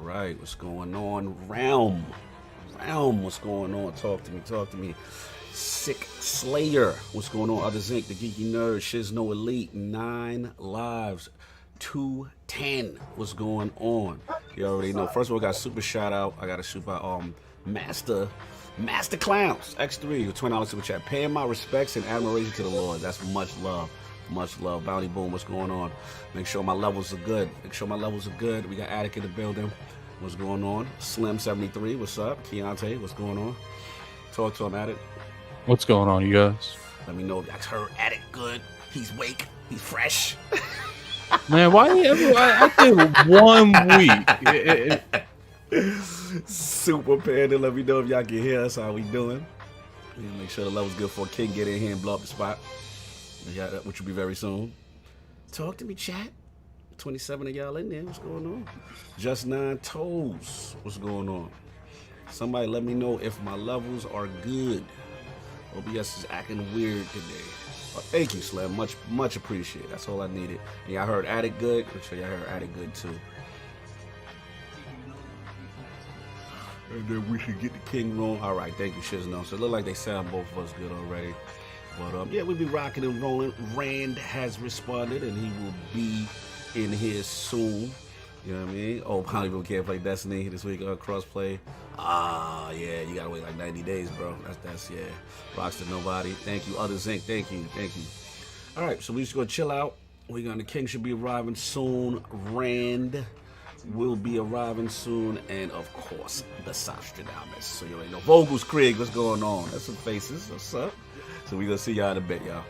right, what's going on? Realm, what's going on? Talk to me. Sick Slayer, what's going on? Other Zinc, the Geeky Nerd, Shizno Elite, 9 lives, 210, what's going on? You already know. First of all, I got a super shout out. I got a super Master Clowns X3 with $20 super chat. Paying my respects and admiration to the Lord. That's much love. Much love. Bounty Boom, what's going on? Make sure my levels are good. We got Attic in the building. What's going on? Slim73, what's up? Keontae, what's going on? Talk to him, Attic. What's going on, you guys? Let me know if I heard Attic good. He's wake. He's fresh. Man, why I did 1 week. Super Panda, let me know if y'all can hear us. How we doing? Make sure the level's good for King get in here and blow up the spot. Yeah, which will be very soon. Talk to me, chat. 27 of y'all in there. What's going on? Just 9 toes. What's going on? Somebody let me know if my levels are good. OBS is acting weird today. Thank you, Slim. Much appreciated. That's all I needed. And y'all heard Attic good. Make sure y'all heard Attic good too. And then we should get the King room. All right, thank you, Shizno. So it look like they sound both of us good already. But yeah, we'll be rocking and rolling. Rand has responded, and he will be in here soon. You know what I mean? Oh, probably people can't play Destiny this week. Crossplay. Yeah, you gotta wait like 90 days, bro. That's yeah. Rocks to nobody. Thank you, Other Zinc. Thank you. All right, so we just gonna chill out. The King should be arriving soon. Rand will be arriving soon, and of course the Sostradamus. So you already know. Vogel's Krieg, what's going on? That's some faces. What's up? So we gonna see y'all in a bit, y'all.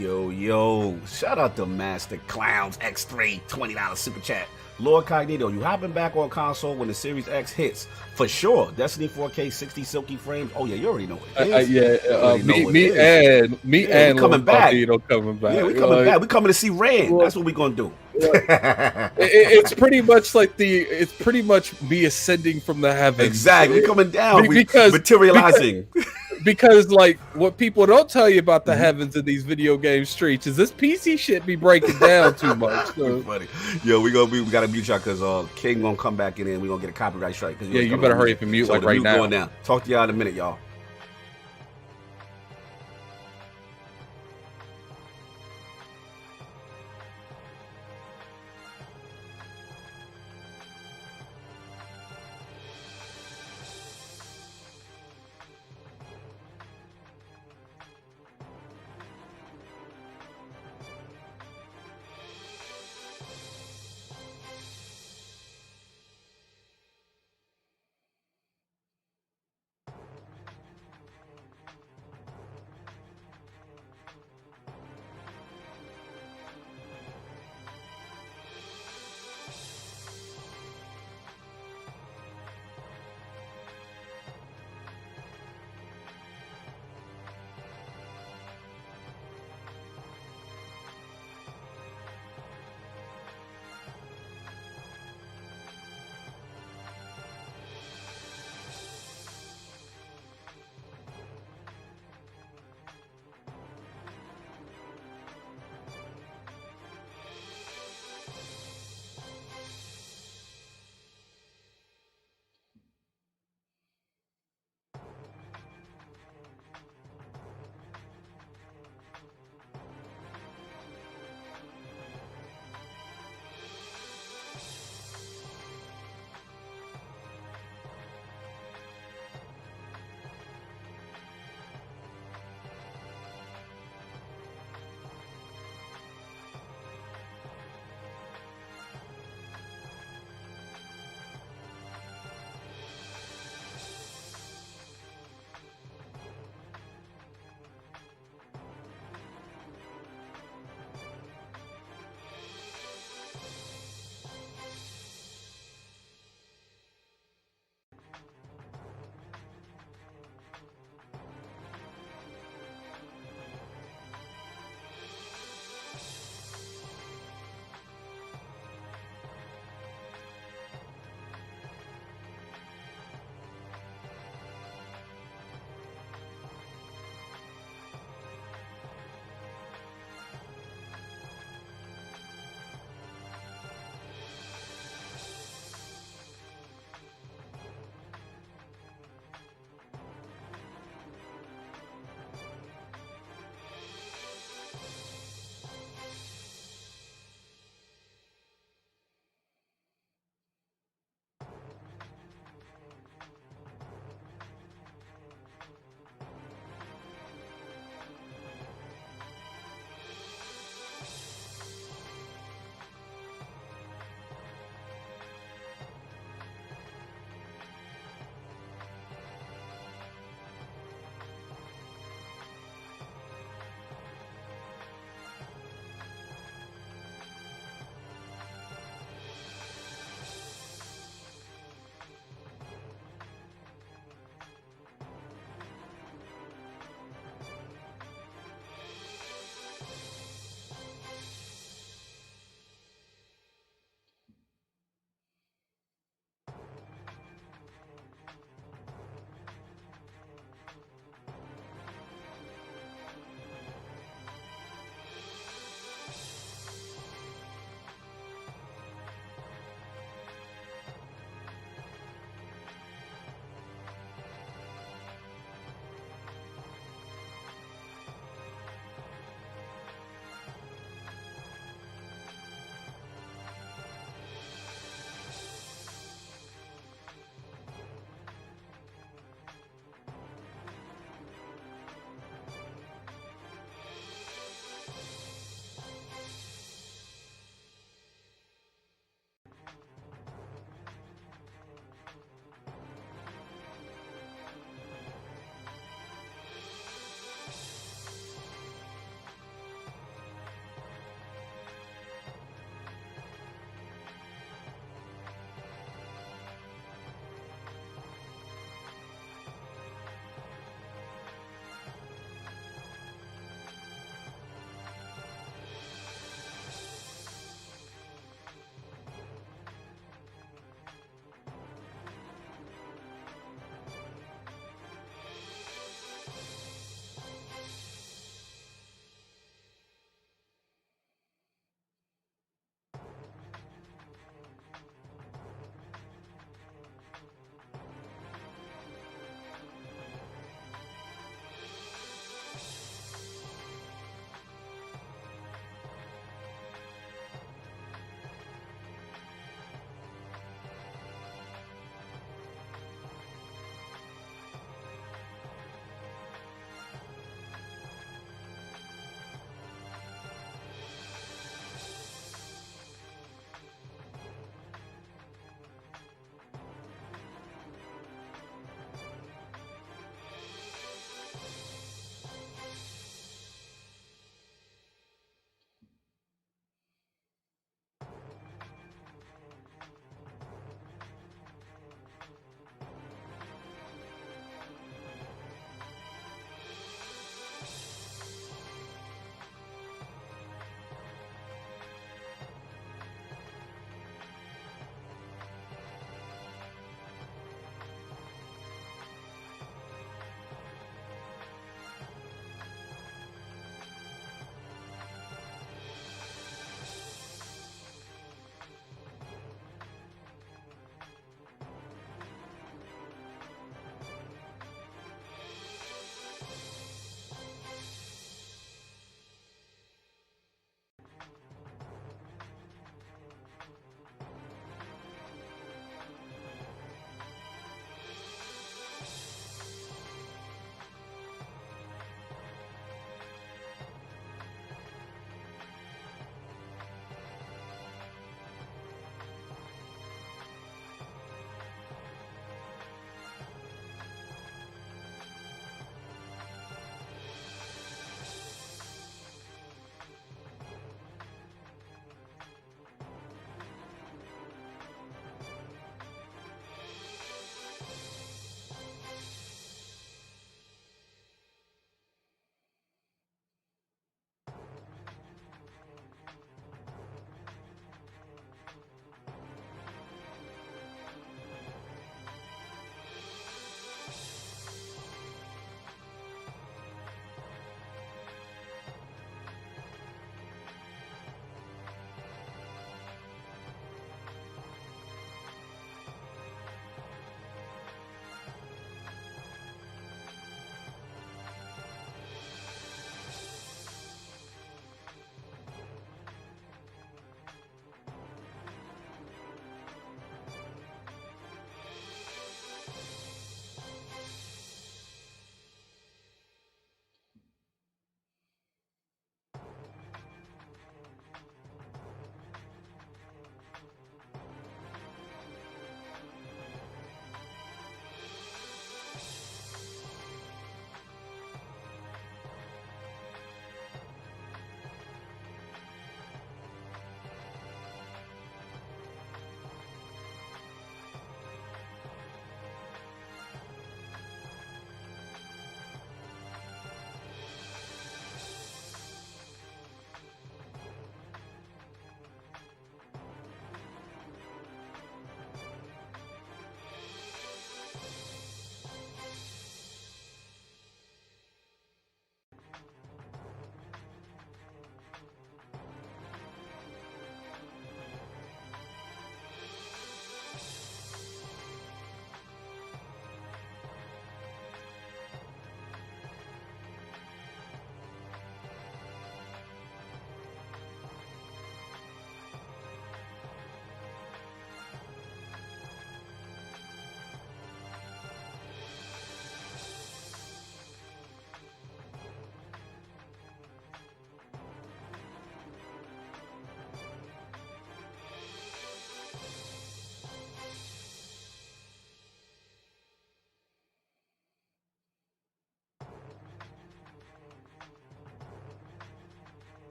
Yo. Shout out to Master Clowns X3, $20 super chat. LordCognito, you hopping back on console when the Series X hits. For sure. Destiny 4K, 60 silky frames. Oh, yeah, you already know what it is. Me and coming back. Coming back. Yeah, we coming back. We coming to see Rand. That's what we gonna do. It's pretty much like it's pretty much me ascending from the heavens. Exactly. We coming down. Because materializing. Because like what people don't tell you about the heavens in these video game streets is this PC shit be breaking down too much. So. Funny. Yo, we gotta mute y'all because King gonna come back in and we gonna get a copyright strike. Yeah, you better hurry up and mute so like right now. Going down. Talk to y'all in a minute, y'all.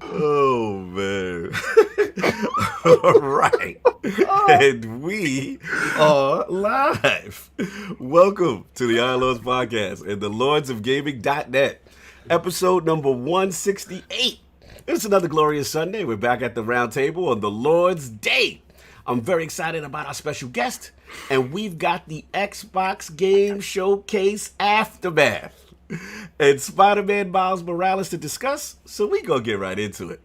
Oh man. All right. And we are live. Welcome to the Iron Lords podcast and the lordsofgaming.net. Episode number 168. It's another glorious Sunday. We're back at the round table on the Lord's Day. I'm very excited about our special guest, and we've got the Xbox Game Showcase Aftermath and Spider-Man Miles Morales to discuss, so we gonna get right into it.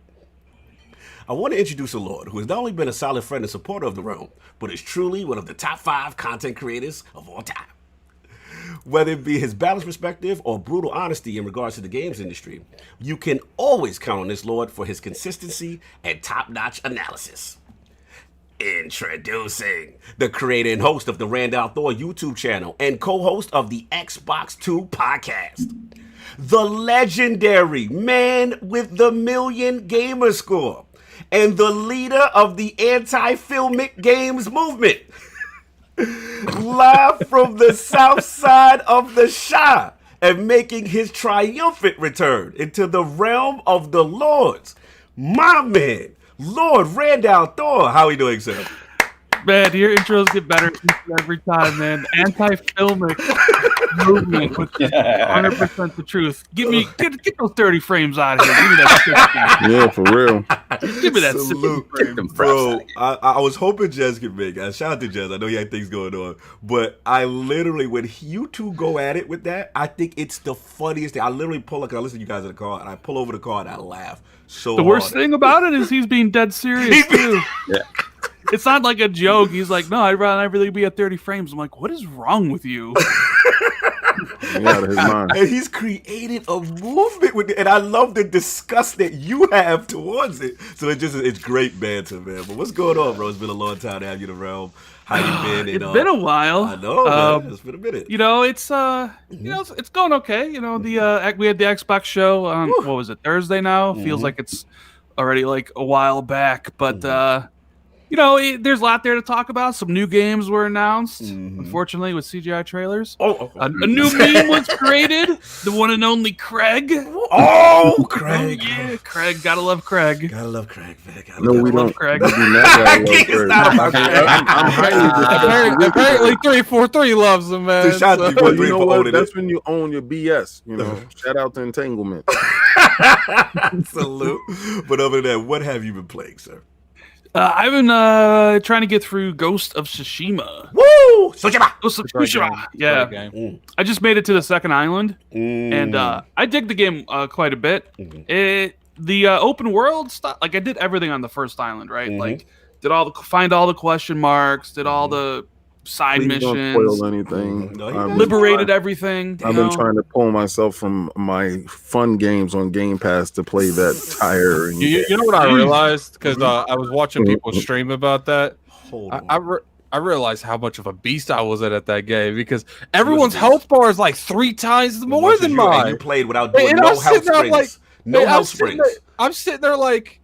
I want to introduce a Lord who has not only been a solid friend and supporter of the realm, but is truly one of the top 5 content creators of all time. Whether it be his balanced perspective or brutal honesty in regards to the games industry, you can always count on this Lord for his consistency and top-notch analysis. Introducing the creator and host of the RandAlThor YouTube channel and co-host of the Xbox 2 podcast, the legendary man with the 1,000,000 gamer score, and the leader of the anti-filmic games movement. Live from the south side of the Shire and making his triumphant return into the realm of the Lords, my man, Lord RandAlThor. How are you doing, sir? Man, your intros get better every time, man. Anti-filmic movement, which is 100% the truth. Get those 30 frames out of here. Give me that 60. Yeah, for real. Give me that Salute. 60. Bro, I was hoping Jez could make it. Shout out to Jez. I know he had things going on. But I literally, when you two go at it with that, I think it's the funniest thing. I literally pull, I listen to you guys in the car, and I pull over the car and I laugh so The worst hard. thing about it is he's being dead serious, too. Yeah. It's not like a joke. He's like, no, I'd rather really be at 30 frames. I'm like, what is wrong with you? He out of his mind. And he's created a movement with it, and I love the disgust that you have towards it. So it's great banter, man. But what's going on, bro? It's been a long time to have you in the realm. How you been? It's been a while. I know, man. It's been a minute. You know, it's it's going okay. You know, we had the Xbox show on what was it, Thursday now? Feels like it's already like a while back, but you know, there's a lot there to talk about. Some new games were announced, unfortunately, with CGI trailers. A new meme was created. The one and only Craig. Oh, Craig. Oh, yeah, Craig. Gotta love Craig. Gotta love Craig, man. No, we love don't. Craig. We do not gotta love It's Craig. not about Craig. I'm highly Apparently 343 loves him, man. Dude, shout out to you, Well, boy, you know for what? owning That's it. when you own your BS. You know, shout out to Entanglement. Salute. But other than that, what have you been playing, sir? I've been trying to get through Ghost of Tsushima. Woo! Tsushima! Ghost of Tsushima. Yeah. I just made it to the second island, and I dig the game quite a bit. The open world stuff, like I did everything on the first island, right? Like find all the question marks, did all the side Please don't missions, spoil anything. liberated everything. I've been trying to pull myself from my fun games on Game Pass to play that tire. And You know what I realized? Because I was watching people stream about that. Hold on. I realized how much of a beast I was at that game because everyone's health bar is like 3 times more than And mine. you played without doing And no I'm health sitting there springs. No health springs. I'm sitting there like,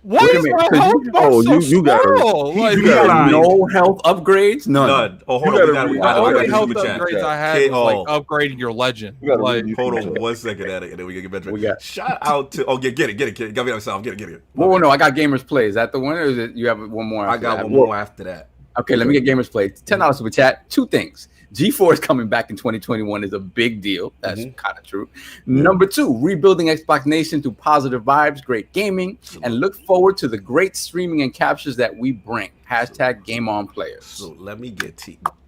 why Wait a is minute, my 'cause health you- bar oh, so you gotta- small? Like, you gotta- No health upgrades? None. Oh, hold You on. gotta We read- got the it. I only got health the super chat. upgrades I had was like upgrading your legend. You gotta Like, read- Hold on 1 second at it, and then we can get better. We got- Shout out to get it. Got me outside. Get it. Well, no, I got Gamers Play. Is that the one, or is it you have one more? I after got that? one more after that. Okay, let me get Gamers Play. $10 super chat. 2 things. G4 is coming back in 2021 is a big deal. That's kind of true. Number 2, rebuilding Xbox Nation through positive vibes, great gaming, and look forward to the great streaming and captures that we bring. #GameOnPlayers. So let me get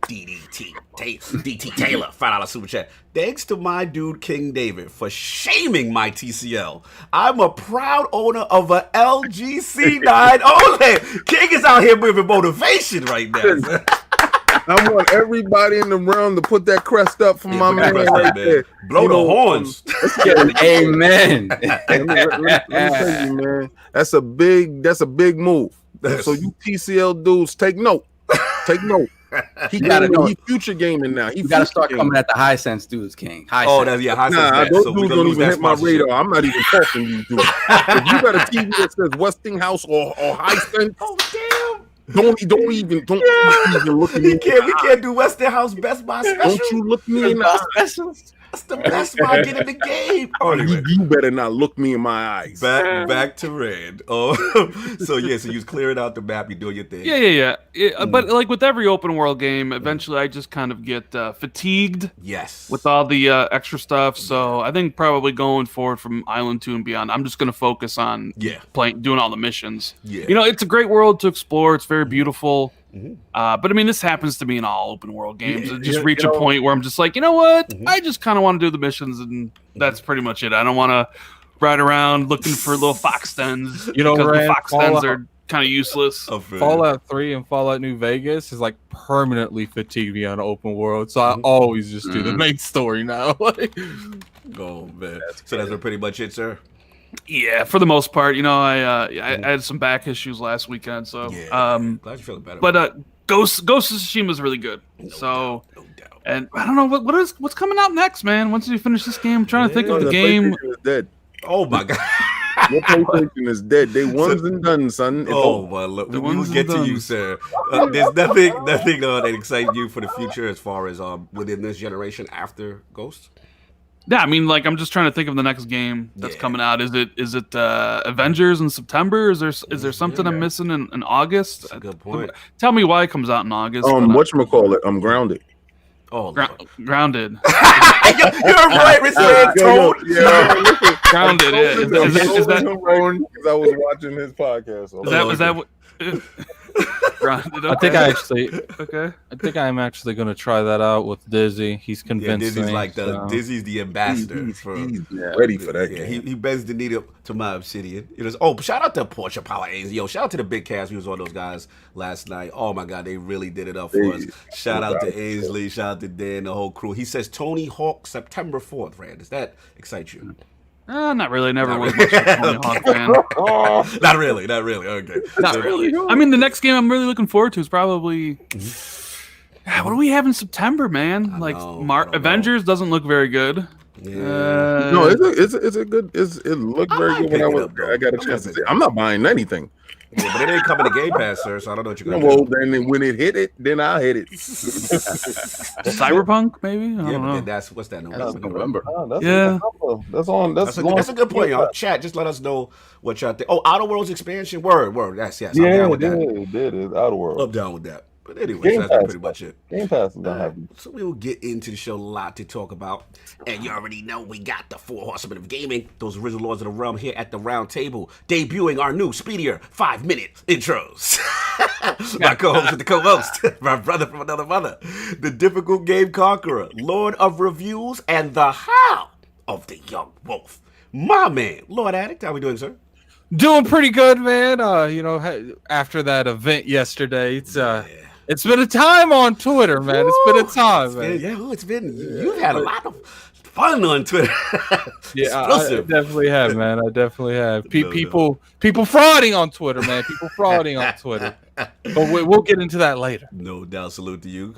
DT Taylor, $5 super chat. Thanks to my dude King David for shaming my TCL. I'm a proud owner of a LG C9 OLED. King is out here moving motivation right now. I want everybody in the room to put that crest up for my man right there. Blow the horns. Let's get an amen. Let me tell you, man. That's a big move. So you TCL dudes, take note. Take note. He gotta know. He future gaming now. You gotta start coming at the high sense dudes, King. High sense. High sense. Nah, those dudes don't even hit my radar. I'm not even talking to you dudes. If you got a TV that says Westinghouse or high sense, don't even look at me. We can't do Westinghouse Best Buy special. Don't you look me in the eyes. That's the best way I get in the game. You better not look me in my eyes. Back to Rand. So you was clearing out the map. You're doing your thing. Yeah. But like with every open world game, eventually I just kind of get fatigued. Yes. With all the extra stuff. So I think probably going forward from Island 2 and beyond, I'm just going to focus on doing all the missions. Yeah. It's a great world to explore. It's very beautiful. Mm-hmm. But I mean, this happens to me in all open world games. I just reach a point where I'm just like, you know what? Mm-hmm. I just kind of want to do the missions, and that's pretty much it. I don't want to ride around looking for little fox dens. Because the fox dens are kind of useless. Fallout 3 and Fallout New Vegas is like permanently fatigued me on open world, so I always just do the main story now. Oh man! So that's pretty much it, sir. Yeah, for the most part, I had some back issues last weekend, so glad you're feeling better. But Ghost of Tsushima is really good. No doubt. And I don't know what's coming out next, man. Once you finish this game, I'm trying to think of the game. Is dead. Oh my god. Your PlayStation is dead. They one's and done, son. Well, look, we will get to you, sir. There's nothing that excites you for the future as far as within this generation after Ghost. Yeah, I mean, like I'm just trying to think of the next game that's coming out. Is it Avengers in September? Is there something I'm missing in August? That's a good point. Tell me why it comes out in August. Whatchamacallit? I'm Grounded. Grounded. You're right, Mr. Toad. Grounded. Is that? Because I was watching his podcast. Is that what? Grounded, okay. I think I'm actually going to try that out with Dizzy. He's convinced me. Dizzy's the ambassador. He's ready for that game. He bends the knee up to my Obsidian. Shout out to Porsche Power Ainsley. Shout out to the big cast. We was on those guys last night. Oh my God, they really did it up for us. Shout out to Ainsley. Shout out to Dan, the whole crew. He says Tony Hawk September 4th, Rand. Does that excite you? Not really. Never was much of a Tony Hawk fan. Not really. Okay. Not really. I mean, the next game I'm really looking forward to is probably. What do we have in September, man? Avengers doesn't look very good. Yeah. No, it's a good. It looked very good when I got a chance to see. I'm not buying anything. Yeah, but it ain't coming to Game Pass, sir, so I don't know what you're going to do. Well, then when it hit it, then I'll hit it. Cyberpunk, maybe? I don't know. What's that? November. That's a good point, y'all. Chat, just let us know what y'all think. Oh, Outer Worlds expansion? Word. Yes. I'm down with that. It is Outer Worlds. I'm down with that. But anyway, that's pretty much it. Game Pass is not happy. So we will get into the show. A lot to talk about. And you already know we got the 4 Horsemen of Gaming, those original Lords of the Realm here at the round table, debuting our new, speedier 5-minute intros. My co-host with the co-host, my brother from another mother, the difficult game conqueror, Lord of Reviews, and the How of the Young Wolf. My man, Lord Addict, how we doing, sir? Doing pretty good, man. After that event yesterday, it's been a time on Twitter, man. It's been a time, man. You've had a lot of fun on Twitter. I definitely have, man. I definitely have. People frauding on Twitter, man. People frauding on Twitter. But we'll get into that later. No doubt. Salute to you,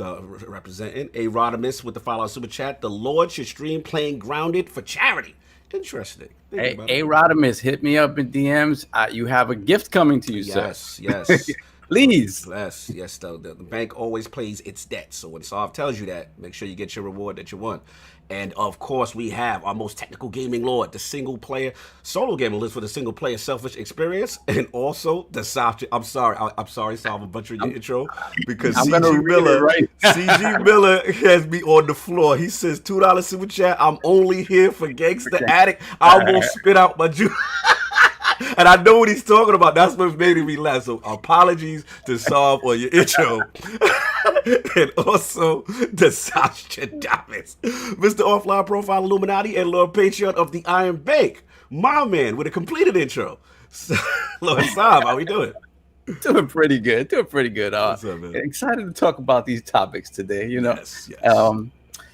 representing a Rodimus with the follow super chat. The Lord should stream playing Grounded for charity. Interesting. Hey, Rodimus, hit me up in DMs. You have a gift coming to you, sir. Yes. Please. Yes. The bank always pays its debt. So when Solve tells you that, make sure you get your reward that you want. And of course, we have our most technical gaming lord, the single player solo gaming list for the single player selfish experience, and also the soft. I'm sorry, Solve, I'm butchering your intro because CG Miller has me on the floor. He says $2 super chat. I'm only here for Gangsta Addict. I almost spit out my juice. And I know what he's talking about. That's what made me laugh. So apologies to Saab on your intro. And also to Sasha Davis, Mr. Offline Profile Illuminati and Lord Patreon of the Iron Bank. My man with a completed intro. So, Lord Saab, how we doing? Doing pretty good. What's up, man? Excited to talk about these topics today. You know, Yes.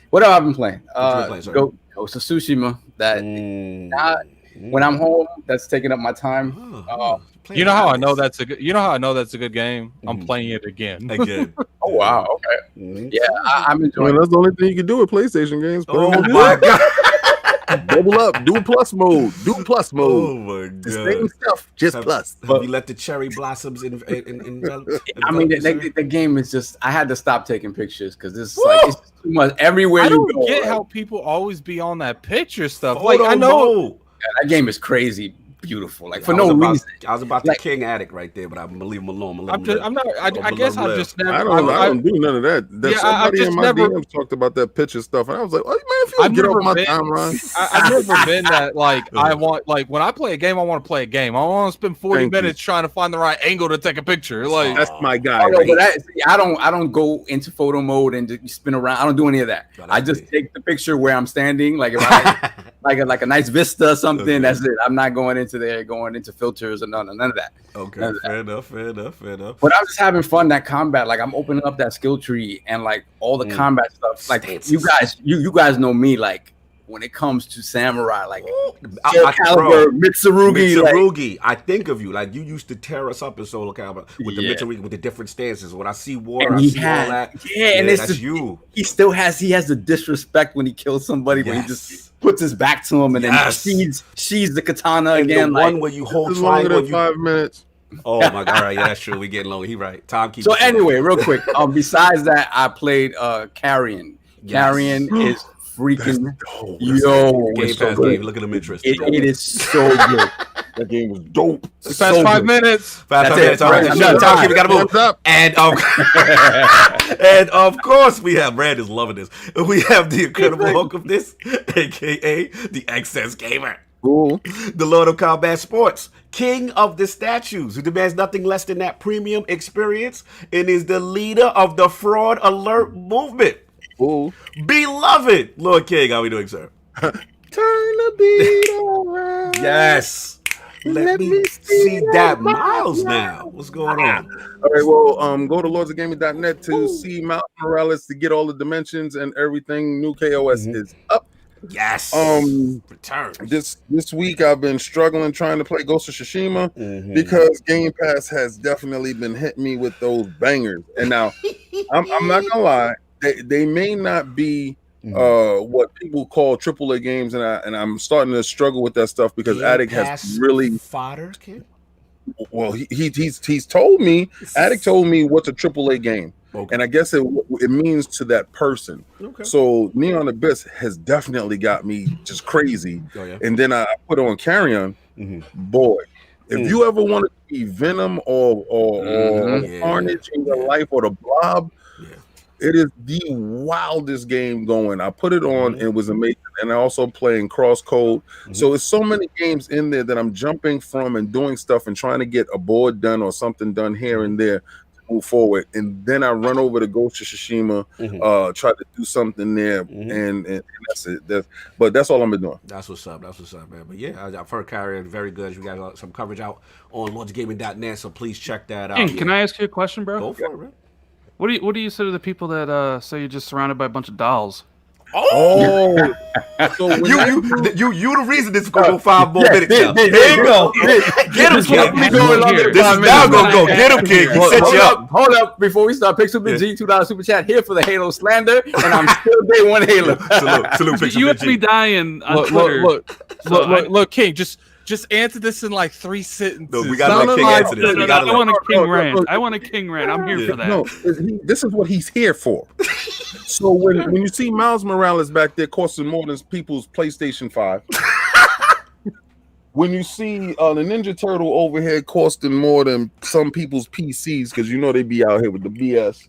what have I been playing? Ghost Ghost of Tsushima. That when I'm home, that's taking up my time. You know how I know that's a good. You know how I know that's a good game. I'm playing it again. Oh wow. Okay. Yeah, I'm enjoying. That's the only thing you can do with PlayStation games. Oh my god. Double up, do plus mode. Oh my god. The same stuff, just plus. Have you let the cherry blossoms in I mean, the game is just. I had to stop taking pictures because this is like it's too much everywhere. I you don't go, get right? how people always be on that picture stuff. Photo Like I know. mode. That game is crazy, beautiful. Like for I no was reason. I was about to King Addict right there, but I'm gonna leave him alone. I guess I've just never. I don't do none of that. Somebody in my DMs talked about that picture stuff, and I was like, "Oh man, if you get off my timeline." I've never been that like I want like when I play a game, I want to play a game. I don't want to spend 40 minutes trying to find the right angle to take a picture. Like that's my guy. I don't go into photo mode and just spin around. I don't do any of that. I just take the picture where I'm standing, like if I like a nice vista or something. Okay. That's it. I'm not going into filters or none of that. Okay, fair enough. But I'm just having fun. That combat, like I'm opening up that skill tree and like all the combat stuff. Like you guys know me. Like when it comes to samurai, like Caliber, Mitsurugi. I think of you like you used to tear us up in Soul Calibur with the Mitsurugi with the different stances. When I see water, I see all that. Yeah, and it's that's you. He has the disrespect when he kills somebody when he just puts his back to him and then she's the katana and again. The one where you hold longer than 5 minutes. Oh my god! All right, yeah, that's true. We getting low. He right. Time keeps. So anyway, real quick. Besides that, I played Carrion. Carrion is freaking Game Pass game. Look at the interest. It is so good. That game was dope. Past 5 minutes. 5 minutes. All right, time. We gotta move up. And of course, we have Rand is loving this. We have the Incredible Hulk of this, aka the Excess Gamer. Cool. The Lord of Combat Sports, King of the Statues, who demands nothing less than that premium experience and is the leader of the Fraud Alert movement. Cool. Beloved Lord King, how we doing, sir? Turn the beat around. Yes. Let me see that Miles now. What's going on? All right, well, go to lordsofgaming.net to see Miles Morales to get all the dimensions and everything. New KOS is up. Yes. Return. This week I've been struggling trying to play Ghost of Tsushima because Game Pass has definitely been hitting me with those bangers. And now I'm not gonna lie, they may not be what people call AAA games, and I'm starting to struggle with that stuff because Game Addict Pass has really fodder, kid. Well, he's told me. Addict told me what's a AAA game. Okay. And I guess it means to that person. Okay. So Neon Abyss has definitely got me just crazy. Oh, yeah. And then I put on Carrion. Boy, if you ever wanted to be Venom or Carnage in your life or the Blob, it is the wildest game going. I put it on and it was amazing. And I also playing Crosscode. So it's so many games in there that I'm jumping from and doing stuff and trying to get a board done or something done here and there. Move forward, and then I run over to Ghost of Tsushima, try to do something there, and that's it. But that's all I've been doing. That's what's up, man. But yeah, I've heard Carrion very good. We got some coverage out on lordsgaming.net, so please check that out. Hey, can I ask you a question, bro? Go for it, man. What do you say to the people that say you're just surrounded by a bunch of dolls? Oh, so you the reason this is gonna go 5 more minutes. Here you go. Get him, King. This is now gonna go. Get him, King. He set you up. Hold up, before we start. Pixel G, $2 super chat here for the Halo slander, and I'm still day one Halo. Salute, Pixel. You have to be dying on Twitter. Look, King. Just answer this in like 3 sentences. No, we gotta let King answer this. I want a King Rand. I want a King Rand. I'm here for that. No, this is what he's here for. So when you see Miles Morales back there costing more than people's PlayStation 5, when you see the Ninja Turtle overhead costing more than some people's PCs, because you know they be out here with the BS.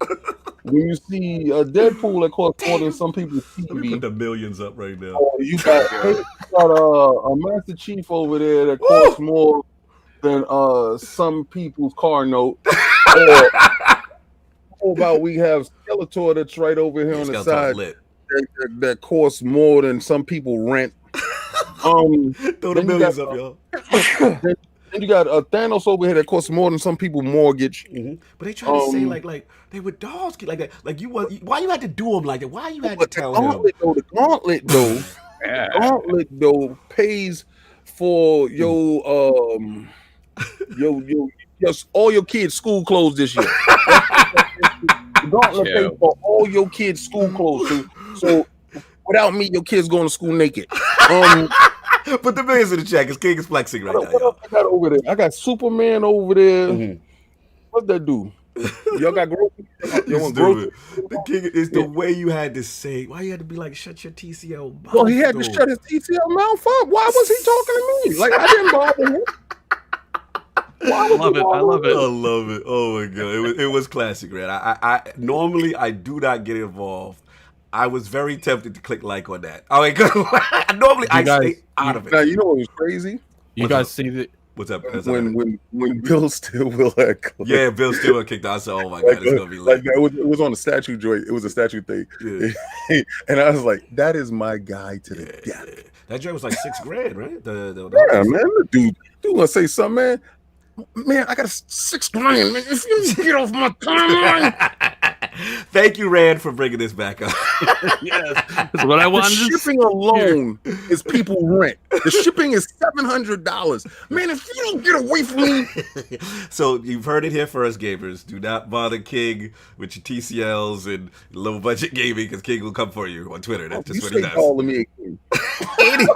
When you see Deadpool that costs more than some people's TV, put the millions up right now. You got a Master Chief over there that costs more than some people's car note. Or about we have Skeletor that's right over here on the side that costs more than some people rent. Throw the millions up, y'all. Then you got Thanos over here that costs more than some people mortgage. But they try to say like they were dogs like that. Like why you had to do them like that? Why you had to tell him? The gauntlet though pays for all your kids' school clothes this year. The gauntlet pays for all your kids' school clothes. So without me, your kids going to school naked. Put the millions in the chat because King is flexing right now. What else I got over there? I got Superman over there. What that do? Y'all got groceries? The King is the way you had to say. Why you had to be like, shut your TCL mouth? Well, he had to shut his TCL mouth up. Why was he talking to me? Like I didn't bother him. I love it. I love it. Oh my god, it was classic, man. I normally I do not get involved. I was very tempted to click like on that. I mean, normally I stay out of it. Now, you know what was crazy? You guys see that? What's up? When Bill Stillwell had clicked. Yeah, Bill Stillwell kicked out. I said, oh my god, it's gonna be lit. It was on the statue joint. It was a statue thing. Yeah. And I was like, that is my guy to the death. Yeah. That joint was like $6,000, right? Yeah, man. Dude wanna say something, man. Man, I got $6,000, man. If you get off my timeline. Thank you, Rand, for bringing this back up. Yes, that's what I wanted. The shipping alone is people rent. The shipping is $700. Man, if you don't get away from me. So you've heard it here first, gamers. Do not bother King with your TCLs and low budget gaming because King will come for you on Twitter. That's just what he does. Calling me a king. Anyway,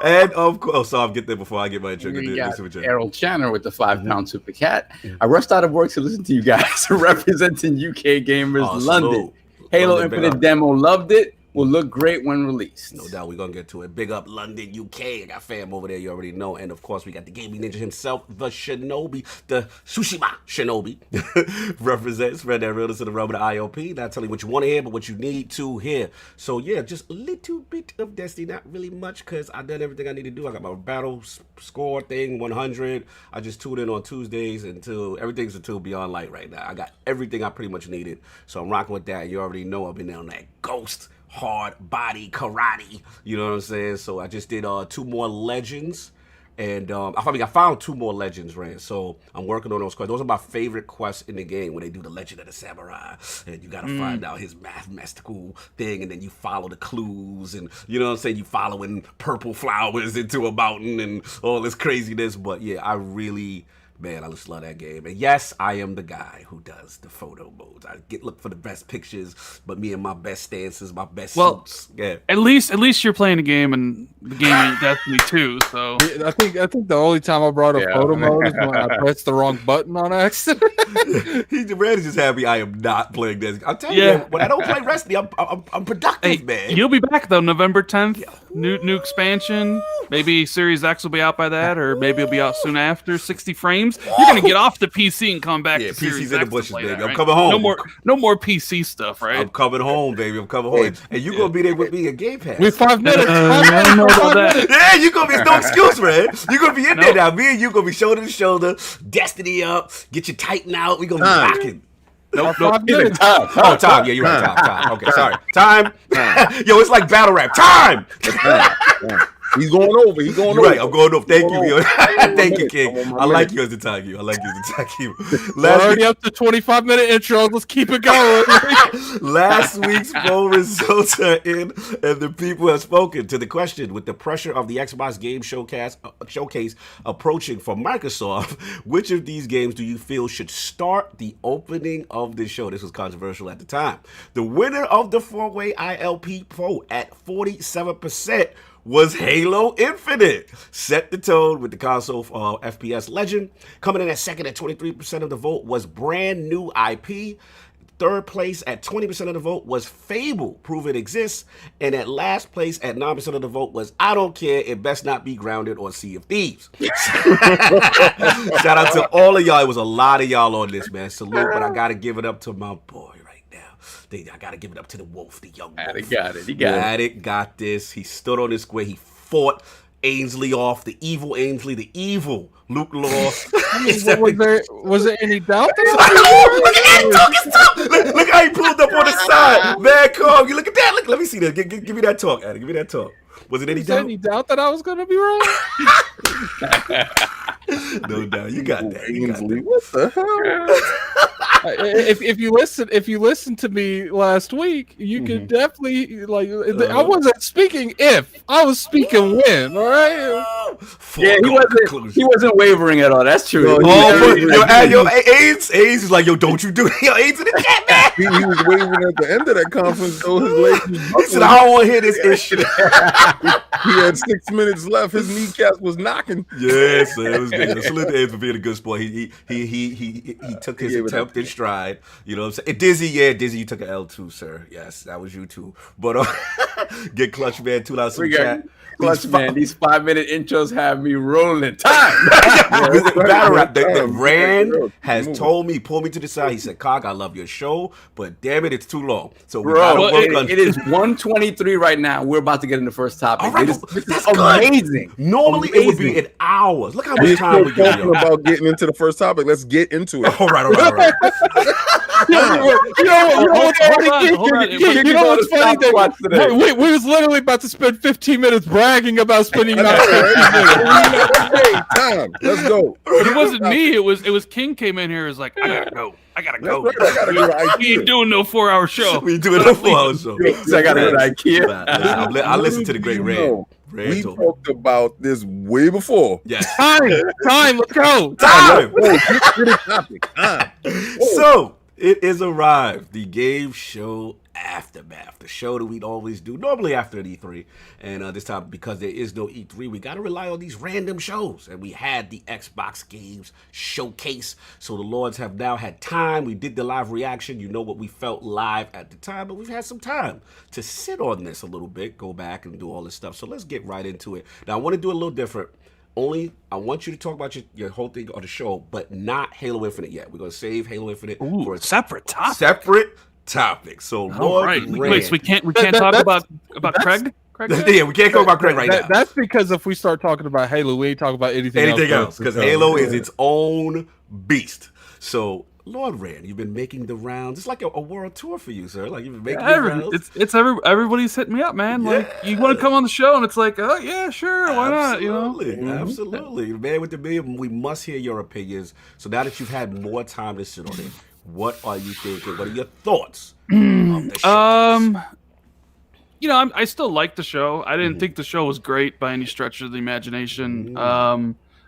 and of course, so I'll get there before I get my intro. Errol Channer with the £5 super cat. I rushed out of work to listen to you guys representing UK gamers. London. Halo Infinite demo, loved it. Will look great when released. No doubt, we're gonna get to it. Big up London, UK. I got fam over there, you already know. And of course, we got the gaming ninja himself, the Shinobi, the Tsushima Shinobi. Represents spread that realness in the realm of the IOP. Not telling you what you want to hear, but what you need to hear. So yeah, just a little bit of Destiny, not really much, because I done everything I need to do. I got my battle score thing, 100. I just tuned in on Tuesdays everything's until Beyond Light right now. I got everything I pretty much needed. So I'm rocking with that. You already know I've been on that Ghost hard body karate, you know what I'm saying? So I just did 2 more legends, and I found 2 more legends, Rand. So I'm working on those quests. Those are my favorite quests in the game, when they do the Legend of the Samurai, and you gotta find out his mystical thing, and then you follow the clues, and you know what I'm saying? You following purple flowers into a mountain and all this craziness. But yeah, I just love that game. And yes, I am the guy who does the photo modes. I look for the best pictures, but me and my best stances, my best suits. Yeah. At least you're playing a game, and the game ain't Destiny 2. So I think the only time I brought up photo mode is when I pressed the wrong button on accident. Randy's just happy I am not playing this. I'm telling you, when I don't play Destiny, I'm productive, man. You'll be back though, November 10th. New expansion. Maybe Series X will be out by that, or maybe it'll be out soon after. 60 frames. You're gonna get off the PC and come back. To Series PC's in the X bushes, baby. That, I'm right? coming home. No more PC stuff, right? I'm coming home, baby. I'm coming home, and you gonna be there with me at Game Pass. With 5 minutes. I don't know about that. Yeah, you gonna be no excuse, man. You gonna be in there now. Me and you gonna be shoulder to shoulder, Destiny up. Get your Titan out. We gonna be rocking. Nope. Time. Yeah, you're right. Time. Okay, sorry. Time. Yo, it's like battle rap. Time. He's going over. Right, I'm going over. Thank you. Thank you, King. I like you as the tag you. Already up to 25-minute intro. Let's keep it going. Last week's poll results are in, and the people have spoken to the question: with the pressure of the Xbox Game Showcase approaching for Microsoft, which of these games do you feel should start the opening of the show? This was controversial at the time. The winner of the 4-way ILP poll at 47% was Halo Infinite. Set the tone with the console FPS legend. Coming in at second at 23% of the vote was brand new IP. Third place at 20% of the vote was Fable, Prove It Exists. And at last place at 9% of the vote was I Don't Care, It Best Not Be Grounded or Sea of Thieves. Shout out to all of y'all. It was a lot of y'all on this, man. Salute, but I got to give it up to my boy. I gotta give it up to the Wolf, the young Wolf. He got it. Got this. He stood on his square. He fought Ainsley off, the evil Ainsley, the evil Luke Law. Was there any doubt that Look at that talk! Look how he pulled up on the side. Man, calm. You look at that. Look, let me see that. Give me that talk, Adam. Give me that talk. Was it any doubt that I was going to be wrong? No doubt. You got that. Ainsley, what the hell? If you listen to me last week, you could definitely I wasn't speaking if, I was speaking when. All right. Yeah, he wasn't wavering at all. That's true. Aids is like, yo, don't you do it. Yo, Aids in the chat, man. He was wavering at the end of that conference, though. His legs was he said, I don't want to hear this issue. He had 6 minutes left. His kneecap was knocking. Yes, it was good. Salute to Aids for being a good sport. He took his attempt in stride. You know what I'm saying? Dizzy, you took an L too, sir. Yes, that was you too. But get Clutch Man, $2 super chat. Clutch Man, these 5-minute intros have me rolling. Time. Battle rap. Rand has told me, pulled me to the side. He said, "Cog, I love your show, but damn it, it's too long." So we gotta work on it. Is 1:23 right now. We're about to get in the first topic. Right, That's amazing. Normally it would be in hours. Look how much time we get. Talking about getting into the first topic. Let's get into it. All right. You know what's funny? We was literally about to spend 15 minutes bragging about spending time. Let's go. It wasn't me. It was King came in here. Is like, I gotta go. We ain't doing no 4-hour show. We doing no 4-hour show. I got to IKEA. I listened to the great Rand. We talked about this way before. Yes. Time. Let's go. Time. So it is arrived. The game show Aftermath, the show that we'd always do, normally after an E3. And this time, because there is no E3, we got to rely on these random shows. And we had the Xbox Games Showcase. So the Lords have now had time. We did the live reaction. You know what we felt live at the time, but we've had some time to sit on this a little bit, go back and do all this stuff. So let's get right into it. Now, I want to do it a little different. I want you to talk about your whole thing on the show, but not Halo Infinite yet. We're going to save Halo Infinite for a separate topic. So, Lord, right. Wait, so we can't talk about Craig? Yeah, we can't talk about Craig right now. That's because if we start talking about Halo, we ain't talking about anything else. Because Halo is its own beast. So, Lord Rand, you've been making the rounds. It's like a world tour for you, sir. Like, you've been making the rounds. Everybody's hitting me up, man. Yeah. Like, you want to come on the show, and it's like, oh yeah, sure, why not? You know, absolutely. Man with the million, we must hear your opinions. So now that you've had more time to sit on it, what are you thinking? What are your thoughts on the show? I still like the show. I didn't think the show was great by any stretch of the imagination.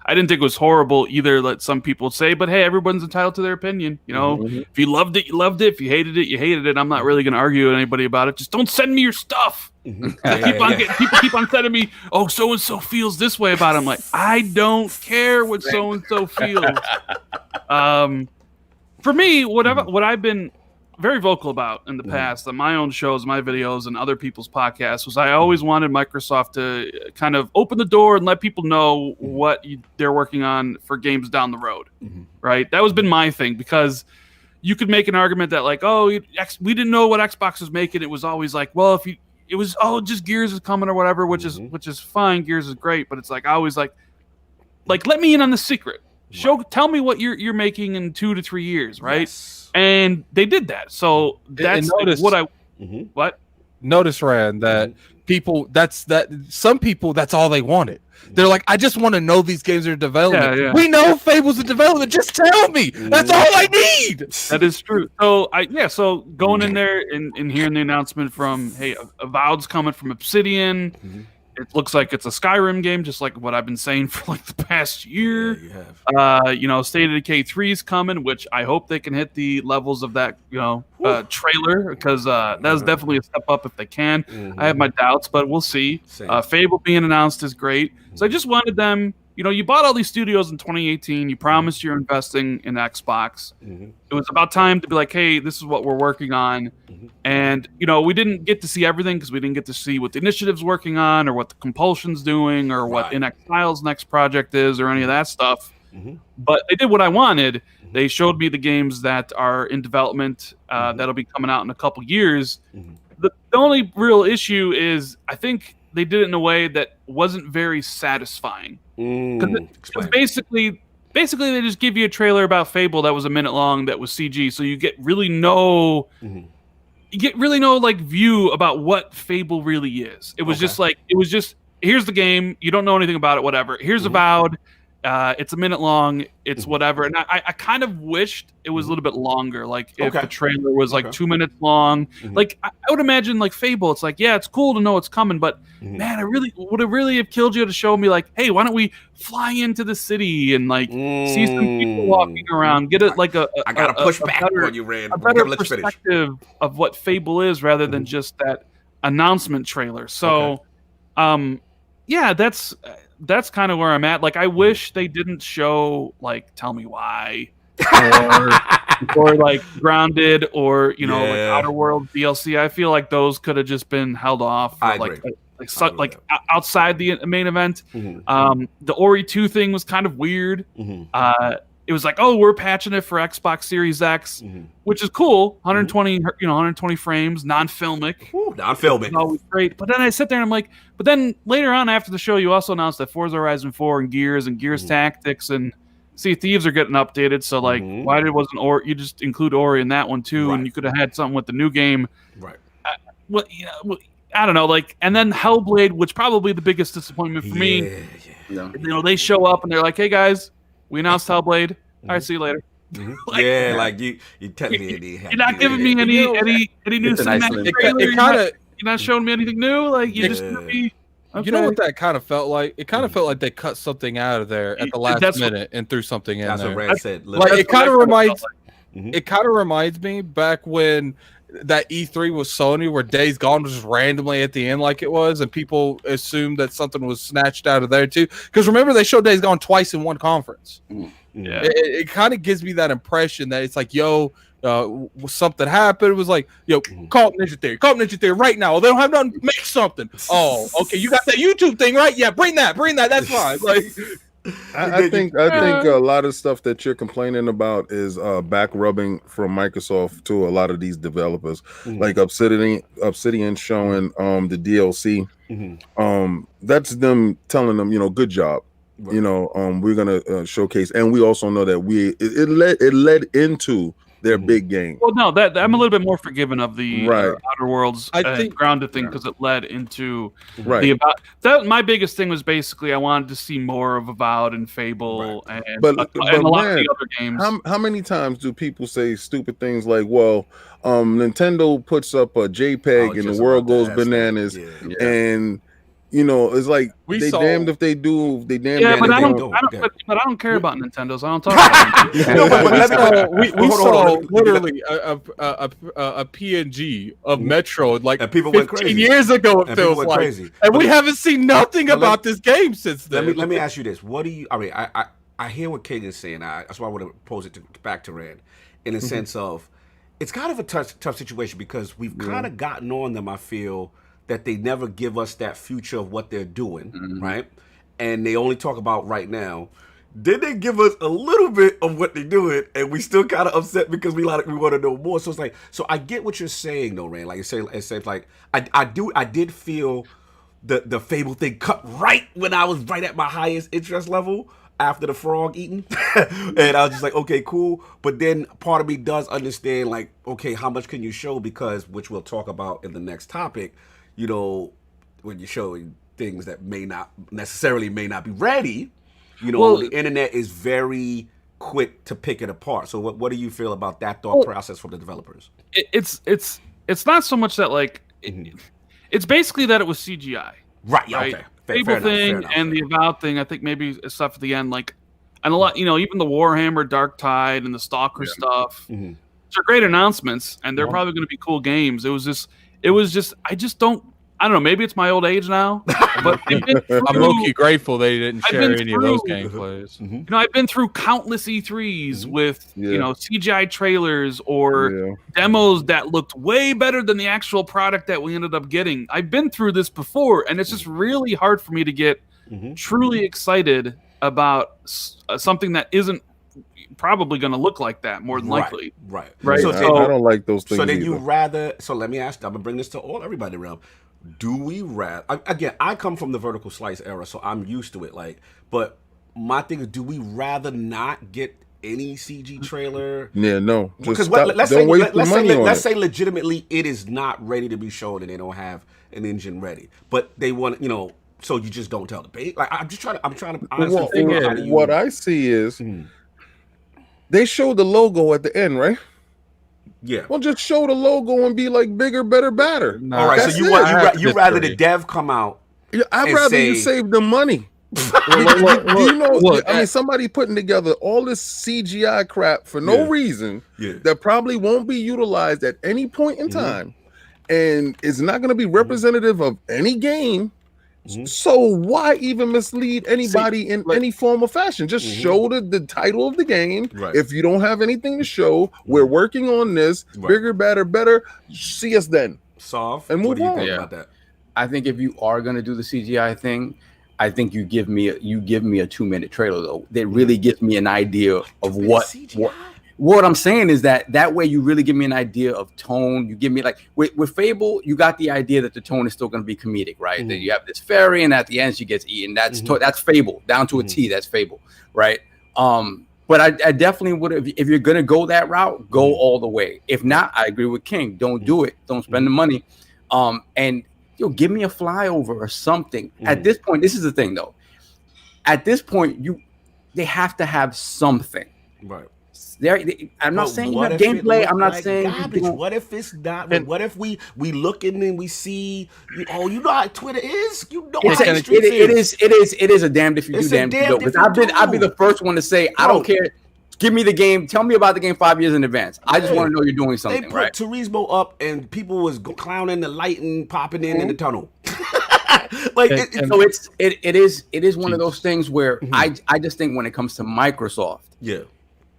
I didn't think it was horrible either, like some people say, but hey, everyone's entitled to their opinion. You know, if you loved it, you loved it. If you hated it, you hated it. I'm not really going to argue with anybody about it. Just don't send me your stuff. People keep on sending me, oh, so-and-so feels this way about it. I'm like, I don't care what so-and-so feels. For me, what I've been very vocal about in the past, on my own shows, my videos, and other people's podcasts, was I always wanted Microsoft to kind of open the door and let people know what they're working on for games down the road, right? That was been my thing, because you could make an argument that like, oh, we didn't know what Xbox was making. It was always like, well, just Gears is coming or whatever, which is fine. Gears is great, but it's like I always like let me in on the secret. Tell me what you're making in 2 to 3 years, right? Yes. And they did that. So that's what notice, Rand, that some people, that's all they wanted. They're like, I just want to know these games are in development. Yeah. We know Fable's in development. Just tell me. That's all I need. That is true. So going in there and hearing the announcement from, hey, Avowed's coming from Obsidian. It looks like it's a Skyrim game, just like what I've been saying for like the past year. Yeah, you have. State of Decay 3 is coming, which I hope they can hit the levels of that, trailer, because that's definitely a step up if they can. I have my doubts, but we'll see. Fable being announced is great. So I just wanted them. You bought all these studios in 2018. You promised you're investing in Xbox. It was about time to be like, hey, this is what we're working on. And, we didn't get to see everything because we didn't get to see what the initiative's working on or what the Compulsion's doing or what InXile's next project is or any of that stuff. But they did what I wanted. They showed me the games that are in development that'll be coming out in a couple years. The only real issue is I think they did it in a way that wasn't very satisfying. Because basically they just give you a trailer about Fable that was a minute long that was CG, so you get really no like view about what Fable really is. It was just here's the game, you don't know anything about it, whatever. Here's Avowed. It's a minute long. It's whatever. And I kind of wished it was a little bit longer. Like if the trailer was like 2 minutes long, like I would imagine like Fable. It's like, yeah, it's cool to know what's coming, but man, would it really have killed you to show me like, hey, why don't we fly into the city and like see some people walking around, get it like I gotta push back on you, Rand. A better perspective of what Fable is rather than just that announcement trailer. So, yeah, that's kind of where I'm at. Like, I wish they didn't show like Tell Me Why, or like Grounded, or like Outer Worlds DLC. I feel like those could have just been held off for, outside the main event. The Ori 2 thing was kind of weird. It was like, oh, we're patching it for Xbox Series X, which is cool. 120 frames, non-filmic. Non-filmic. Always great. But then I sit there and I'm like, but then later on after the show, you also announced that Forza Horizon 4 and Gears Tactics and Sea of Thieves are getting updated. So like, why wasn't Ori? You just include Ori in that one too, and you could have had something with the new game. Right. I don't know. Like, and then Hellblade, which probably the biggest disappointment for me. They show up and they're like, hey guys, we announced Hellblade. All right, see you later. You telling me you're not giving me any new cinematic trailer. You're not showing me anything new. Like you just be. Okay. You know what that kind of felt like? It kind of felt like they cut something out of there at the last minute and threw something in there. That's what Rand said. Like it kind of reminds. It kind of reminds me back when that E3 was Sony, where Days Gone was just randomly at the end, like it was, and people assumed that something was snatched out of there too. Because remember, they showed Days Gone twice in one conference. Yeah, it kind of gives me that impression that it's like, something happened. It was like, call up Ninja Theory right now. They don't have nothing. Make something. Oh, okay, you got that YouTube thing, right? Yeah, bring that. That's fine. Like, I think a lot of stuff that you're complaining about is back rubbing from Microsoft to a lot of these developers, like Obsidian showing the DLC. That's them telling them, good job. Right. We're gonna showcase, and we also know that it led into their big game. Well, no, that I'm a little bit more forgiving of the Outer Worlds Grounded thing, because it led into the Avowed. That my biggest thing was basically I wanted to see more of Avowed and Fable and a lot of the other games. How many times do people say stupid things like, well, Nintendo puts up a JPEG and the world goes bananas, and it's like damned if they do. They damned if they don't. But I don't care about Nintendos. I don't talk about them. We saw literally a PNG of Metroid like and people 15 years ago. It feels like, crazy. And we haven't seen nothing about this game since then. Let me ask you this: what do you? I mean, I hear what King is saying. That's why I want to pose it back to Rand, in a sense of it's kind of a tough situation because we've kind of gotten on them. I feel that they never give us that future of what they're doing, right? And they only talk about right now. Then they give us a little bit of what they're doing, and we still kind of upset because we want to know more. So it's like, so I get what you're saying, though, Rand. Like it says, like I did feel the Fable thing cut right when I was right at my highest interest level after the frog eating, and I was just like, okay, cool. But then part of me does understand, like, okay, how much can you show? Because which we'll talk about in the next topic. When you're showing things that may not be ready, the internet is very quick to pick it apart. So what do you feel about that thought process from the developers? It's not so much that like it's basically that it was CGI, right? Okay, Fable thing and the Avowed thing. I think maybe stuff at the end, like, and a lot, even the Warhammer Dark Tide and the Stalker stuff. Which are great announcements, and they're probably going to be cool games. It was just I don't know, maybe it's my old age now, but I'm low-key grateful they didn't share any of those gameplays. I've been through countless E3s with, CGI trailers or demos that looked way better than the actual product that we ended up getting. I've been through this before, and it's just really hard for me to get truly excited about something that isn't probably going to look like that more than likely. Right. So I don't like those things. So then you rather? So let me ask. I'm gonna bring this to everybody around. do we rather? Again, I come from the vertical slice era, so I'm used to it. Like, but my thing is, do we rather not get any CG trailer? Yeah, no. Because let's say legitimately it is not ready to be shown and they don't have an engine ready, but they want, so you just don't tell the bait. Like, I'm trying to honestly figure out how do you. What I see is they show the logo at the end, right? Yeah. Well, just show the logo and be like bigger, better, badder. Nah, all right. So you rather the dev come out? Yeah, I'd rather you save the money. I mean, somebody putting together all this CGI crap for no reason that probably won't be utilized at any point in time, and it's not going to be representative of any game. So why even mislead anybody in any form or fashion? Just show the title of the game. Right. If you don't have anything to show, we're working on this. Bigger, better. See us then. Solve. And move what do you on. think about that? I think if you are going to do the CGI thing, I think you give me a 2-minute trailer though. That really gives me an idea of what I'm saying is that way you really give me an idea of tone. You give me like with Fable, you got the idea that the tone is still going to be comedic, right? That you have this fairy and at the end she gets eaten. That's Fable down to a T. That's Fable, right? But I definitely would, if you're going to go that route, go all the way. If not, I agree with King. Don't do it. Don't spend the money. And give me a flyover or something. At this point, this is the thing though. At this point, they have to have something. Right. I'm not saying you have gameplay. I'm not saying garbage. What if it's not? What if we look in and we see? You know how Twitter is. You know how it is a damned if you do, damned if you don't. Because I'd be the first one to say I don't care. Give me the game. Tell me about the game 5 years in advance. I just want to know you're doing something. They put Turismo up and people was clowning the lighting, popping in the tunnel. It is one of those things where I just think when it comes to Microsoft,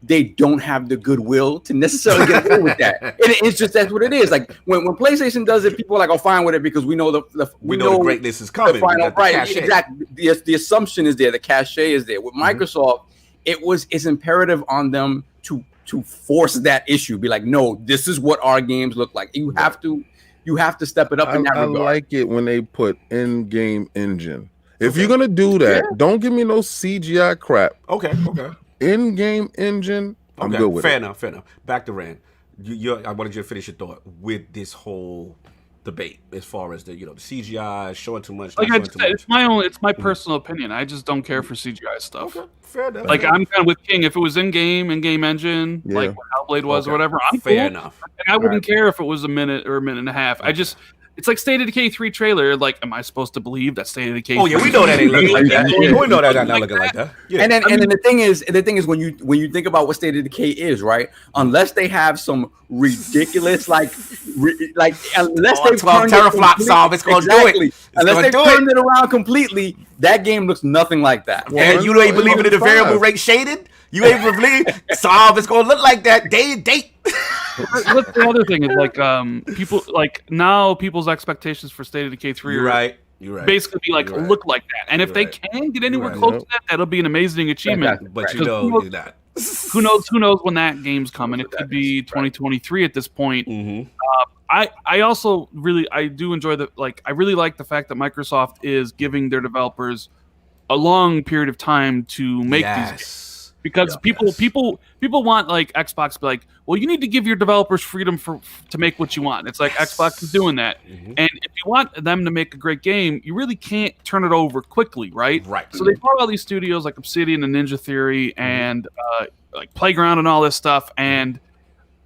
they don't have the goodwill to necessarily get through with that. It's just that's what it is. Like when PlayStation does it, people are like, "Oh, fine with it," because we know we know the greatness is coming. Right? Exactly. The assumption is there. The cachet is there. With Microsoft, it's imperative on them to force that issue. Be like, no, this is what our games look like. You have to step it up in that regard. I like it when they put in-game engine. If you're gonna do that, don't give me no CGI crap. Okay. In-game engine, I'm good with Fair enough. Back to Rand. I wanted you to finish your thought with this whole debate as far as the CGI showing too much. Like it's my personal opinion. I just don't care for CGI stuff. Okay, fair enough. Like I'm kind of with King. If it was in-game engine, like what Hellblade was or whatever, I'm fair cool. enough. And I wouldn't care if it was a minute or a minute and a half. It's like State of Decay 3 trailer. Like, am I supposed to believe that State of Decay? Oh yeah, we know that ain't looking like that. We know that not looking like that. Yeah. And then the thing is when you think about what State of Decay is, right? Unless they have some ridiculous unless they turn teraflop solve, it's gonna do it. Unless they turned it around completely, that game looks nothing like that. And you ain't believing in the variable rate shaded? You ain't believe solve it's gonna look like that day and date. What's the other thing is people's expectations for State of Decay 3 You're right. Basically be like look like that. And if they can get anywhere close to that, that'll be an amazing achievement. But you're not. Who knows when that game's coming? It could be 2023 at this point. I also really do enjoy I really like the fact that Microsoft is giving their developers a long period of time to make these games. Because people want like Xbox to be like, well, you need to give your developers freedom to make what you want. It's like Xbox is doing that, and if you want them to make a great game, you really can't turn it over quickly, right? Right. So they bought all these studios like Obsidian and Ninja Theory and like Playground and all this stuff, and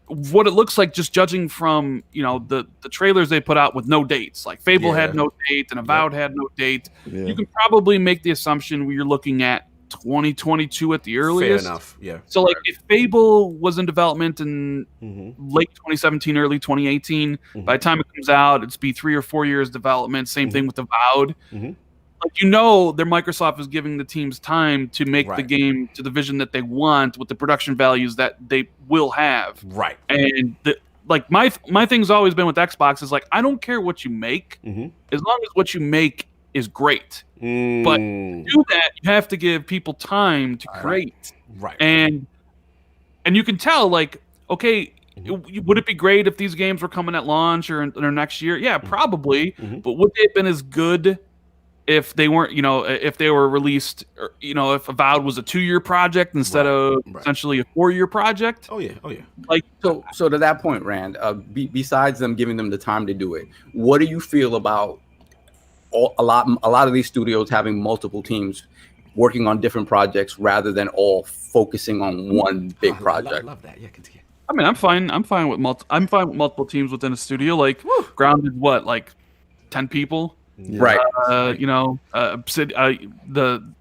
what it looks like, just judging from the trailers they put out with no dates, like Fable had no date and Avowed had no date. You can probably make the assumption where you're looking at 2022 at the earliest. Fair enough. Yeah. So like if Fable was in development in late 2017, early 2018, by the time it comes out, it's be 3 or 4 years development. Same thing with Avowed. Like their Microsoft is giving the teams time to make the game to the vision that they want with the production values that they will have. Right. And my thing's always been with Xbox is like I don't care what you make as long as what you make is great. But to do that, you have to give people time to create. Right. And you can tell, like, okay, would it be great if these games were coming at launch or next year? Yeah, probably. But would they have been as good if they weren't, if they were released, or, if Avowed was a 2-year project instead of essentially a 4-year project? Oh yeah. Like so to that point, Rand, besides them giving them the time to do it, what do you feel about a lot of these studios having multiple teams working on different projects rather than all focusing on one big project? I love that. Yeah, continue. I mean, I'm fine with multiple teams within a studio. Like Grounded, like 10 people, right? The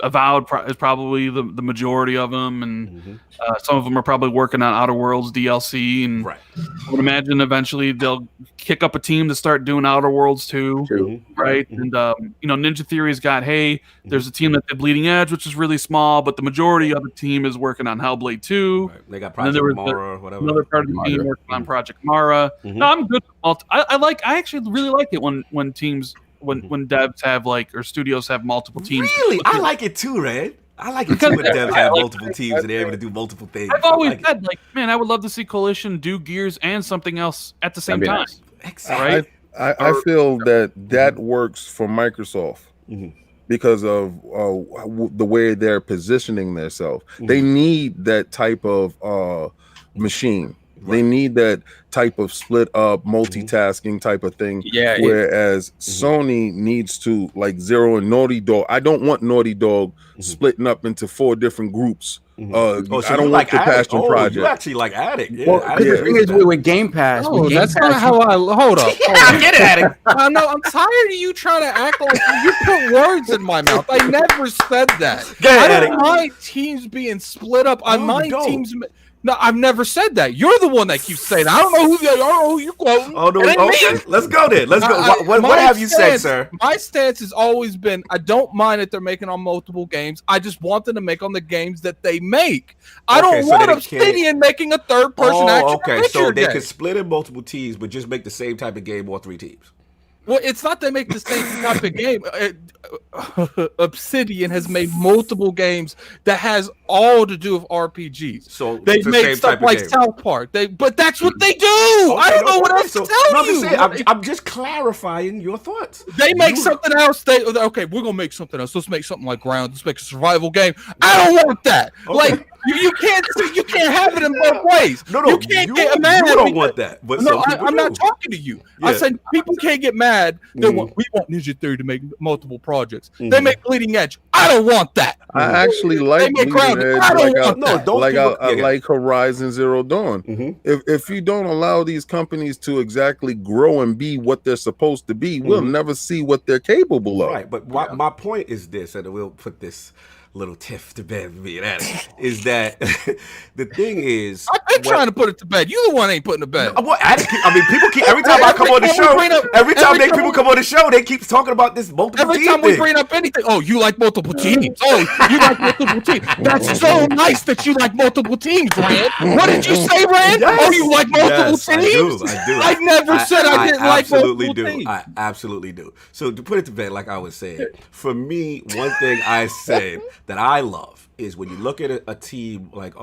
Avowed is probably the majority of them, and some of them are probably working on Outer Worlds DLC. And I would imagine eventually they'll kick up a team to start doing Outer Worlds too, right? And Ninja Theory's got there's a team that did Bleeding Edge, which is really small, but the majority of the team is working on Hellblade 2. Right. They got Project Mara, whatever. Another part of the team working on Project Mara. No, I'm good. I actually really like it when teams. When devs have or studios have multiple teams. Really? I like it too, Red. I like it too when devs have multiple teams and they're able to do multiple things. I've always said, man, I would love to see Coalition do Gears and something else at the same time. Nice. Exactly. Right? I feel that works for Microsoft because of the way they're positioning themselves. They need that type of machine. They need that type of split up multitasking type of thing. Yeah. Whereas Sony needs to Zero and Naughty Dog. I don't want Naughty Dog splitting up into 4 different groups. So I don't want the passion project. You actually like Addict. Yeah, Well, the thing is with Game Pass. That's not how I hold up. I get it, Addict. No, I'm tired of you trying to act like you put words in my mouth. I never said that. Go ahead, I don't Addict. mind teams being split up. I mind teams. No, I've never said that. You're the one that keeps saying. I don't know who you're quoting. Oh no! Okay, let's go then. Let's go. What have you said, sir? My stance has always been: I don't mind that they're making on multiple games. I just want them to make on the games that they make. I don't want Obsidian making a third-person action adventure so they game. could split in multiple teams, but just make the same type of game, all 3 teams. Well, it's not they make the same type of game. Obsidian has made multiple games that has all to do with RPGs. So they've made stuff like South Park. But that's what they do. I don't know what else to tell you. I'm just clarifying your thoughts. They make something else. Okay, we're gonna make something else. Let's make something like Ground. Let's make a survival game. I don't want that. Okay. You can't have it in both ways. No, you can't get mad. You don't want that. But no, I'm not talking to you. Yeah. I said people can't get mad. We want Ninja Theory to make multiple projects. They make Bleeding Edge. I don't want that. I actually like Bleeding Edge. I like Horizon Zero Dawn. If you don't allow these companies to exactly grow and be what they're supposed to be, we'll never see what they're capable of. Right, but my point is this, and we'll put this little tiff to bed for me and that is that the thing is I've been trying to put it to bed. You the one ain't putting it to bed. I mean, people keep every time I come on the show. Every time people come on the show, they keep talking about this multiple team. Every time we bring up anything, you like multiple teams. You like multiple teams. That's so nice that you like multiple teams, Rand. What did you say, Rand? Yes. You like multiple teams? I do. I never said I didn't like multiple teams. I absolutely do. So to put it to bed, like I was saying, for me, one thing I said that I love is when you look at a team like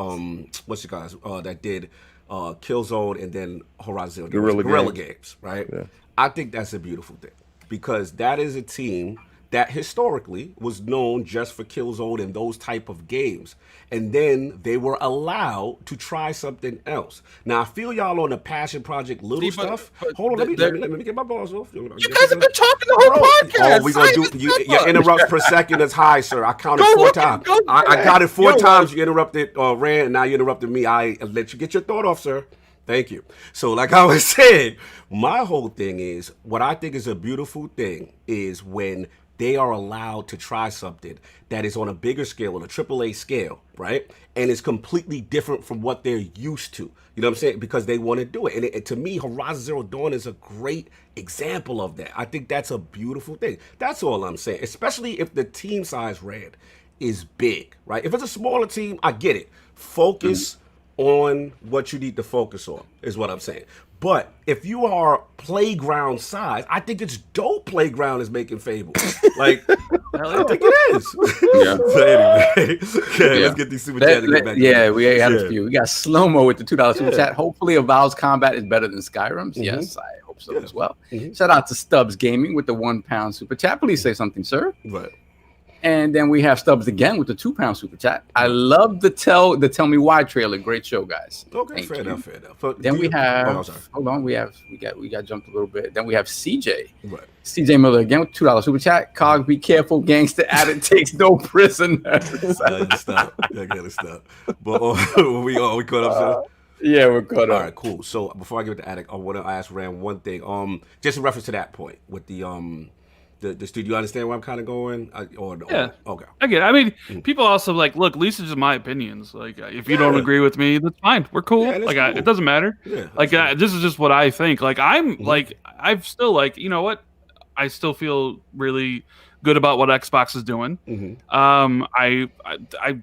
what's the guys that did Killzone and then Horizon Guerrilla Games, right? Yeah. I think that's a beautiful thing because that is a team that historically was known just for Killzone and those type of games. And then they were allowed to try something else. Now, I feel y'all on the passion project stuff. Hold on, let me get my balls off. You guys have been talking the whole podcast. We gonna do your interrupts per second is high, sir. I counted 4 times. I counted 4 times. You interrupted Rand, and now you interrupted me. I let you get your thought off, sir. Thank you. So like I was saying, my whole thing is, what I think is a beautiful thing is when they are allowed to try something that is on a bigger scale, on a AAA scale, right? And it's completely different from what they're used to. You know what I'm saying? Because they want to do it. And to me, Horizon Zero Dawn is a great example of that. I think that's a beautiful thing. That's all I'm saying, especially if the team size, Rand, is big, right? If it's a smaller team, I get it. Focus on what you need to focus on, is what I'm saying. But if you are playground size, I think it's dope Playground is making Fable. Like, I think it is. Yeah. So anyway, okay, let's get these super chats. Yeah, we had a few. We got Slow-Mo with the $2 super chat. Hopefully Avowed's combat is better than Skyrim's. Yes, I hope so as well. Shout out to Stubbs Gaming with the £1 super chat. Please say something, sir. Right. And then we have Stubbs again with the £2 super chat. I love the Tell Me Why trailer. Great show, guys. Okay, fair enough. Then we have hold on, we got jumped a little bit. Then we have CJ. Right. CJ Miller again with $2 super chat. Cog, be careful, gangster addict takes no prisoners. Stop. I gotta stop. But we caught up, sir? Yeah, we're caught up. All right, cool. So before I give it to Addict, I want to ask Rand one thing. Just in reference to that point with the studio, you understand where I'm kind of going? Yeah. Okay. I get it. I mean, people also like, look, these are just my opinions. Like, if you don't agree with me, that's fine. We're cool. Yeah, like, cool. It doesn't matter. Yeah, like, this is just what I think. Like, I'm like, I've still like, you know what? I still feel really good about what Xbox is doing.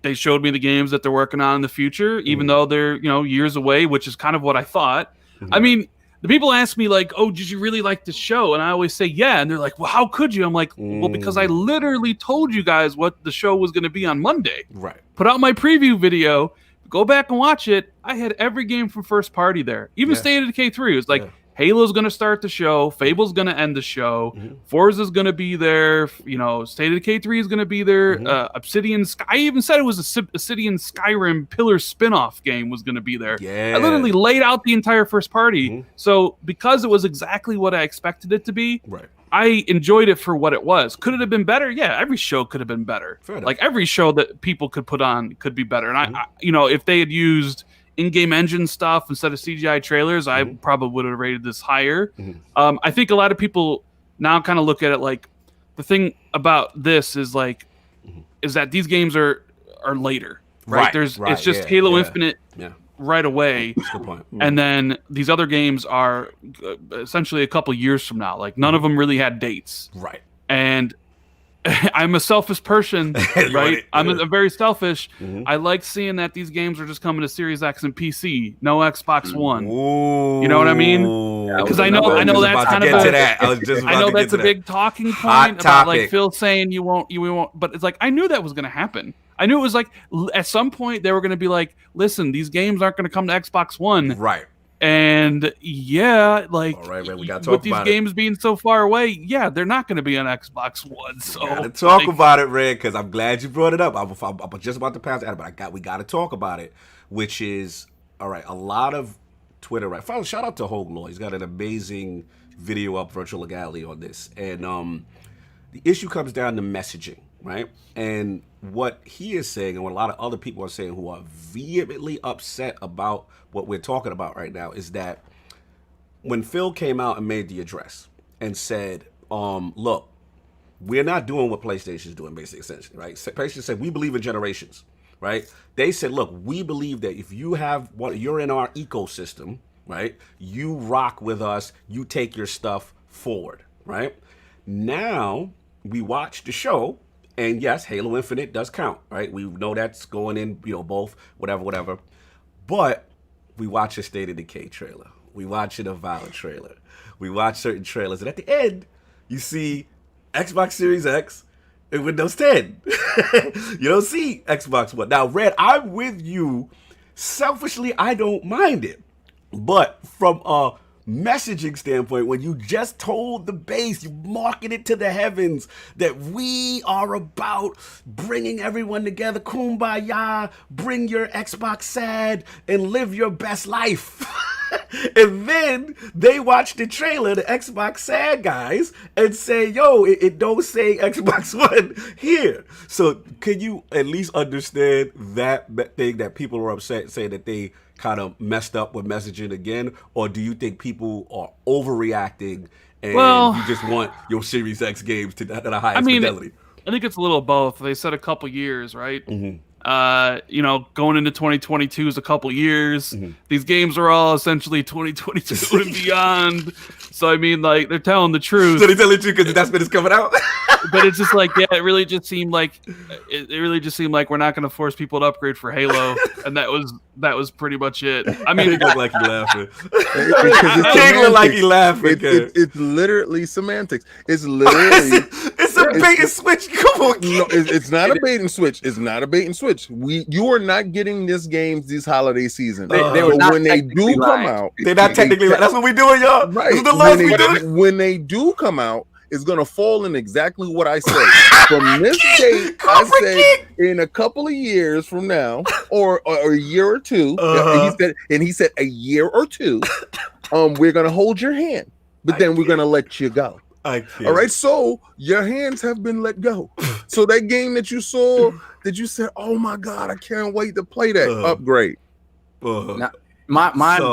They showed me the games that they're working on in the future, even though they're, years away, which is kind of what I thought. I mean, the people ask me like, "Oh, did you really like the show?" And I always say, "Yeah." And they're like, "Well, how could you?" I'm like, "Well, because I literally told you guys what the show was going to be on Monday. Right. Put out my preview video. Go back and watch it. I had every game from first party there. Even State of Decay 3. It was like Halo's going to start the show. Fable's going to end the show. Forza's going to be there. State of Decay 3 is going to be there. Obsidian Sky. I even said it was a Obsidian Skyrim Pillar spin-off game was going to be there. Yeah. I literally laid out the entire first party. So because it was exactly what I expected it to be, I enjoyed it for what it was. Could it have been better? Yeah, every show could have been better. Like every show that people could put on could be better. And I if they had used in-game engine stuff instead of CGI trailers, I probably would have rated this higher. I think a lot of people now kind of look at it like the thing about this is like is that these games are later, right? It's just Halo Infinite right away, That's a good point. and then these other games are essentially a couple years from now. Like none of them really had dates, right? And I'm a selfish person, right? I'm very selfish. I like seeing that these games are just coming to Series X and PC, no Xbox One. Ooh. You know what I mean? Because I know that's kind of I know that's a big talking point about like Phil saying you won't, but it's like I knew that was going to happen. I knew it was like at some point they were going to be like, listen, these games aren't going to come to Xbox One, right? And yeah, like all right, man, we gotta talk with these about games being so far away, yeah, they're not going to be on Xbox One. So we gotta talk about it, Red, because I'm glad you brought it up. I'm just about to pass it, but we got to talk about it, which is all right. A lot of Twitter, right? Finally, shout out to Hoaglaw. He's got an amazing video up, Virtual Legality, on this, and the issue comes down to messaging, right? And what he is saying, and what a lot of other people are saying, who are vehemently upset about what we're talking about right now, is that when Phil came out and made the address and said, look, we're not doing what PlayStation is doing, basically, essentially, right? PlayStation said, we believe in generations, right? They said, look, we believe that if you have you're in our ecosystem, right? You rock with us, you take your stuff forward, right? Now we watch the show, and yes, Halo Infinite does count, right? We know that's going in, both, whatever. But we watch a State of Decay trailer. We watch an Avowed trailer. We watch certain trailers. And at the end, you see Xbox Series X and Windows 10. You don't see Xbox One. Now, Red, I'm with you. Selfishly, I don't mind it. But from a messaging standpoint, when you just told the base, you marketed to the heavens that we are about bringing everyone together, kumbaya, bring your Xbox sad and live your best life. And then they watch the trailer, the Xbox sad guys, and say, yo, it don't say Xbox One here. So can you at least understand that thing that people are upset, saying that they kind of messed up with messaging again? Or do you think people are overreacting and you just want your Series X games to the highest fidelity? I think it's a little of both. They said a couple years, right? Going into 2022 is a couple years. These games are all essentially 2022 and beyond. So I mean, like, they're telling the truth. So they're telling the truth because that's when it's coming out. but it's just like, yeah, it really just seemed like we're not going to force people to upgrade for Halo, and that was pretty much it. I mean, He look like he laughing. King look like he laughing. It's literally semantics. It's literally it's a bait and switch. Come on, no, it's not a bait and switch. It's not a bait and switch. You are not getting this games this holiday season. When they do come out, they're not technically. That's what we doing, y'all. Right. This is the laws we doing. When they do come out, it's gonna fall in exactly what I said. From this date, I said in a couple of years from now, or a year or two. He said a year or two. We're gonna hold your hand, but then we're gonna let you go. All right, so your hands have been let go. So that game that you saw, that you said, "Oh my God, I can't wait to play that." Upgrade. Now, my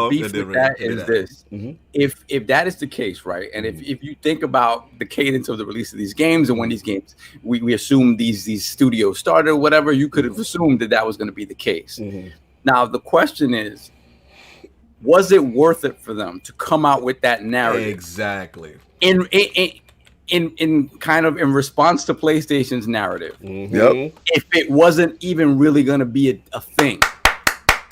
beef with that is this: if that is the case, right, and if you think about the cadence of the release of these games and when these games, we assume these studios started or whatever, you could have assumed that was going to be the case. Now the question is, was it worth it for them to come out with that narrative? Exactly. In kind of in response to PlayStation's narrative. Yep. If it wasn't even really going to be a thing.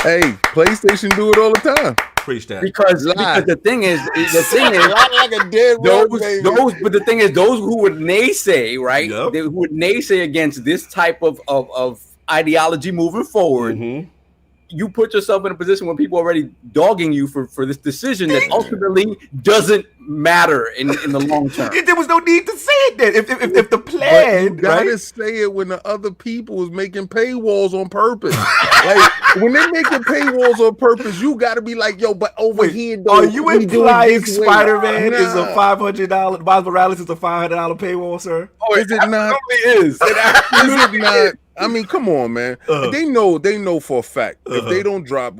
Hey, PlayStation do it all the time. Preach that. Because the thing is like a dead but the thing is, those who would naysay, right? Yep. They would naysay against this type of ideology moving forward. You put yourself in a position where people are already dogging you for this decision that ultimately doesn't matter in the long term. There was no need to say it then. If the plan, you gotta say it when the other people was making paywalls on purpose. Like when they're making paywalls on purpose, you gotta be like, yo, but over here, though, are you implying Spider-Man is a $500? Miles Morales is a $500 paywall, sir? Oh, is it not? It is. Is it not? I mean, come on, man. They know for a fact if they don't drop.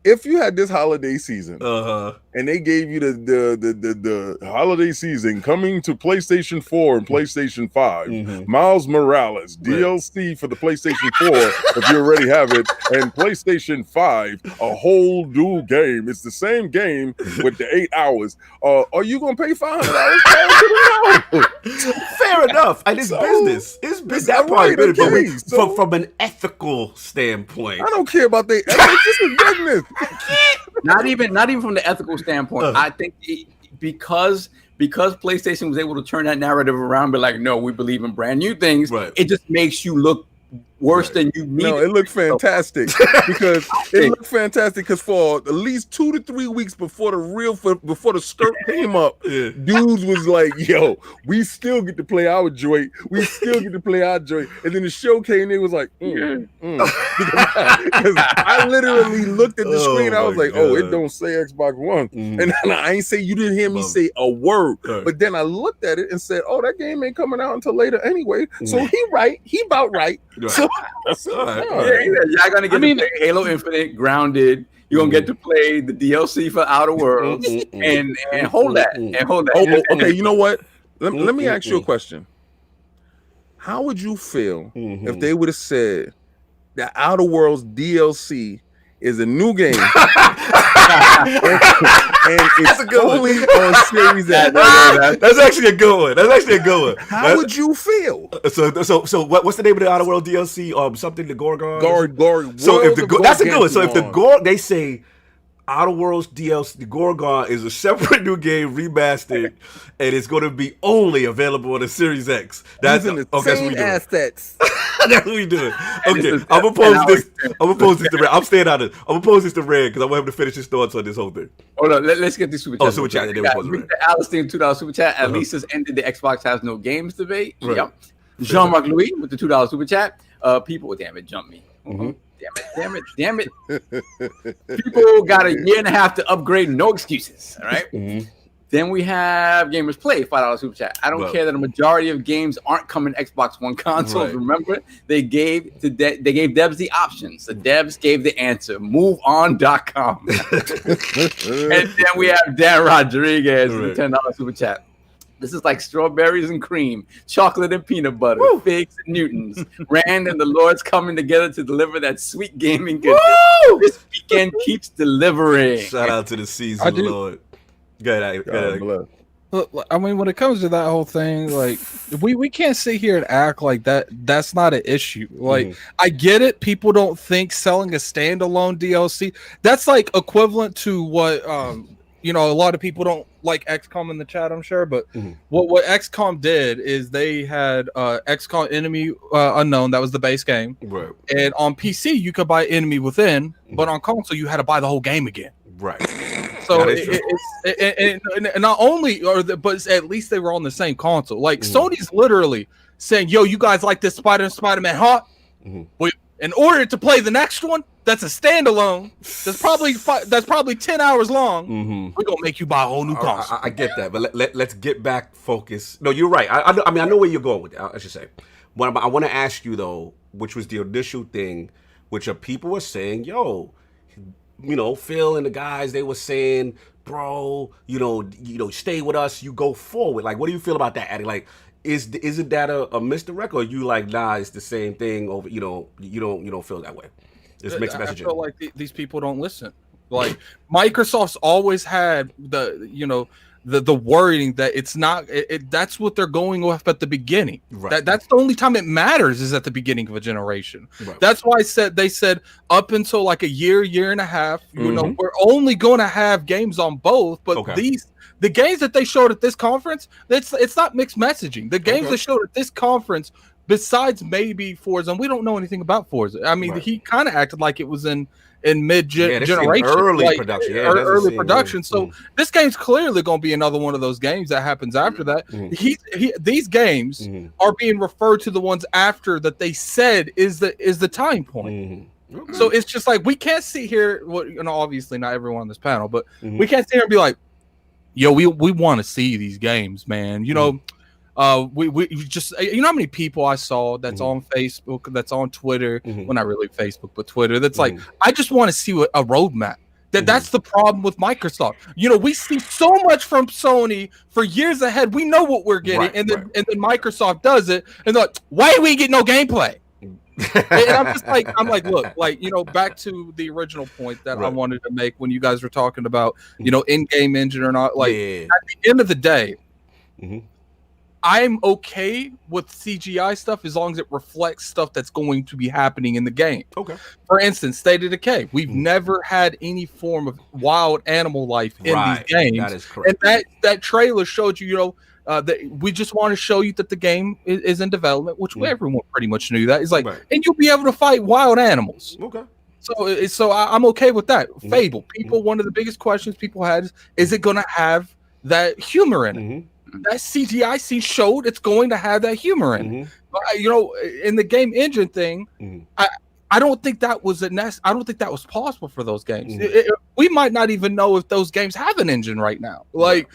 If you had this holiday season and they gave you the holiday season coming to PlayStation 4 and PlayStation 5, Miles Morales DLC for the PlayStation 4 if you already have it, and PlayStation 5 a whole new game. It's the same game with the 8 hours. Are you gonna pay $500? Fair enough. And it's business. It's business. That part is business. But from an ethical standpoint, I don't care about the ethics. This is business. Not even from the ethical standpoint. I think because PlayStation was able to turn that narrative around, but like, no, we believe in brand new things. Right. It just makes you look worse than you need. No, it looked fantastic because for at least 2 to 3 weeks before the skirt came up, dudes was like, yo, we still get to play our joint. We still get to play our joint. And then the show came, it was like, Because I literally looked at the screen. I was like, oh, it don't say Xbox One. And I ain't say, you didn't hear me say a word. But then I looked at it and said, oh, that game ain't coming out until later anyway. So he about right. So y'all gonna get to play Halo Infinite, Grounded. You're gonna get to play the DLC for Outer Worlds, and hold that. Okay, you know what? Let me ask you a question. How would you feel if they would have said that Outer Worlds DLC is a new game and it's only on Series X? That's actually a good one. How would you feel? So what's the name of the Outer World DLC? Something the Gorgon. So if that's a good one. So if the Gorgon, they say Outer Worlds DLC, the Gorgon is a separate new game remastered, and it's going to be only available on the Series X. That's same assets. That's what we doing. Okay, I'm gonna pose this. To Red. I'm staying out of this. I'm gonna pose this to Red because I want him to finish his thoughts on this whole thing. Hold on, let's get this super chat. Super chat. Alistair $2 super chat. At least has ended the Xbox has no games debate. Right. Yep. Jean-Marc Louis with the $2 super chat. People, damn it, jump me. Damn it. People got a year and a half to upgrade, no excuses. All right. Then we have Gamers Play, $5 super chat. I don't care that a majority of games aren't coming to Xbox One consoles. Right. Remember, they gave devs the options. The devs gave the answer. MoveOn.com. And then we have Dan Rodriguez with the $10 super chat. This is like strawberries and cream, chocolate and peanut butter, figs and Newtons. Rand and the Lord's coming together to deliver that sweet gaming goodness. This weekend keeps delivering. Shout out to the season, Lord. Go ahead. Look, I mean, when it comes to that whole thing, like we can't sit here and act like that's not an issue. Like I get it, people don't think selling a standalone DLC that's like equivalent to what you know, a lot of people don't like XCOM in the chat, I'm sure, but what XCOM did is they had XCOM Enemy Unknown, that was the base game, right? And on PC you could buy Enemy Within, but on console you had to buy the whole game again, right? So and not only but at least they were on the same console. Like Sony's literally saying, "Yo, you guys like this Spider-Man, huh? Well, in order to play the next one, that's a standalone. That's probably 10 hours long. We're gonna make you buy a whole new console." I get that, but let's get back focused. No, you're right. I mean, I know where you're going with it. I should say. What I want to ask you though, which was the initial thing, which people were saying, "Yo." You know, Phil and the guys, they were saying, bro, you know, stay with us, you go forward. Like, what do you feel about that, Addy? Like, isn't that a misdirect, or you like, nah, it's the same thing over, you don't feel that way? It's mixed messaging. I feel like these people don't listen. Like, Microsoft's always had the wording that it's not that's what they're going with at the beginning. Right. That's the only time it matters is at the beginning of a generation. Right. That's why they said up until like a year and a half, you know, we're only going to have games on both. But the games that they showed at this conference, it's not mixed messaging. The games they showed at this conference, besides maybe Forza, and we don't know anything about Forza. I mean, he kind of acted like it was in mid-generation, early production. Yeah, early production. So this game's clearly going to be another one of those games that happens after that. These games are being referred to the ones after that they said is the time point. So it's just like we can't sit here. Well, you know, obviously not everyone on this panel, but we can't sit here and be like, "Yo, we want to see these games, man." You know. We just, you know how many people I saw that's on Facebook, that's on Twitter, well, not really Facebook, but Twitter, that's like, I just want to see a roadmap. That's the problem with Microsoft. You know, we see so much from Sony for years ahead. We know what we're getting, and then Microsoft does it, and they're like, why do we get no gameplay? And I'm like, look, like, you know, back to the original point that I wanted to make when you guys were talking about, you know, in-game engine or not. Like, at the end of the day, I'm okay with CGI stuff as long as it reflects stuff that's going to be happening in the game. Okay. For instance, State of Decay. We've never had any form of wild animal life in these games. That is correct. And that trailer showed you, you know, that we just want to show you that the game is in development, which everyone pretty much knew that. It's like, and you'll be able to fight wild animals. Okay. So I'm okay with that. Fable. People, one of the biggest questions people had is it going to have that humor in it? That CGI scene showed it's going to have that humor in it. But, you know, in the game engine thing, I don't think that was I don't think that was possible for those games. We might not even know if those games have an engine right now. Like,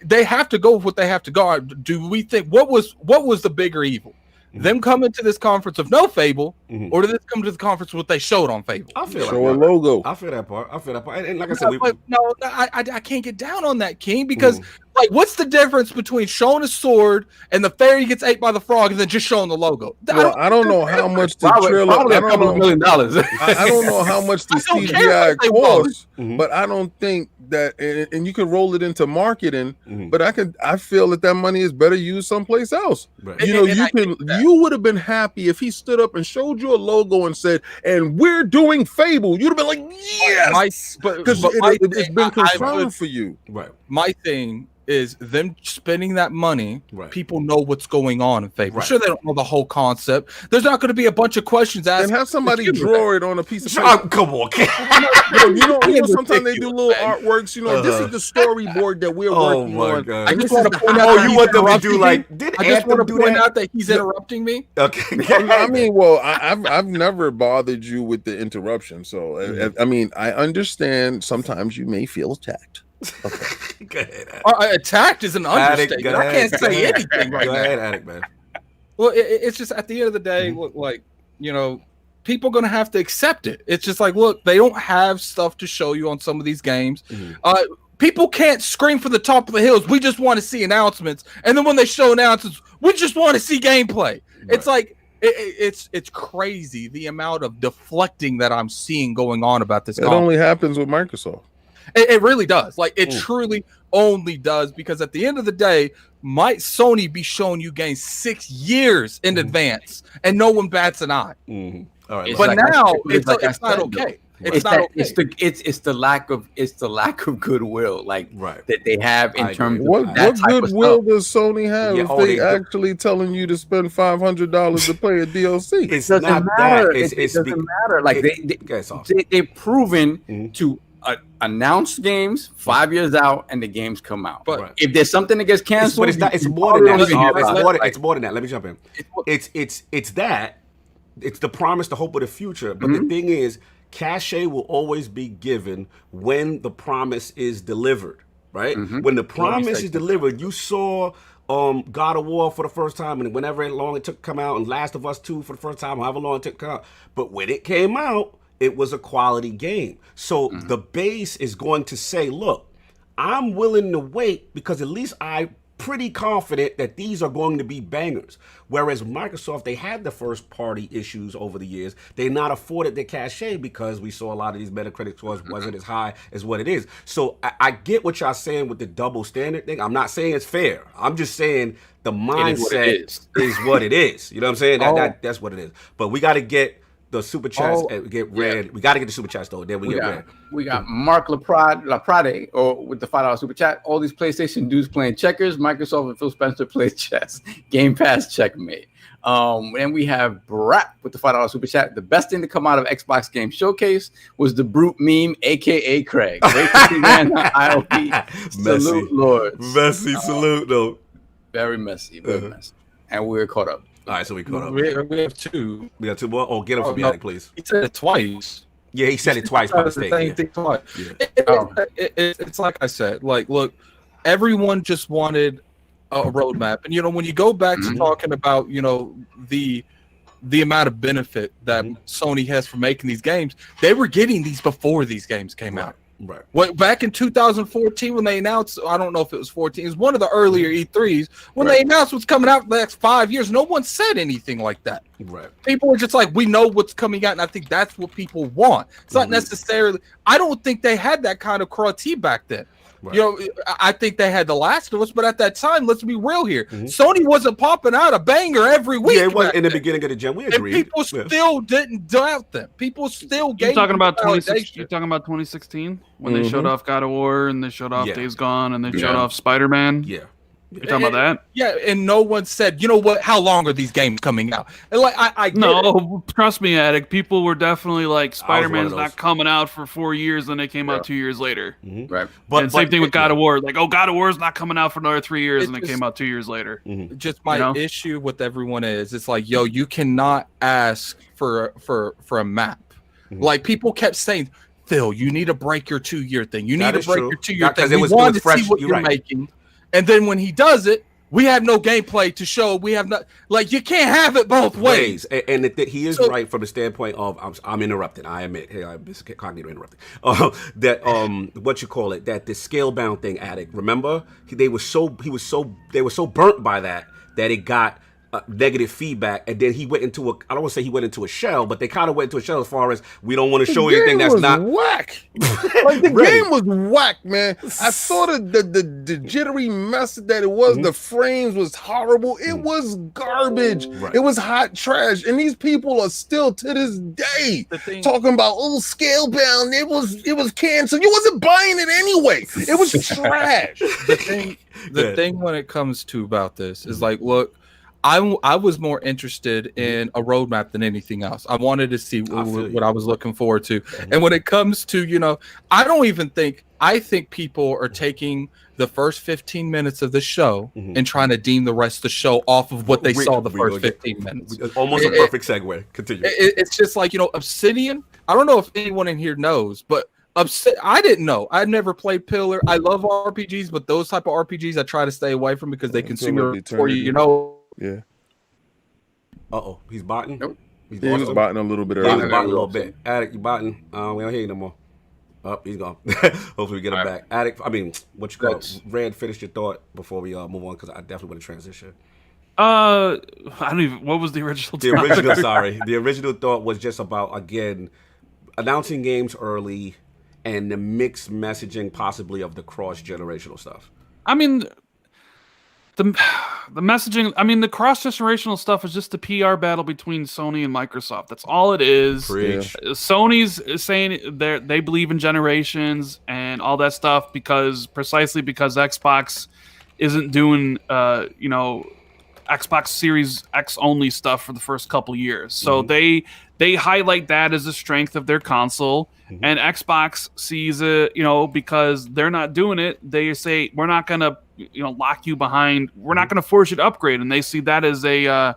they have to go with what they have to go. Do we think what was the bigger evil? Them coming to this conference of no Fable, or did this come to the conference with what they showed on Fable? I feel show a logo. I feel that part. And like I said, I can't get down on that, King, because like, what's the difference between showing a sword and the fairy gets ate by the frog and then just showing the logo? Well, I don't know how much the trailer. Probably $2 million. I don't know how much the CGI costs, but I don't think that, and you can roll it into marketing, but I feel that money is better used someplace else. Right. You know, you would have been happy if he stood up and showed you a logo and said, "And we're doing Fable." You'd have been like, "Yes," because it's been confirmed for you. Right. My thing is them spending that money. People know what's going on in Fable. Sure, they don't know the whole concept. There's not going to be a bunch of questions asked. And have somebody draw it on a piece of paper. Come on, you know, sometimes they do little artworks. You know, this is the storyboard that we're working on. God. I just want to point out. You want them to do like? I just want to point out that he's interrupting me. Okay. I mean, well, I've never bothered you with the interruption, so I mean, I understand. Sometimes you may feel attacked. Okay. Go ahead. Attacked is an understatement. I can't say anything right now. Go ahead, Addict, man. Well, it's just at the end of the day, like, you know, people are going to have to accept it. It's just like, look, they don't have stuff to show you on some of these games. People can't scream from the top of the hills, we just want to see announcements. And then when they show announcements, we just want to see gameplay. It's like, it's crazy the amount of deflecting that I'm seeing going on about this. It only happens with Microsoft. It really does. Like it truly only does, because at the end of the day, might Sony be showing you games 6 years in advance and no one bats an eye. All right, But like now it's it's not okay. It's not okay. It's the lack of goodwill, like that they have in terms of what goodwill does Sony have if they actually telling you to spend $500 to play a DLC? It's doesn't not matter. that. It doesn't matter. Like they've proven to announce games 5 years out, and the games come out. But if there's something that gets canceled, it's more than that. It's more than that. Let me jump in. It's that. It's the promise, the hope of the future. But the thing is, cachet will always be given when the promise is delivered, right? When the promise is delivered, you saw God of War for the first time, and whenever long it took to come out, and Last of Us 2 for the first time, however long it took to come out. But when it came out, it was a quality game. So the base is going to say, look, I'm willing to wait because at least I'm pretty confident that these are going to be bangers. Whereas Microsoft, they had the first party issues over the years. They not afforded the cachet because we saw a lot of these Metacritic scores wasn't as high as what it is. So I get what y'all saying with the double standard thing. I'm not saying it's fair. I'm just saying the mindset is what it is. You know what I'm saying? That's what it is. But we got to get the super chats and get Red. We got to get the super chats though. Then we get Red. We got Mark Laprade, or with the $5 super chat. All these PlayStation dudes playing checkers. Microsoft and Phil Spencer play chess. Game Pass checkmate. And we have Brat with the $5 super chat. The best thing to come out of Xbox Game Showcase was the Brute meme, aka Craig. Great to see man on IOP. Salute, Lords. Messy salute though. Very messy. Very messy. And we're caught up. All right, so we caught up. We have two. We got two more. Oh, get him from Yannick, please. He said it twice. Yeah, he said it twice by mistake. Same thing twice. It's like I said. Like, look, everyone just wanted a roadmap, and when you go back to talking about the amount of benefit that Sony has for making these games, they were getting these before these games came out. Right. Well, back in 2014, when they announced, I don't know if it was 14, it was one of the earlier E3s, when they announced what's coming out the next 5 years, no one said anything like that. Right. People were just like, we know what's coming out, and I think that's what people want. It's not necessarily, I don't think they had that kind of crotty back then. Right. I think they had The Last of Us, but at that time, let's be real here. Sony wasn't popping out a banger every week. Yeah, it was in the beginning of the gen. We agreed. And people still didn't doubt them. People still gave. You're talking about 2016 when they showed off God of War and they showed off Days Gone and they showed off Spider-Man. Yeah. You're talking about that? Yeah, and no one said, you know what? How long are these games coming out? And like, I get it. Trust me, Addict. People were definitely like, Spider-Man's not coming out for 4 years, then they came out 2 years later. Right. But same thing with God of War. Like, God of War's not coming out for another 3 years, and it came out 2 years later. Just my issue with everyone is, it's like, yo, you cannot ask for a map. Like, people kept saying, Phil, you need to break your 2-year thing. You need to break your 2-year thing. We want to see what you're making. And then when he does it, we have no gameplay to show. We have not, like, you can't have it both ways. And he is right from the standpoint of, I'm interrupted. I admit, hey, I'm Cognito interrupted. What you call it? That the scale bound thing, Addict. Remember, they were so burnt by that it got negative feedback, and then he went into I don't want to say he went into a shell, but they kind of went into a shell as far as we don't want to show anything that's not whack. Like the game was whack, man. I saw the jittery mess that it was. The frames was horrible. It was garbage. It was hot trash, and these people are still to this day talking about scale bound. It was canceled. You wasn't buying it anyway. It was trash. The thing when it comes to about this is like, look, I was more interested in a roadmap than anything else. I wanted to see what I was looking forward to. And when it comes to, I think people are taking the first 15 minutes of the show and trying to deem the rest of the show off of what they saw the first 15 minutes. Almost a perfect segue. Continue. It's just like, Obsidian. I don't know if anyone in here knows, but I didn't know. I never played Pillar. I love RPGs, but those type of RPGs I try to stay away from because they consume you before Yeah. He's botting. Nope. He was botting a little bit earlier. He was botting a little bit. Addict, you botting? We don't hear you no more. He's gone. Hopefully we get him back. Addict. I mean, what you call it? Red, finish your thought before we move on, because I definitely want to transition. I don't even. What was the original? The original thought was just about, again, announcing games early and the mixed messaging possibly of the cross-generational stuff? I mean, the messaging, I mean, the cross-generational stuff is just the PR battle between Sony and Microsoft. That's all it is. Preach. Sony's saying they believe in generations and all that stuff precisely because Xbox isn't doing, Xbox Series X only stuff for the first couple years. So they highlight that as a strength of their console. And Xbox sees it, because they're not doing it. They say, we're not going to, lock you behind. We're not going to force you to upgrade. And they see that as a,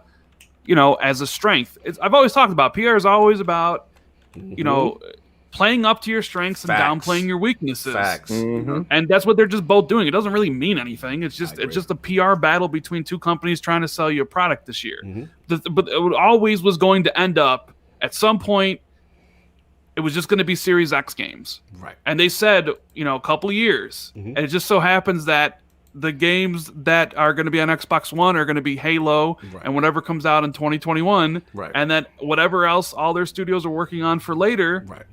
as a strength. I've always talked about PR is always about, playing up to your strengths and downplaying your weaknesses. Facts. And that's what they're just both doing. It doesn't really mean anything. It's just a PR battle between two companies trying to sell you a product this year. But it always was going to end up at some point. It was just going to be Series X games. Right. And they said, a couple of years. And it just so happens that the games that are going to be on Xbox One are going to be Halo and whatever comes out in 2021. Right. And that whatever else all their studios are working on for later. Right.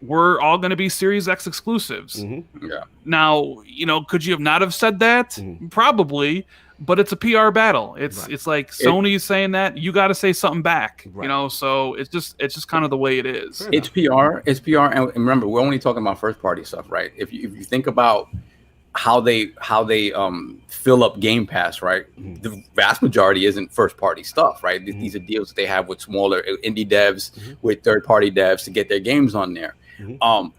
We're all going to be Series X exclusives. Yeah. Now, could you have not have said that? Probably, but it's a PR battle. It's like Sony's saying that you got to say something back. Right. So it's just kind of the way it is. It's PR. It's PR, and remember, we're only talking about first party stuff, right? If you think about how they fill up Game Pass, right? The vast majority isn't first party stuff, right? These are deals that they have with smaller indie devs, with third party devs to get their games on there.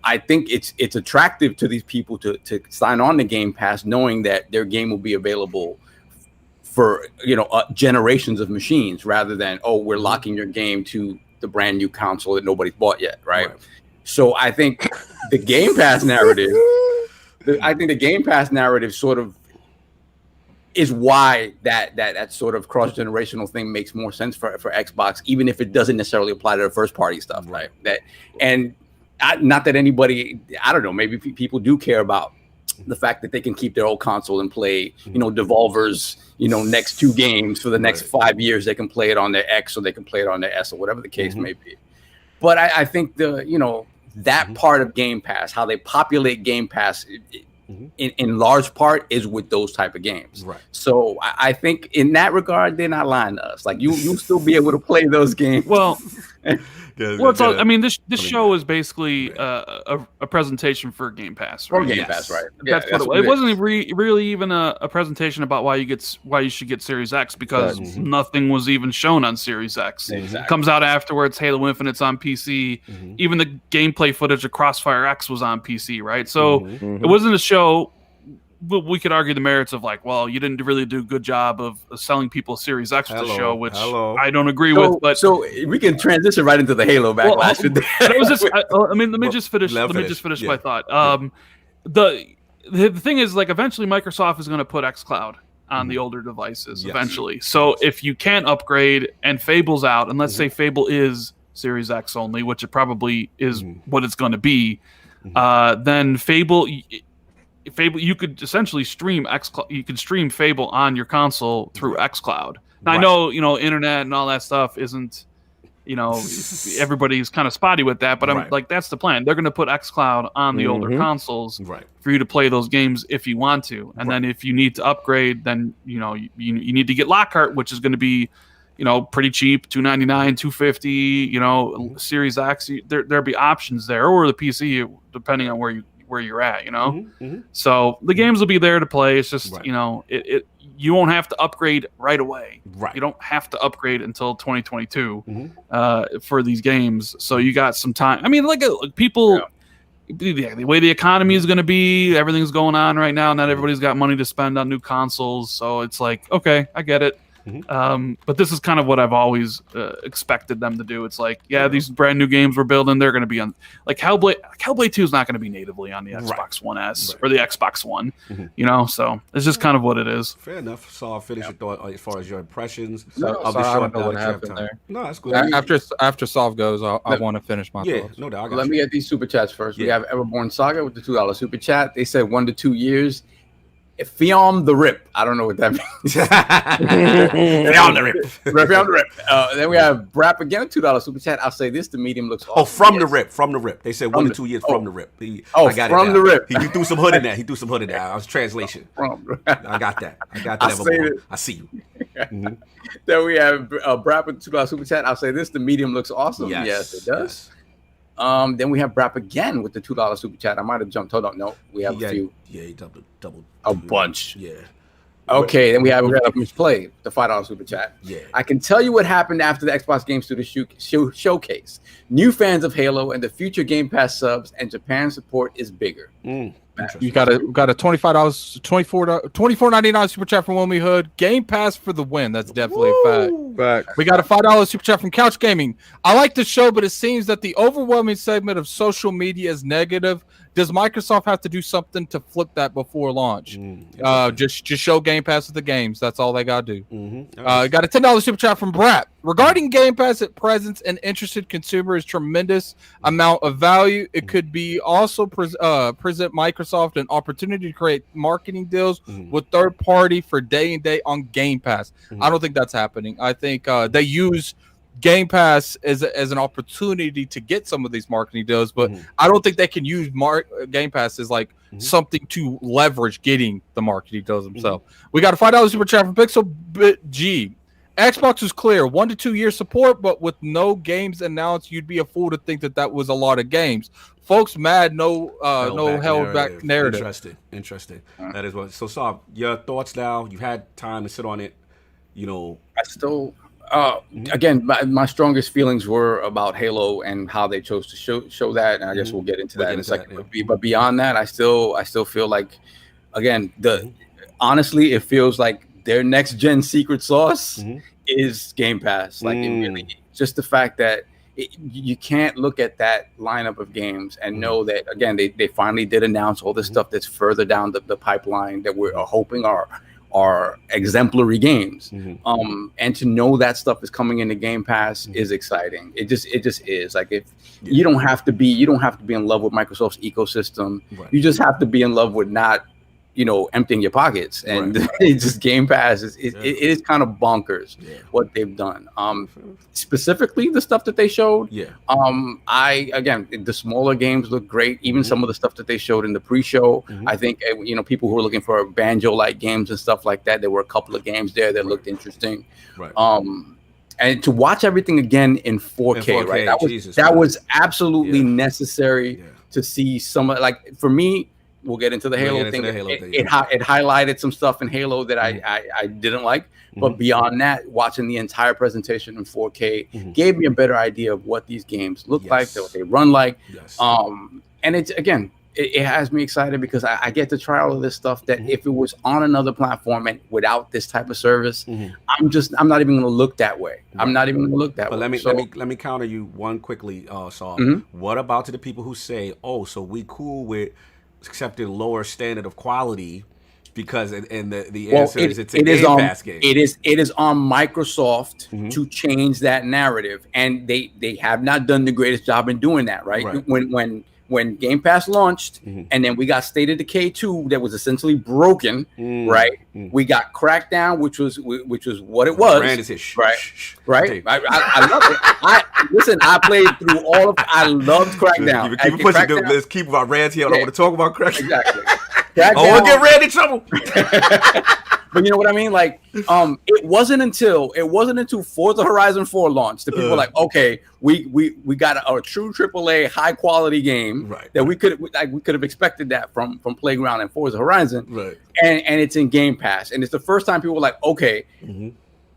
I think it's attractive to these people to sign on to Game Pass, knowing that their game will be available for generations of machines, rather than we're locking your game to the brand new console that nobody's bought yet, right? So I think the Game Pass narrative, sort of is why that sort of cross generational thing makes more sense for Xbox, even if it doesn't necessarily apply to the first party stuff, right? Not that anybody, I don't know, maybe people do care about the fact that they can keep their old console and play, Devolver's, next 2 games for the next 5 years. They can play it on their X or they can play it on their S or whatever the case may be. But I think that part of Game Pass, how they populate Game Pass in large part is with those type of games. Right. So I think in that regard, they're not lying to us. Like you'll still be able to play those games. Well, this show is basically a presentation for Game Pass, right? Game Pass, right? That's what it wasn't really even a presentation about why you should get Series X, because nothing was even shown on Series X. Exactly. Comes out afterwards. Halo Infinite's on PC. Even the gameplay footage of Crossfire X was on PC, right? So it wasn't a show. We could argue the merits of you didn't really do a good job of selling people Series X with the show, which I don't agree with. But so we can transition right into the Halo backlash. It was just, let me just finish my thought. The thing is, eventually Microsoft is going to put xCloud on the older devices eventually. So if you can't upgrade and Fable's out, and let's say Fable is Series X only, which it probably is what it's going to be, then Fable, you could essentially stream you could stream Fable on your console through xCloud. Now I know, internet and all that stuff isn't, everybody's kind of spotty with that, but I'm that's the plan. They're going to put xCloud on the older consoles for you to play those games if you want to. And then if you need to upgrade, then you need to get Lockhart, which is going to be pretty cheap, $299, $250, Series X. There'll be options there, or the PC, depending on where you're at, So the games will be there to play. It's just you won't have to upgrade right away. You don't have to upgrade until 2022 for these games, so you got some time. I mean, people, the way the economy is going to be, everything's going on right now. Not everybody's got money to spend on new consoles, so it's okay, I get it. But this is kind of what I've always expected them to do. It's these brand new games we're building, they're going to be on Hellblade 2 is not going to be not on the Xbox One S or the Xbox One, so it's just kind of what it is. Fair enough. So I'll finish your thought as far as your impressions. I'll be sure I don't know what happened there. No, that's good. After Solve goes, I want to finish my thoughts. No doubt. Let me get these super chats first. We have Everborn Saga with the $2 super chat. They said 1 to 2 years. Fiam the Rip. I don't know what that means. Fiam the Rip. Fiam the Rip. Then we have Brap again, $2 super chat. I'll say this: the medium looks awesome. Oh, from the rip, from the rip. They said 1 to 2 years from the rip. I got from the rip. He threw some hood in there. He threw some hood in there. I was translation. I got that. I see you. Mm-hmm. Then we have Brap with $2 super chat. I'll say this: the medium looks awesome. Yes, it does. Yes. Then we have Brap again with the $2 super chat. I might have jumped. Hold on, no, we have a few. Yeah, he double. A bunch. Yeah. Okay, then we have Play, the $5 super chat. Yeah. I can tell you what happened after the Xbox Game Studio showcase. New fans of Halo and the future Game Pass subs and Japan support is bigger. You got a $25, $24.99 super chat from Wilmy Hood. Game Pass for the win. That's definitely a fact. We got a $5 super chat from Couch Gaming. I like the show, but it seems that the overwhelming segment of social media is negative. Does Microsoft have to do something to flip that before launch? Just show Game Pass with the games. That's all they got to do. Got a $10 super chat from Brat. Regarding Game Pass at present, an interested consumer is tremendous amount of value. It could be also present Microsoft an opportunity to create marketing deals with third party for day and day on Game Pass. I don't think that's happening. I think they use Game Pass as an opportunity to get some of these marketing deals, but I don't think they can use Game Pass as like something to leverage getting the marketing deals themselves. We got a $5 super chat from Pixel Bit G. Xbox was clear, 1 to 2 year support, but with no games announced, you'd be a fool to think that was a lot of games. Folks mad, no held back narrative. Interesting. That is what. So, Saab, your thoughts now? You've had time to sit on it. I still. Again, my strongest feelings were about Halo and how they chose to show that, and I guess we'll get into that in a second. But beyond that, I still feel like, again, honestly, it feels like their next gen secret sauce is Game Pass. Like it really, just the fact that you can't look at that lineup of games and know that, again, they finally did announce all this stuff that's further down the pipeline that we're hoping are exemplary games. And to know that stuff is coming into Game Pass is exciting. It just is. Like, if you don't have to be in love with Microsoft's ecosystem. You just have to be in love with not emptying your pockets, and it's just Game Pass it is kind of bonkers what they've done. Specifically the stuff that they showed. The smaller games look great. Even some of the stuff that they showed in the pre-show. I think people who are looking for banjo-like games and stuff like that. There were a couple of games there that looked interesting. And to watch everything again in 4K, right? That was absolutely necessary to see some of, like, for me. We'll get into the Halo thing. It highlighted some stuff in Halo that I didn't like. But beyond that, watching the entire presentation in 4K gave me a better idea of what these games look like, what they run like. And it's, again, it has me excited because I get to try all of this stuff that if it was on another platform and without this type of service, I'm not even going to look that way. I'm not even going to look that way. But let me counter you one quickly, Saul. What about to the people who say, oh, so we cool with accepting lower standard of quality because the answer is it's a Game Pass game. It is on Microsoft to change that narrative, and they have not done the greatest job in doing that. Right. When Game Pass launched, and then we got State of Decay 2 that was essentially broken, right? We got Crackdown, which was what it was. Brand is his right. I love it. Listen, I played through all of. I loved Crackdown. Let's keep our Rand's here. I don't want to talk about Crackdown. Exactly. I want to get Rand in trouble. But you know what I mean? Like, it wasn't until Forza Horizon 4 launched that people were like, okay, we got a true AAA high quality game that we could have expected that from Playground and Forza Horizon, and it's in Game Pass, and it's the first time people were like, okay,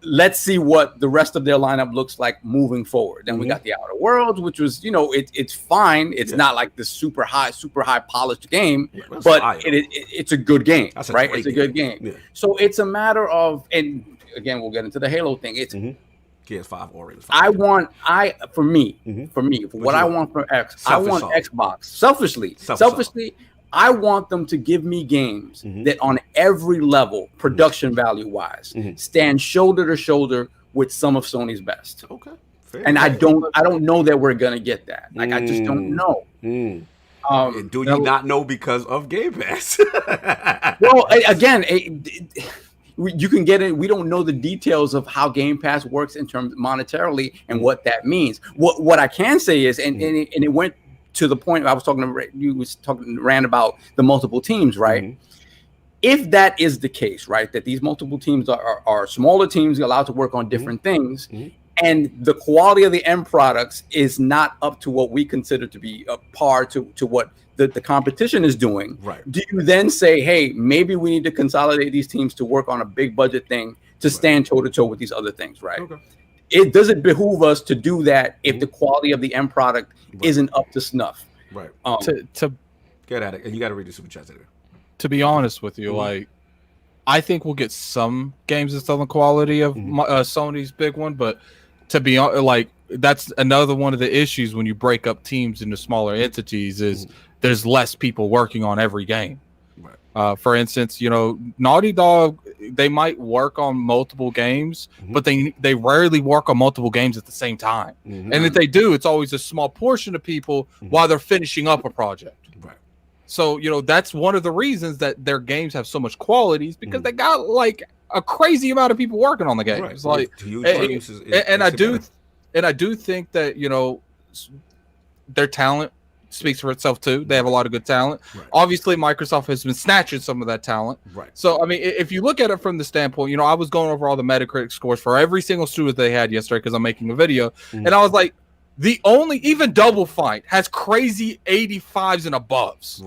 let's see what the rest of their lineup looks like moving forward. Then we got the Outer Worlds, which was, it's fine. It's not like this super high polished game, but it's a good game, right? It's a good game. Yeah. So it's a matter of, and again, we'll get into the Halo thing. It's PS5 or for what I want from I want Xbox. Selfishly, I want them to give me games that on every level, production value wise, stand shoulder to shoulder with some of Sony's best. Okay. And I don't know that we're gonna get that. Like, I just don't know. Do you not know because of Game Pass? Well, again, you can get it. We don't know the details of how Game Pass works in terms monetarily and what that means. What I can say is, and it went to the point I was talking to you was talking to Rand about the multiple teams, right? If that is the case, right, that these multiple teams are smaller teams allowed to work on different things, and the quality of the end products is not up to what we consider to be a par to what the competition is doing, do you then say, hey, maybe we need to consolidate these teams to work on a big budget thing to stand toe-to-toe with these other things, right? It doesn't behoove us to do that if the quality of the end product isn't up to snuff. To get at it, and you got to read the super chat there. To be honest with you, like, I think we'll get some games that's on the quality of Sony's big one, but to be honest, like, that's another one of the issues when you break up teams into smaller entities is there's less people working on every game. For instance, you know, Naughty Dog, they might work on multiple games, but they rarely work on multiple games at the same time. And if they do, it's always a small portion of people while they're finishing up a project. So, you know, that's one of the reasons that their games have so much quality is because they got like a crazy amount of people working on the game. It's like, and I do think that, you know, their talent speaks for itself too. They have a lot of good talent. Obviously, Microsoft has been snatching some of that talent. So, I mean, if you look at it from the standpoint, you know, I was going over all the Metacritic scores for every single studio they had yesterday because I'm making a video, and I was like, even Double Fine has crazy 85s and aboves.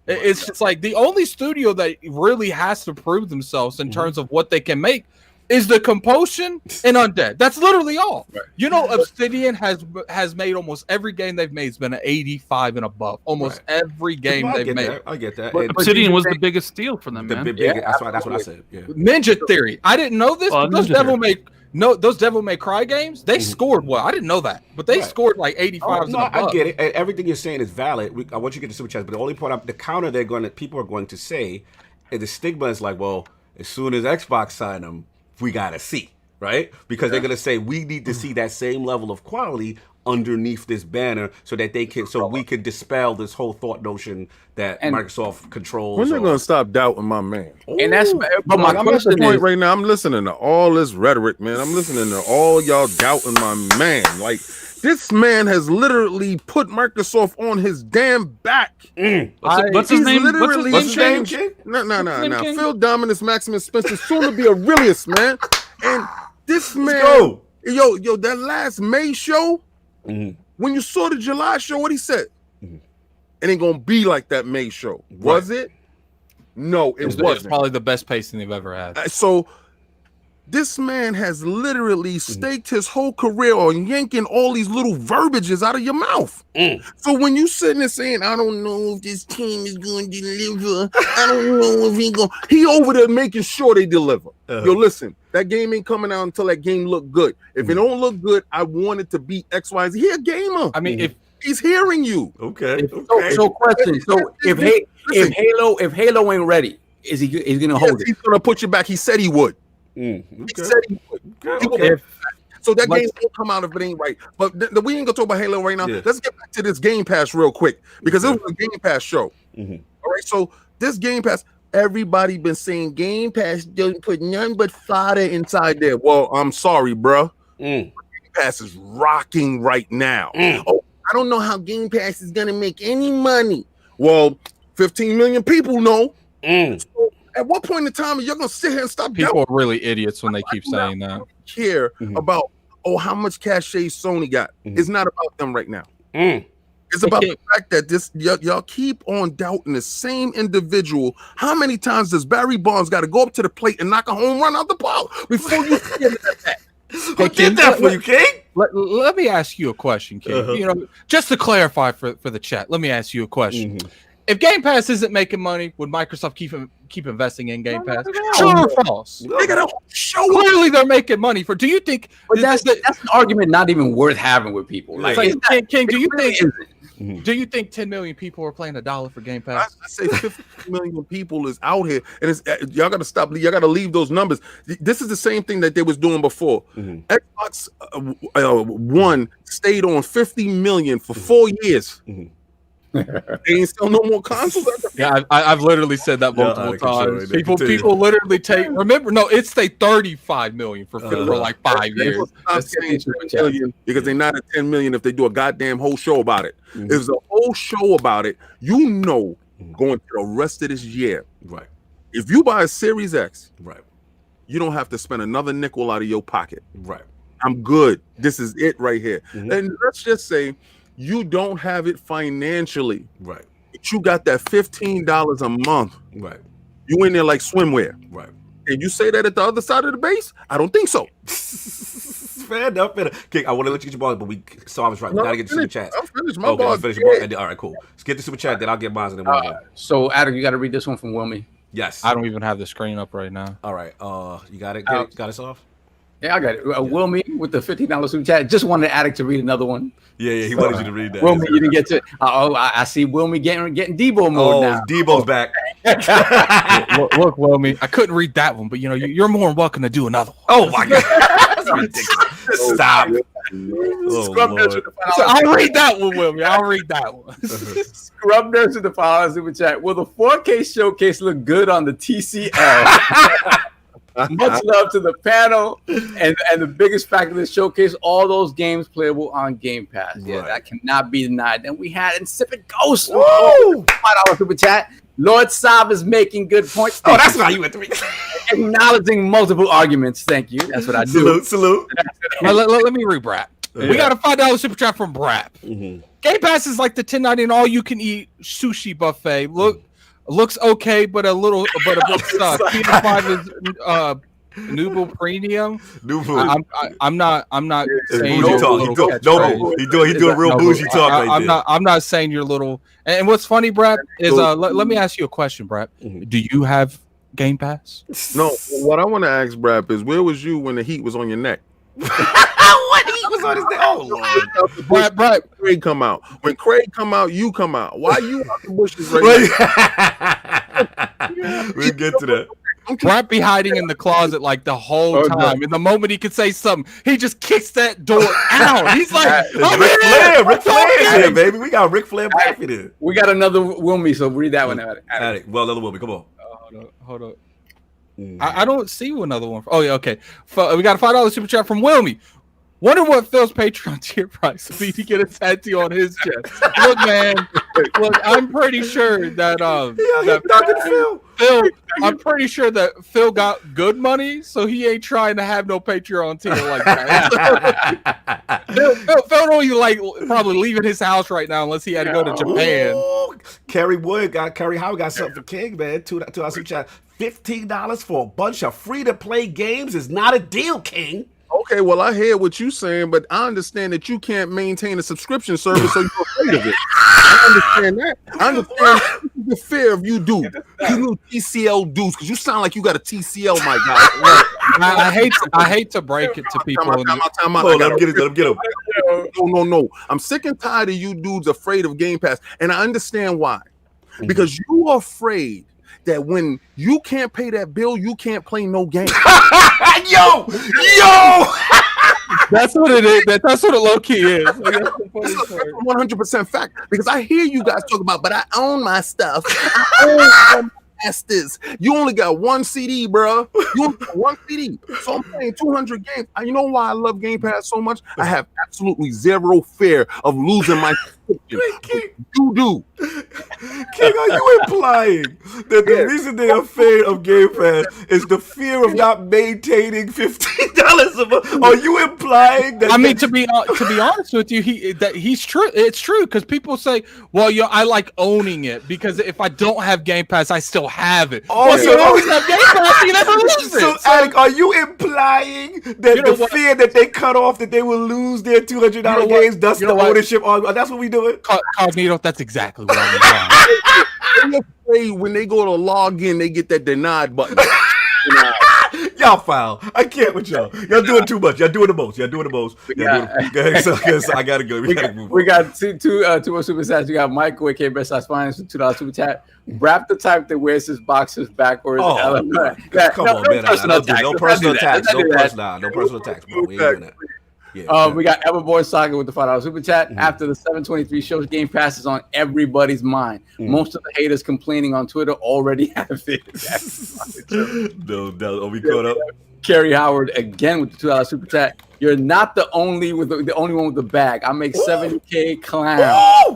It's just like the only studio that really has to prove themselves in terms of what they can make is the Compulsion and Undead. That's literally all. You know, Obsidian has made almost every game they've made has been an 85 and above. Almost every game they've made. I get that. But Obsidian was the biggest steal for them, man. That's what I said. Ninja Theory. I didn't know this, but those Devil May Cry games, they scored well. I didn't know that, but they scored like 85s and above. I get it. Everything you're saying is valid. I want you to get the super chats, but the only point, the counter people are going to say, the stigma is like, well, as soon as Xbox sign them, we gotta see, right? Because they're gonna say we need to see that same level of quality underneath this banner so that we can dispel this whole thought notion that Microsoft controls. When they're gonna stop doubting my man? And that's but my I'm at the point right now. I'm listening to all this rhetoric, man. I'm listening to all y'all doubting my man. Like, this man has literally put Microsoft on his damn back. What's his name? What's his name? No. Phil Dominus Maximus Spencer, soon to be Aurelius, man. And this man, yo, that last May show, when you saw the July show, what he said? It ain't gonna be like that May show. Was it? No, it wasn't. It's probably the best pacing they've ever had. So this man has literally staked his whole career on yanking all these little verbiages out of your mouth. So when you sitting there saying, I don't know if this team is going to deliver, I don't know if he over there making sure they deliver. Yo, listen, that game ain't coming out until that game look good. If it don't look good, I want it to be X, Y, Z. He a gamer. I mean, if he's hearing you. So question. So if Halo ain't ready, is he gonna hold it? He's gonna put you back. He said he would. He said he would. So that game won't come out if it ain't right. But we ain't gonna talk about Halo right now. Let's get back to this Game Pass real quick because it was a Game Pass show. All right. So this Game Pass, everybody been saying Game Pass doesn't put none but fodder inside there. Well, I'm sorry, bro. Game Pass is rocking right now. Oh, I don't know how Game Pass is gonna make any money. Well, 15 million people know. So at what point in time are you gonna sit here and stop? People are really idiots when they keep saying that. Care about how much cachet Sony got? It's not about them right now. It's about the fact that y'all keep on doubting the same individual. How many times does Barry Bonds got to go up to the plate and knock a home run out the ball before you get that? Who did that for you, King? Let me ask you a question, King. You know, just to clarify for the chat, let me ask you a question. If Game Pass isn't making money, would Microsoft keep investing in Game Pass? True or false? Clearly, they're making money. Do you think? But that's an argument not even worth having with people. Like, King, do you think? Do you think 10 million people are playing $1 for Game Pass? I say 50 million people is out here, and it's y'all got to stop. Y'all got to leave those numbers. This is the same thing that they was doing before. Xbox One stayed on 50 million for 4 years. They ain't sell no more consoles. Yeah, I've literally said that multiple times. People literally take. Remember, no, it's say 35 million for like 5 years. Because they're not at 10 million if they do a goddamn whole show about it. If there's a whole show about it, going to the rest of this year. Right. If you buy a Series X, right, you don't have to spend another nickel out of your pocket. Right. I'm good. This is it right here. And let's just say you don't have it financially. Right. But you got that $15 a month. Right. You in there like swimwear. Right. And you say that at the other side of the base? I don't think so. Fair enough. Okay, I want to let you get your ball, but I was right. We gotta get the super chat. I'm finished. My okay, ball. Finish your ball. All right, cool. Let's get the super chat, then I'll get mine and then we'll go. So Adam, you got to read this one from Wilmy. Yes. I don't even have the screen up right now. All right. You got it? Got us off? Yeah, I got it. Wilmy with the $15 super chat. Just wanted Addict to read another one. Yeah, he wanted you to read that. Wilmy, you didn't get to. I see Wilmy getting Debo mode now. Debo's back. Look, Wilmy, I couldn't read that one, but you're more than welcome to do another one. Oh my God, that's ridiculous. Stop. Scrub Nurse with the I'll read that one, Wilmy. I'll read that one. Scrub Nurse with the $5 super chat. Will the 4K showcase look good on the TCL? Much love to the panel, and the biggest factor of this showcase, all those games playable on Game Pass. Yeah, Right. that cannot be denied. Then we had Insipid Ghost. Woo! $5 super chat. Lord Sav is making good points. Oh, that's why you went to read. Acknowledging multiple arguments. Thank you. That's what I do. Salute. Let me read Brap. We got a $5 super chat from Brap. Game Pass is like the $10.99 all-you-can-eat sushi buffet. Looks okay, but a bit sucks. PS5 is Nubo Premium. I'm not saying bougie talk. He doing real bougie talk right there. I'm not saying you're little. And what's funny, Brad, is let me ask you a question, Brad. Do you have Game Pass? No. What I want to ask Brad is, where was you when the heat was on your neck? What he was on his neck? Oh Lord. Brad. Craig come out. When Craig come out, you come out. Why you out the bushes right now? We'll get to that. Brad be hiding in the closet like the whole time. And the moment he can say something, he just kicks that door out. He's like, Ric Flair's here, baby. We got Ric Flair back in it. We got another Wilmy, so read that one out. Well, another Wilmy, come on. Hold up. I don't see another one. Oh, yeah, okay. We got a $5 super chat from Wilmy. Wonder what Phil's Patreon tier price would be to get a tattoo on his chest. Look, man. Look, I'm pretty sure that Phil. I'm pretty sure that Phil got good money, so he ain't trying to have no Patreon tier like that. Phil don't probably leaving his house right now unless he had to go to Japan. Kerry Howard got something for King, man. $2 super chat. $15 for a bunch of free-to-play games is not a deal, King. Okay, well, I hear what you're saying, but I understand that you can't maintain a subscription service, so you're afraid of it. I understand that. I understand the fear of you do. You TCL dudes, because you sound like you got a TCL, my guy. I hate to break it to people. Time out. Let him get him. No. I'm sick and tired of you dudes afraid of Game Pass, and I understand why. Because you are afraid that when you can't pay that bill, you can't play no game. Yo! That's what it is. That's what it low key is. That's 100% fact. Because I hear you guys talk about, but I own my stuff. I own my masters. You only got one CD, bro. You only got one CD. So I'm playing 200 games. And you know why I love Game Pass so much? I have absolutely zero fear of losing my subscription. You do. King, are you implying that the reason they are afraid of Game Pass is the fear of not maintaining $15 a month? Are you implying that? I mean, to be honest with you, he's true. It's true because people say, "Well, I like owning it because if I don't have Game Pass, I still have it." Oh, so you always have Game Pass, you never lose it. So, Alec, are you implying that the fear that they cut off that they will lose their $200 games, thus the ownership? That's what we doing. Cognito, that's exactly what I'm implying. When they go to log in, they get that denied button. Y'all foul. I can't with y'all. Y'all doing too much. Y'all doing the most. So I gotta go. We got two more super chats. We got Michael, aka Best Size Finance, for $2 super chat. Wrap the type that wears his boxers backwards. Come on, man. No personal attacks. No personal attacks, bro. We ain't doing that. We got Everboy Saga with the $5 super chat. After the 723 shows, Game Pass is on everybody's mind. Most of the haters complaining on Twitter already have it. No, are we caught up? Kerry Howard again with the $2 super chat. You're not the only one with the bag. I make 70K clown.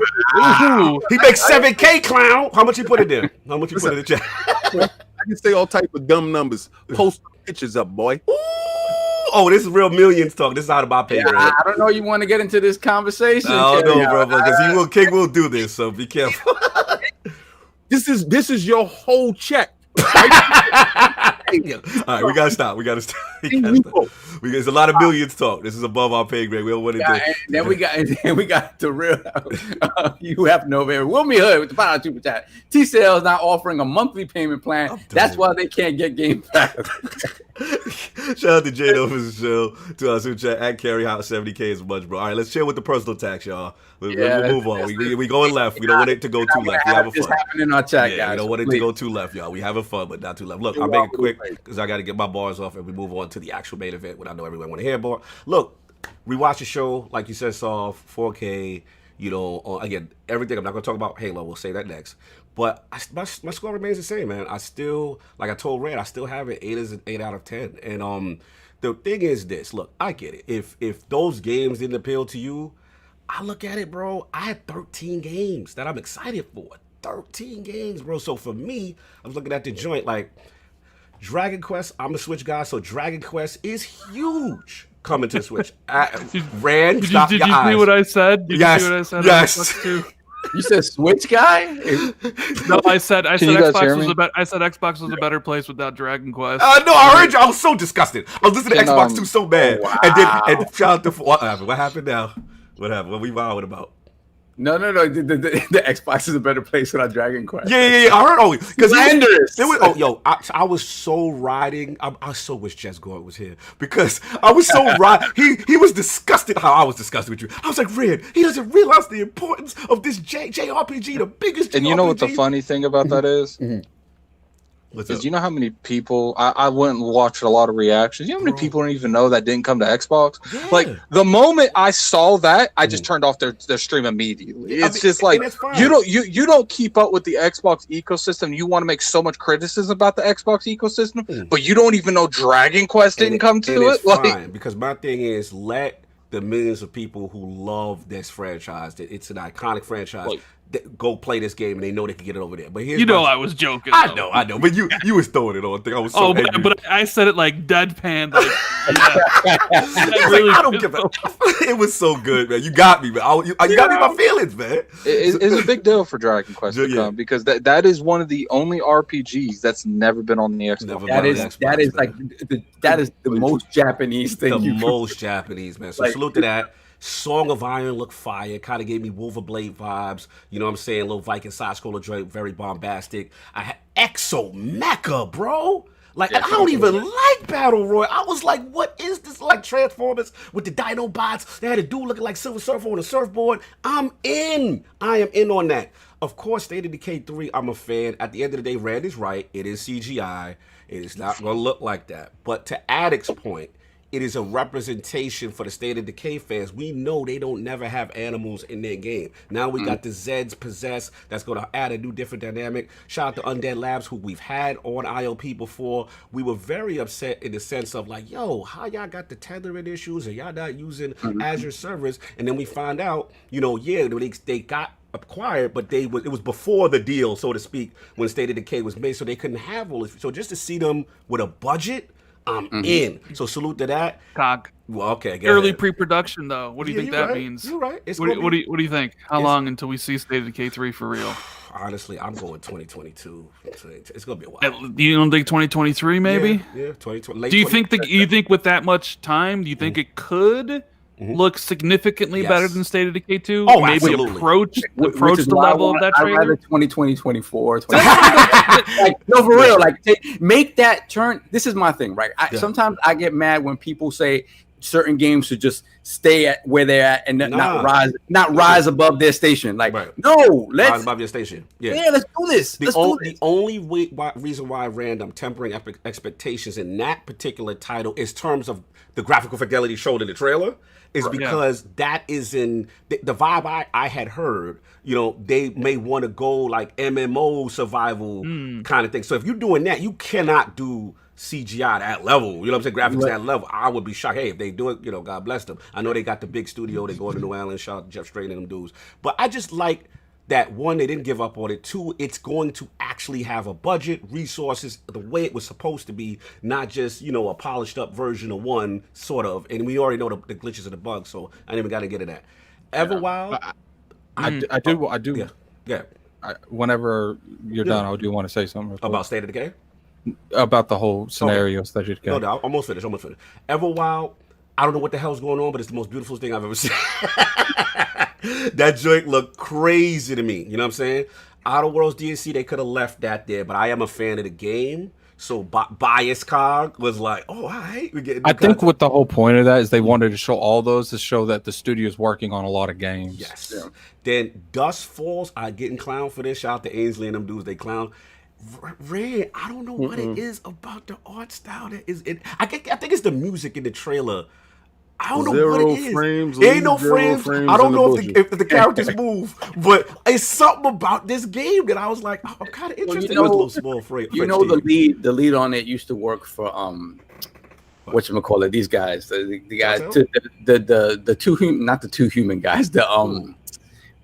He makes 7K clown. How much you put in there? How much you put in the chat? I can say all type of dumb numbers. Post pictures up, boy. Oh, this is real millions talk. This is out of my pay grade. I don't know. You want to get into this conversation? I don't know, brother, because King will do this. So be careful. This is your whole check. All right, we gotta stop. There's a lot of millions talk. This is above our pay grade. We don't want to do. Then we got the real. You have no very. Wilmy Hood with the $5 super chat. T-Cell is not offering a monthly payment plan. That's why they can't get Game Pass. Shout out to Jado for the show. To our super chat at Carry House 70K is much, bro. All right, let's chill with the personal tax, y'all. We'll move on. We going left. We don't want it to go too left. We having fun. In our chat, guys. We don't want it to go too left, y'all. We having fun, but not too left. Look, I'll make it quick because I got to get my bars off and we move on to the actual main event. What I know everyone want to hear more. Look, we watch the show like you said, saw 4K. You know, again, everything. I'm not going to talk about Halo. We'll say that next. But my score remains the same, man. I still, like I told Red, I still have it 8 out of 10. And the thing is this. Look, I get it. If those games didn't appeal to you, I look at it, bro. I had 13 games that I'm excited for. 13 games, bro. So for me, I was looking at the joint like Dragon Quest. I'm a Switch guy, so Dragon Quest is huge coming to Switch. Rand, did stop you your see eyes. what I said? Did Yes. you see what I said? Yes. You said Switch guy? No, I said Xbox was Xbox was a better place without Dragon Quest. No, I heard you. I was so disgusted. I was listening to Xbox 2 so bad. Wow. And shout out to what happened now? What happened? What we wilding about? No. The Xbox is a better place without Dragon Quest. Yeah. I heard. Oh, because I was so riding. I so wish Jess Gordon was here because I was so riding. He was disgusted how I was disgusted with you. I was like, Red, he doesn't realize the importance of this JRPG, the biggest JRPG. And you know what the funny thing about that is? Because you know how many people I went and watched a lot of reactions. You know how many people don't even know that didn't come to Xbox? Yeah. Like the moment I saw that, I just turned off their stream immediately. It's just like you don't keep up with the Xbox ecosystem. You want to make so much criticism about the Xbox ecosystem, but you don't even know Dragon Quest didn't come to it. Fine, because my thing is let the millions of people who love this franchise, it's an iconic franchise. Go play this game and they know they can get it over there. But here's I was joking. I know. But you was throwing it on. I was so angry. But I said it like deadpan. Like, I don't give a. It was so good, man. You got me, man. You got me in my feelings, man. It's a big deal for Dragon Quest to come because that is one of the only RPGs that's never been on the Xbox. That is the most Japanese thing. The most Japanese, man. So salute to that. Song of Iron looked fire. Kind of gave me Wolverblade vibes. You know what I'm saying? Little Viking side-scroller joint, very bombastic. I had Exo Mecha, bro. Like, I don't even like Battle Royale. I was like, what is this? Like Transformers with the Dinobots. They had a dude looking like Silver Surfer on a surfboard. I'm in. I am in on that. Of course, State of Decay 3, I'm a fan. At the end of the day, Rand is right. It is CGI. It is not going to look like that. But to Addict's point, it is a representation for the State of Decay fans. We know they don't never have animals in their game. Now we got the Zeds Possessed. That's going to add a new different dynamic. Shout out to Undead Labs, who we've had on IOP before. We were very upset in the sense of like, yo, how y'all got the tethering issues and y'all not using Azure servers? And then we find out, they got acquired, but it was before the deal, so to speak, when State of Decay was made, so they couldn't have all this. So just to see them with a budget, I'm in. So salute to that. Cog. Well, okay. Early pre-production, though. What do you think that means? You're right. What do you think? How long until we see State of Decay 3 for real? Honestly, I'm going 2022. It's gonna be a while. You don't think 2023? Maybe. Yeah, 2020. Do you think with that much time, do you think it could look significantly better than State of Decay 2? Oh, maybe absolutely. approach the level of that trailer. I'd rather 2024. No, for real. Like, make that turn. This is my thing, right? Sometimes I get mad when people say certain games should just stay at where they're at and not rise above their station. Like, no, let's rise above your station. Yeah, let's do this. The only reason why I'm tempering expectations in that particular title is terms of the graphical fidelity showed in the trailer is because that is in the vibe I had heard. You know, they may want to go like MMO survival kind of thing. So if you're doing that, you cannot do CGI that level, you know what I'm saying? Graphics that level. I would be shocked. Hey, if they do it, you know, God bless them. I know they got the big studio. They go to New Orleans, shout out Jeff Strait and them dudes. But I just like that, one, they didn't give up on it. Two, it's going to actually have a budget, resources, the way it was supposed to be, not just, you know, a polished up version of one, sort of. And we already know the glitches and the bugs, so I didn't even got to get into that. Everwild. I do. Yeah. Whenever you're done, I do want to say something about State of Decay. About the whole scenarios that you No, almost finished. Everwild, I don't know what the hell's going on, but it's the most beautiful thing I've ever seen. That joint looked crazy to me. You know what I'm saying? Outer Worlds DLC, they could have left that there, but I am a fan of the game. So Bias Cog was like, oh, all right. I think what the whole point of that is they wanted to show all those to show that the studio is working on a lot of games. Yes. Yeah. Then Dust Falls, I getting clown for this. Shout out to Ainsley and them dudes, they clown. Red, I don't know what it is about the art style that is it. I think it's the music in the trailer. I don't know what it is. Frames, ain't no frames. I don't know if the characters move, but it's something about this game that I was like, oh, I'm kind of interested. You know, it was a little small frame. You know, the lead on it used to work for whatchamacallit, these guys, the guys, the two human, not the two human guys,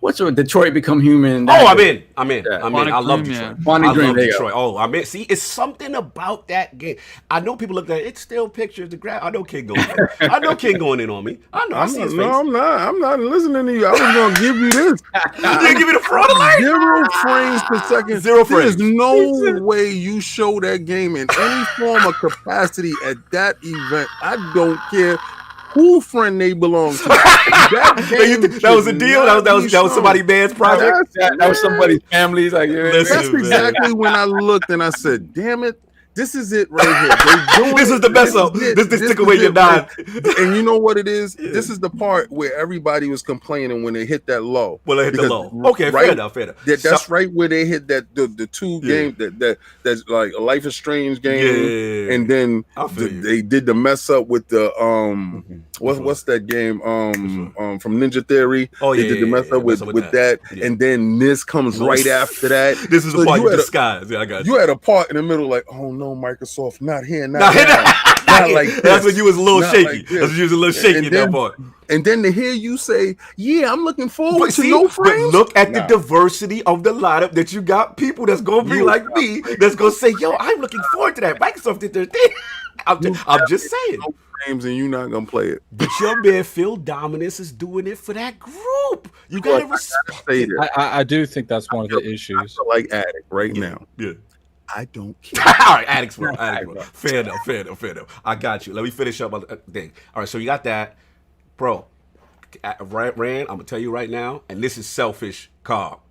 what's Detroit Become Human? Oh, I'm in. I love Detroit. Bonnie Dream, Detroit. Oh, I'm in. See, it's something about that game. I know people look at it. It's still pictures. I know King going in. I know King going in on me. I know. I see his face. No, I'm not listening to you. I was going to give you this. You give me the fraud alert? 0 frames per second. 0 frames. There's no way you show that game in any form of capacity at that event. I don't care who friend they belong to. That was a deal. That was somebody's man's project. That was somebody's family's. Like, that's exactly when I looked and I said, "Damn it, this is it right here. This is the best of. This took away your dime." And you know what it is? Yeah. This is the part where everybody was complaining when they hit that low. Well, they hit the low. Okay, right, fair enough. That's right where they hit that the two game that's like a Life is Strange game, and then they did the mess up with the what's that game from Ninja Theory? Oh yeah, they did the mess up with that, and then this comes right after that. This is the part you disguise. Yeah, I got you. You had a part in the middle like, oh no, Microsoft, not here, not like this. That's when you was a little shaky. That's when you was a little shaky in that part. And then to hear you say, yeah, I'm looking forward to no frames. But look at the diversity of the lineup that you got. People that's going to be like me, that's going to say, yo, I'm looking forward to that. Microsoft did their thing. I'm just saying. No frames and you're not going to play it. But your man Phil Dominus is doing it for that group. You got to respect it. I do think that's one of the issues. I feel like Addict right now. Yeah. I don't care. All right, Addicts World. Fair enough. I got you. Let me finish up on the thing. All right, so you got that. Bro, Rand, I'm going to tell you right now, and this is selfish, Carl.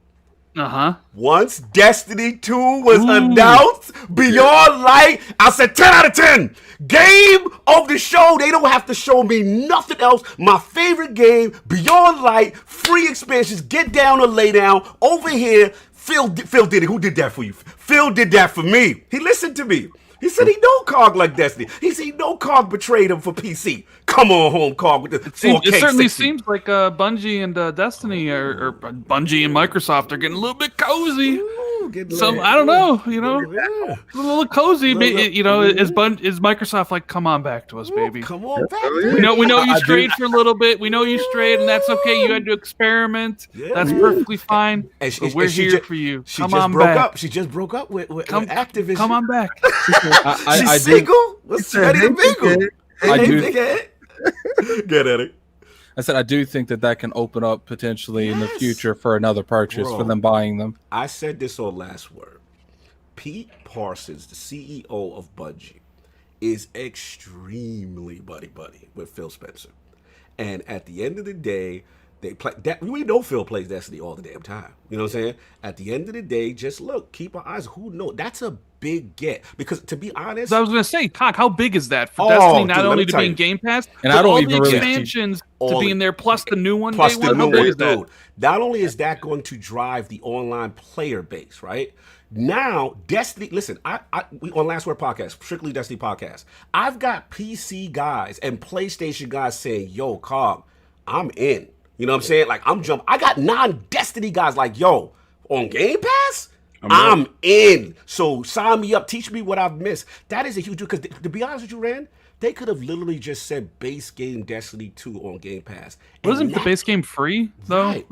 Once Destiny 2 was announced, Beyond Light, I said 10 out of 10. Game of the show. They don't have to show me nothing else. My favorite game, Beyond Light, free expansions, get down or lay down. Over here, Phil did it. Who did that for you? Phil did that for me. He listened to me. He said he know COG like Destiny. He said he know COG betrayed him for PC. Come on home, COG with the 4K. It certainly seems like Bungie and Destiny or Bungie and Microsoft are getting a little bit cozy. I don't know, a little cozy. Is Microsoft like, come on back to us, baby? Come on back. We know you strayed for a little bit. We know you strayed, and that's okay. You had to experiment. That's perfectly fine. But we're here for you. Come on back. She just broke up with Activision. Come on back. She's single. What's ready to mingle? I do. Get at it. I said I do think that can open up potentially in the future for another purchase for them buying them. I said this on Last Word. Pete Parsons, the CEO of Bungie, is extremely buddy with Phil Spencer. And at the end of the day, they play that. We know Phil plays Destiny all the damn time. You know what I'm saying? At the end of the day, just look, keep our eyes. Who knows? That's a big get because, to be honest, So I was going to say, Cock, how big is that for Destiny? Not only to be in Game Pass, and but I don't all even the really expansions to be in there, plus the new one. Plus the new How big one, is that? dude. Not only is that going to drive the online player base, right? Now, Destiny. Listen, we on Last Word Podcast, strictly Destiny podcast. I've got PC guys and PlayStation guys saying, "Yo, Cog, I'm in." You know what I'm saying? Like I'm jumping. I got non-Destiny guys like, "Yo, on Game Pass." I'm in. So sign me up. Teach me what I've missed. That is a huge deal. Because to be honest with you, Rand, they could have literally just said base game Destiny 2 on Game Pass. Wasn't the base game free, though? Right.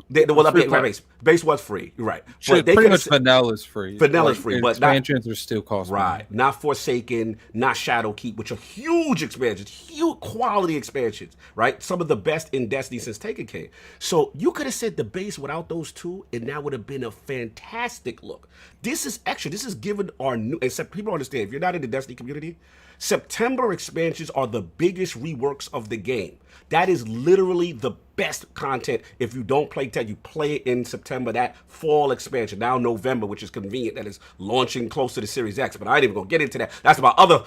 Base was free. You're right. But pretty much Vanilla's free. Vanilla's free. But expansions are still costing. Right. Not Forsaken, not Shadowkeep, which are huge expansions, huge quality expansions, right? Some of the best in Destiny since Taken came. So you could have said the base without those two, and that would have been a fantastic look. This is extra. This is given our new, except people understand, if you're not in the Destiny community, September expansions are the biggest reworks of the game. That is literally the best content. If you don't play Ted, you play it in September, that fall expansion. Now November, which is convenient, that is launching close to the Series X, but I ain't even gonna get into that. That's my other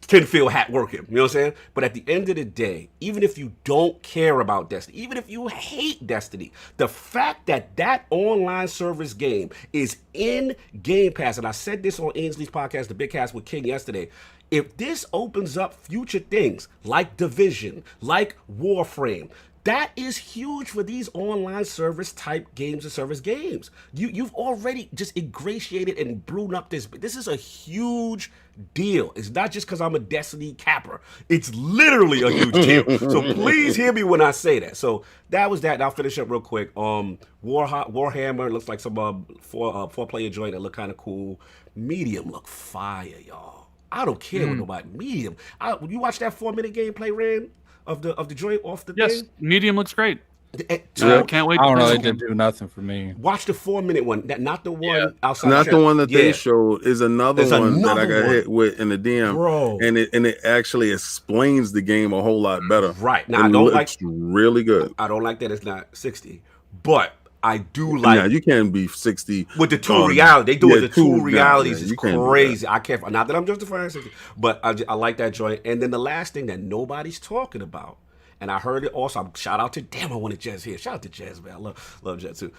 tinfoil hat working, you know what I'm saying? But at the end of the day, even if you don't care about Destiny, even if you hate Destiny, the fact that that online service game is in Game Pass, and I said this on Ainsley's podcast, The Big Cast with King yesterday, if this opens up future things like Division, like Warframe, that is huge for these online service type games and service games. You've already just ingratiated and brewed up this. This is a huge deal. It's not just because I'm a Destiny capper. It's literally a huge deal. So please hear me when I say that. So that was that. And I'll finish up real quick. Warhammer looks like some four-player joint that look kind of cool. Medium look fire, y'all. I don't care what nobody. Medium. You watch that 4-minute gameplay, Rand, of the joint off the Yes, thing? Medium looks great. Can't wait. I don't know. They didn't do nothing for me. Watch the 4-minute one. Not the one outside. Not the one that they showed. Is another There's one that I another got one. hit with in the DM, Bro. and it actually explains the game a whole lot better. Right. Now, It I don't like. looks really good. I don't like that it's not 60, but I do like. Yeah, you can be 60 with the two reality. They do it the two realities. You It's can't do crazy. I can't. Not that I'm justifying 60, but I like that joint. And then the last thing that nobody's talking about, and I heard it also. Shout out to I wanted Jez here. Shout out to Jez, man. I love Jez too.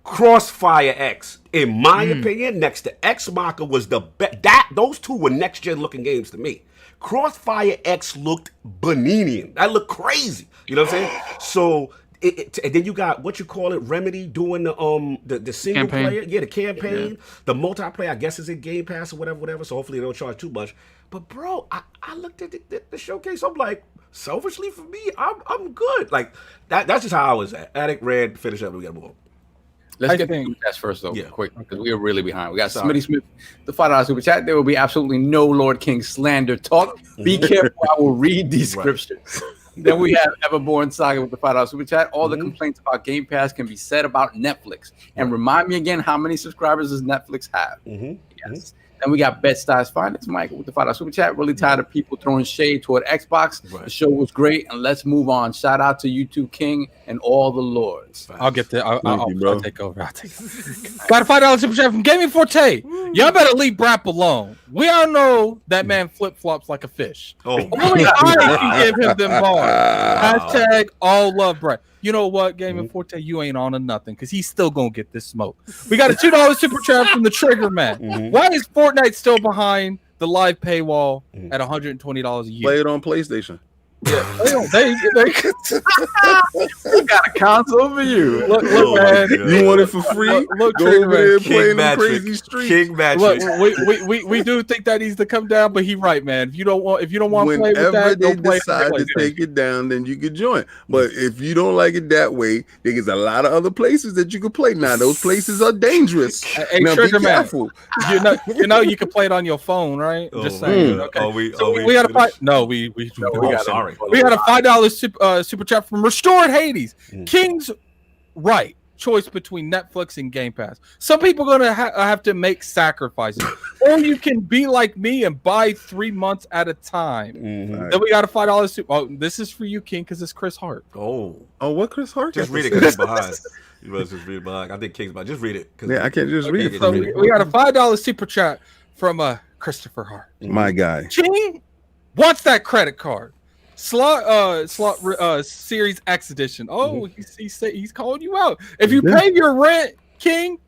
Crossfire X, in my opinion, next to Ex Machina was the best. Those two were next gen looking games to me. Crossfire X looked Beninian. That looked crazy. You know what I'm saying? So. And then you got what you call it, Remedy doing the single player, the campaign, the multiplayer. I guess is in Game Pass or whatever. So hopefully they don't charge too much. But bro, I looked at the showcase. I'm like, selfishly for me, I'm good. Like that's just how I was at. Addict, Red, finish up. We gotta move on. Let's get the test first, though, quick, because we are really behind. We got Sorry. Smitty Smith, the $5 super chat. There will be absolutely no Lord King slander talk. Be careful. I will read these scriptures. Then we have Everborn Saga with the $5 super chat. All the complaints about Game Pass can be said about Netflix. And remind me again, how many subscribers does Netflix have? Yes. Then we got Bed-Stuy Finance, Michael, with the $5 super chat. Really tired of people throwing shade toward Xbox. The show was great, and let's move on. Shout out to you two, King, and all the lords. I'll get there. I'll take over. I'll take over. Nice. Got a $5 super chat from Gaming Forte. Y'all better leave Brap alone. We all know that man flip flops like a fish. Oh, Only I can give him them bars. Hashtag all love Brap. You know what, Gaming Forte, you ain't on to nothing because he's still gonna get this smoke. We got a $2 super chat from the Trigger Man. Why is Fortnite still behind the live paywall at $120 a year? Play it on PlayStation. Yeah, We got a console for you. Look, man. You want it for free? Look, Go Trigger over there Man. and play in the crazy streets. King Magic. Look, we do think that needs to come down, but he right, man. If you don't want to play with Whenever that, they don't play decide to take it down, then you can join. But if you don't like it that way, there's a lot of other places that you can play. Now those places are dangerous. Hey, now Trigger be Man. careful. You know you can play it on your phone, right? Just saying. Okay. We got a fight. No, we sorry. We got a $5 super chat from Restored Hades. King's right choice between Netflix and Game Pass. Some people are gonna have to make sacrifices, or you can be like me and buy 3 months at a time. Then we got a $5 super. Oh, this is for you, King, because it's Chris Hart. Oh, what Chris Hart? Just read it because he's behind. You must just read it behind. I think King's behind. Just read it. Yeah, I can't just read it. So we got a $5 super chat from Christopher Hart. My guy. King wants that credit card. Slot Series X edition. Oh, he's calling you out. If you pay your rent, King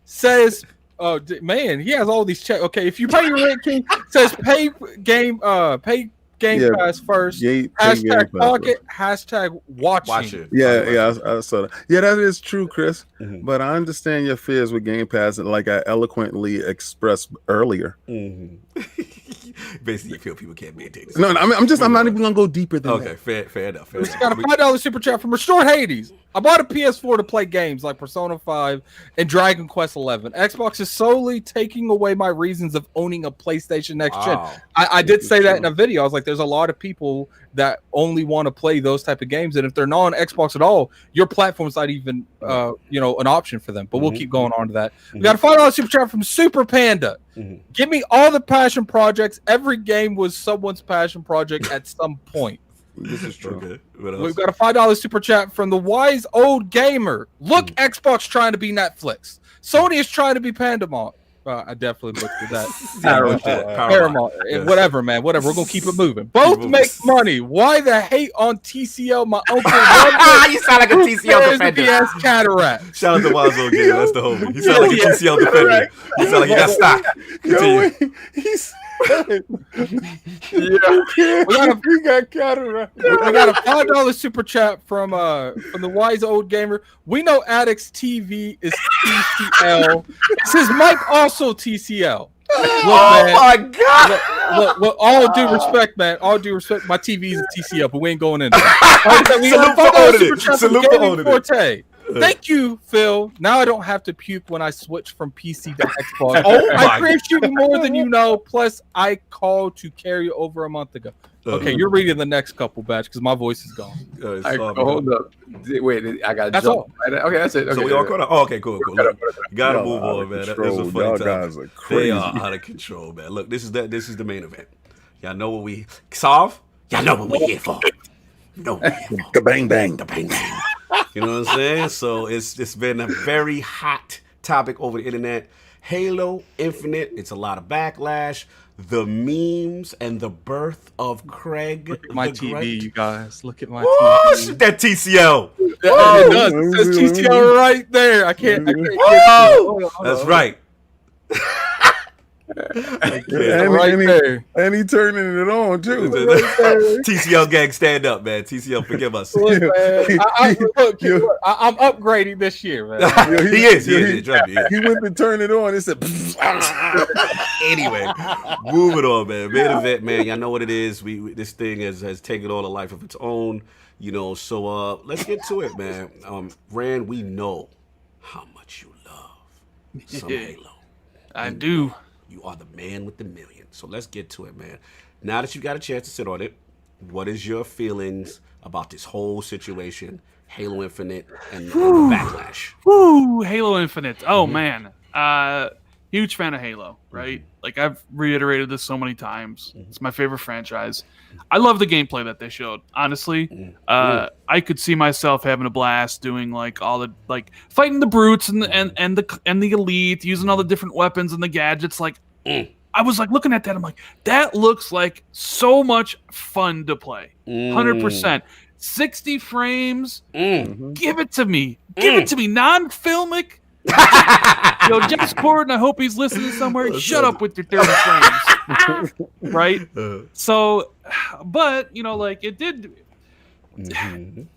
says, "Oh man, he has all these checks." Okay, if you pay your rent, King says, "Pay Game Pass first." Hashtag pocket. Hashtag watching. Yeah, I saw that. Yeah, that is true, Chris. But I understand your fears with Game Pass, like I eloquently expressed earlier. Basically, you feel people can't maintain this. No, I'm not even gonna go deeper than that. Okay, fair enough. We got a $5 super chat from Restored Hades. I bought a PS4 to play games like Persona 5 and Dragon Quest 11. Xbox is solely taking away my reasons of owning a PlayStation next gen. I did say that in a video. I was like, there's a lot of people that only want to play those type of games, and if they're not on Xbox at all, your platform's not even an option for them. But we'll keep going on to that. We got a $5 super chat from Super Panda. Give me all the passion projects. Every game was someone's passion project at some point. This is true. Okay. We've got a $5 super chat from the Wise Old Gamer. Look, Xbox trying to be Netflix. Sony is trying to be Pandemont. I definitely looked at that. Paramount. Yes. Whatever, man. Whatever. We're going to keep it moving. Both make money. Why the hate on TCL? My uncle. You sound like a TCL defender. Cataract. Shout out to Wise Old Gamer. That's the homie. He sound like a TCL defender. He sound like you got stock. Continue. We got cataract. We got a $5 super chat from the Wise Old Gamer. We know Addict's TV is TCL. Is his mic also TCL? Look, my God! Look, all due respect, man. All due respect, my TV is TCL, but we ain't going in there. We got a $5 super chat from Gaming Forte. Thank you, Phil. Now I don't have to puke when I switch from PC to Xbox. I appreciate you more than you know. Plus, I called to carry over a month ago. Okay, you're reading the next couple batch because my voice is gone. Hold up. Wait, I got. That's all. Okay, that's it. Okay, so we all caught up. Oh, okay, cool. Look, you gotta move on, man. That was a funny time. They are out of control, man. Look, this is the main event. Y'all know what we solve. Y'all know what we here for. The bang bang. The bang bang. You know what I'm saying? So it's been a very hot topic over the internet. Halo Infinite. It's a lot of backlash. The memes and the birth of Craig. Look at my TV, Great. You guys. Look at my Oh, TV. shoot that TCL. It does. It says TCL right there. I can't That's right. And he turning it on too. TCL gang, stand up, man. TCL, forgive us. Look, man, I'm upgrading this year, man. He is. He went to turn it on. It said. Anyway, moving on, man. Main event, man. Y'all know what it is. We this thing has taken on a life of its own. So let's get to it, man. Rand, we know how much you love some Halo. I do. You are the man with the million. So let's get to it, man. Now that you got a chance to sit on it, what is your feelings about this whole situation, Halo Infinite and the backlash? Woo, Halo Infinite. Oh, man. Huge fan of Halo, right? Like, I've reiterated this so many times. It's my favorite franchise. I love the gameplay that they showed. Honestly, I could see myself having a blast doing like all the fighting the brutes and the elite, using all the different weapons and the gadgets. Like, I was like looking at that. I'm like, that looks like so much fun to play. 100%. 60 frames. Give it to me. Give it to me. Non-filmic. Yo, Jeff Corden, I hope he's listening somewhere. Shut up with your 30 frames. Right? So, but, it did.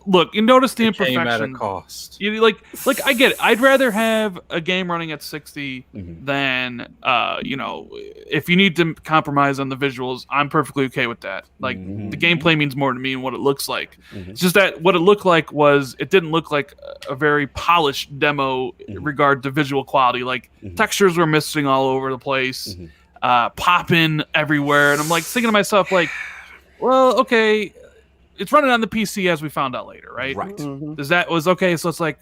Look, you notice the imperfection. Came at a cost. Like I get it. I'd rather have a game running at 60 than, if you need to compromise on the visuals, I'm perfectly okay with that. Like, the gameplay means more to me than what it looks like. It's just that what it looked like it didn't look like a very polished demo in regard to visual quality. Like, textures were missing all over the place, popping everywhere. And I'm like thinking to myself, like, well, okay, it's running on the PC as we found out later, right? Right. That was okay. So it's like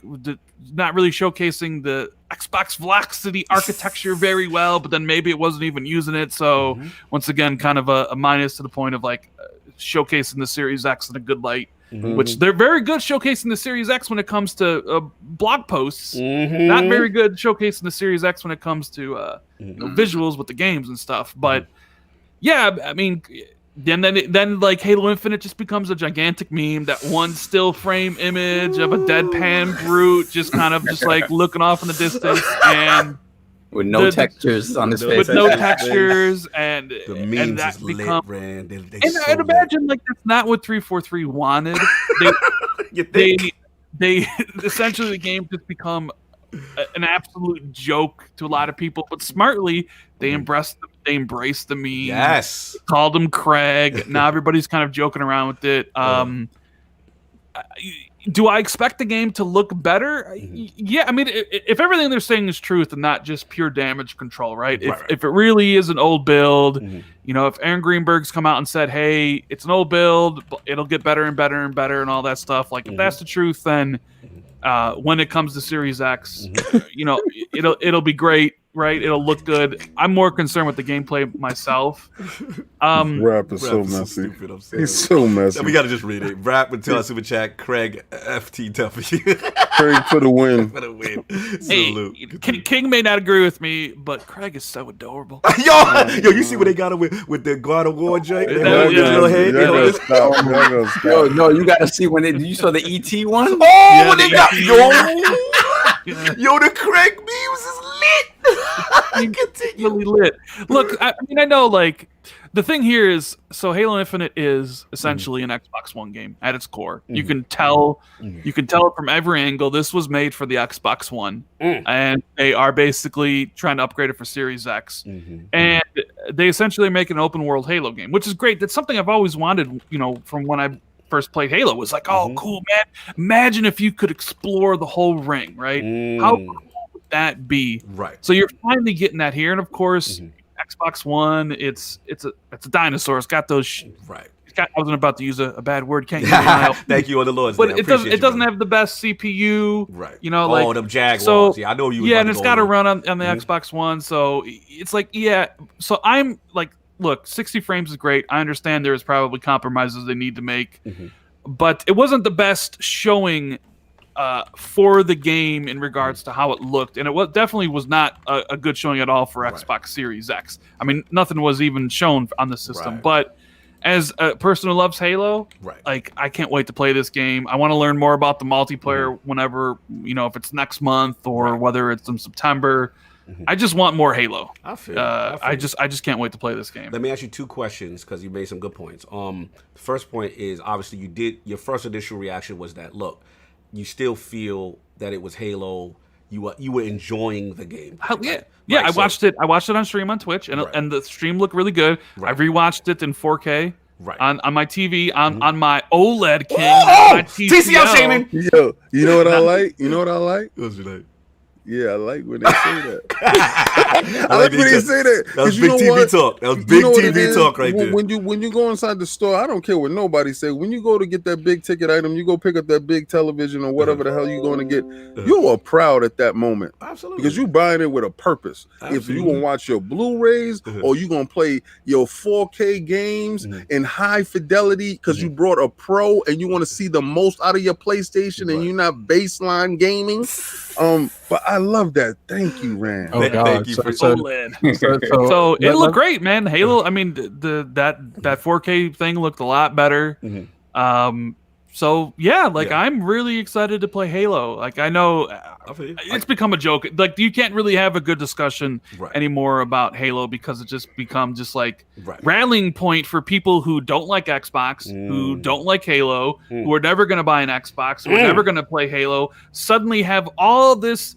not really showcasing the Xbox Velocity architecture very well, but then maybe it wasn't even using it. So once again, kind of a minus to the point of like showcasing the Series X in a good light. which they're very good showcasing the Series X when it comes to blog posts. Not very good showcasing the Series X when it comes to visuals with the games and stuff. But yeah, I mean, then like Halo Infinite just becomes a gigantic meme. That one still frame image of a deadpan Groot just kind of just like looking off in the distance and. With no textures on his face. With no textures, and the memes and that is become, lit, Rand. I'd imagine like that's not what 343 wanted. They essentially the game just become an absolute joke to a lot of people, but smartly they embraced the meme. Yes, called him Craig. Now everybody's kind of joking around with it. Do I expect the game to look better? Yeah, I mean, if everything they're saying is truth and not just pure damage control, right? If it really is an old build, you know, if Aaron Greenberg's come out and said, hey, it's an old build, but it'll get better and better and better and all that stuff, like if that's the truth, then when it comes to Series X, you know, it'll be great, right? It'll look good. I'm more concerned with the gameplay myself. Rap is so messy. He's so messy. We got to just read it. Rap would tell us super chat. Craig FTW. Craig for the win. For the win. Hey, King may not agree with me, but Craig is so adorable. yo, you see what they got him with the God of War joint? No, you got to see when you saw the ET one. Oh, when they got yo, the Craig memes is lit. Really lit. Look, I mean, I know, like, the thing here is, so Halo Infinite is essentially an Xbox One game at its core. You can tell it from every angle. This was made for the Xbox One, and they are basically trying to upgrade it for Series X. And they essentially make an open world Halo game, which is great. That's something I've always wanted, you know, from when I first played Halo. Was like, oh, cool, man. Imagine if you could explore the whole ring, right? How cool would that be? Right. So you're finally getting that here, and of course, Xbox One, it's a dinosaur. It's got those. Right. I wasn't about to use a bad word. Can't use it. Thank you on the Lord's But name. it doesn't have the best CPU. Right. You know, like them Jaguars. So, yeah, I know you. Yeah, and it's got to run on the Xbox One. So it's like, yeah. So I'm like, look, 60 frames is great. I understand there's probably compromises they need to make, but it wasn't the best showing for the game in regards to how it looked, and it definitely was not a good showing at all for Xbox Series X. I mean, nothing was even shown on the system. But as a person who loves Halo, like, I can't wait to play this game. I want to learn more about the multiplayer whenever, you know, if it's next month or whether it's in September. I just want more Halo. I feel. I just can't wait to play this game. Let me ask you two questions because you made some good points. The first point is, obviously your first initial reaction was that, look, you still feel that it was Halo. You were enjoying the game. I watched it. I watched it on stream on Twitch, and the stream looked really good. I rewatched it in 4K on my TV on my OLED King. TCL shaming. Yo, you know what I like? You know what I like? What's your name? Yeah, I like when they say that. I like when they say that. That was big TV talk. That was big TV talk right there. When you go inside the store, I don't care what nobody say. When you go to get that big ticket item, you go pick up that big television or whatever the hell you're going to get. You are proud at that moment. Absolutely. Because you buying it with a purpose. Absolutely. If you going to watch your Blu-rays or you going to play your 4K games in high fidelity because you brought a pro and you want to see the most out of your PlayStation and you're not baseline gaming. But I love that. Thank you, Rand. Oh, God. Thank you for OLED. So it looked great, man. Halo. I mean, that 4K thing looked a lot better. So yeah, I'm really excited to play Halo. Like, I know it's become a joke. Like, you can't really have a good discussion anymore about Halo because it just becomes like rallying point for people who don't like Xbox, who don't like Halo, who are never going to buy an Xbox, who are never going to play Halo. Suddenly have all this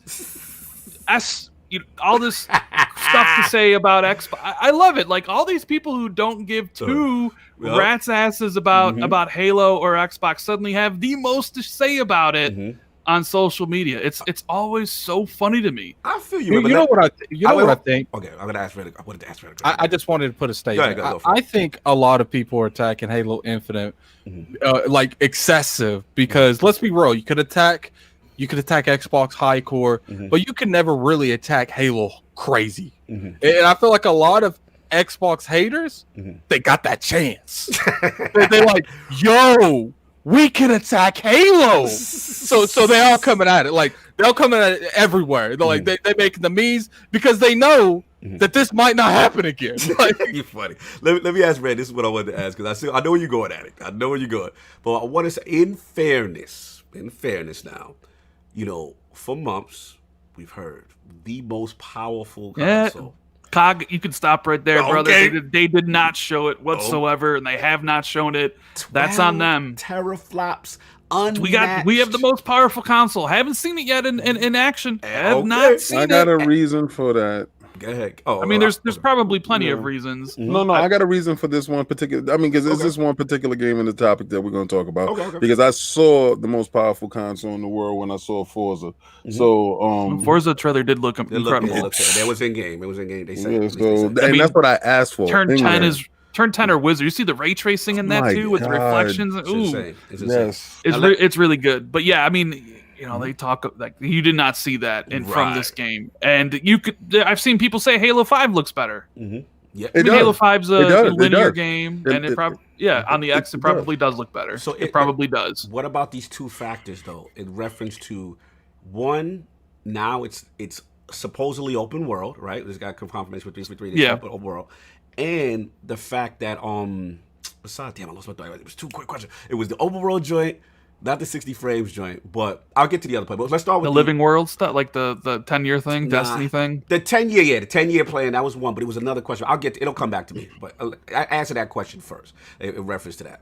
all this stuff to say about Xbox. I love it. Like, all these people who don't give two rat's asses about Halo or Xbox suddenly have the most to say about it on social media. It's always so funny to me. I feel you. You know what I think? Okay, I'm gonna ask Reddick. I wanted to ask Reddick. I just wanted to put a statement. Go I think a lot of people are attacking Halo Infinite like excessive because, let's be real, you could attack Xbox high core, but you can never really attack Halo crazy. And I feel like a lot of Xbox haters, they got that chance. They're like, yo, we can attack Halo. so they all coming at it. Like, they'll come at it everywhere. They're like, they making the memes because they know that this might not happen again. Like, you're funny. Let me ask Red. This is what I wanted to ask because I know where you're going at it. I know where you're going. But I want to say, in fairness now, you know, for months we've heard the most powerful console. Cog, you can stop right there, brother. Okay. They did not show it whatsoever, and they have not shown it. That's on them. Teraflops. We have the most powerful console. Haven't seen it yet in action. Have not seen it. I got a reason for that. Go ahead. Oh, I mean, there's probably plenty of reasons. No, I got a reason for this one particular. I mean, because it's this one particular game in the topic that we're going to talk about. Okay. Because I saw the most powerful console in the world when I saw Forza. So, Forza trailer did look incredible. It was in game. They said. Yeah, so, and that's what I asked for. Turn 10 or Wizard. You see the ray tracing in that too with the reflections. Ooh, it's really good. But yeah, I mean. You know, they talk like you did not see that from this game, and I've seen people say Halo 5 looks better. Yeah, Halo 5's a linear game, and it probably on the X it probably does look better. So it probably does. What about these two factors though? In reference to one, now it's supposedly open world, right? There's got confirmation with 3 open world, and the fact that besides, damn, I lost my thought. It was two quick questions. It was the open world joint. Not the 60 frames joint, but I'll get to the other play. But let's start with the living world stuff, like the 10-year thing, Destiny thing. The 10-year, the 10-year plan, that was one, but it was another question. It'll come back to me. But I answer that question first in reference to that.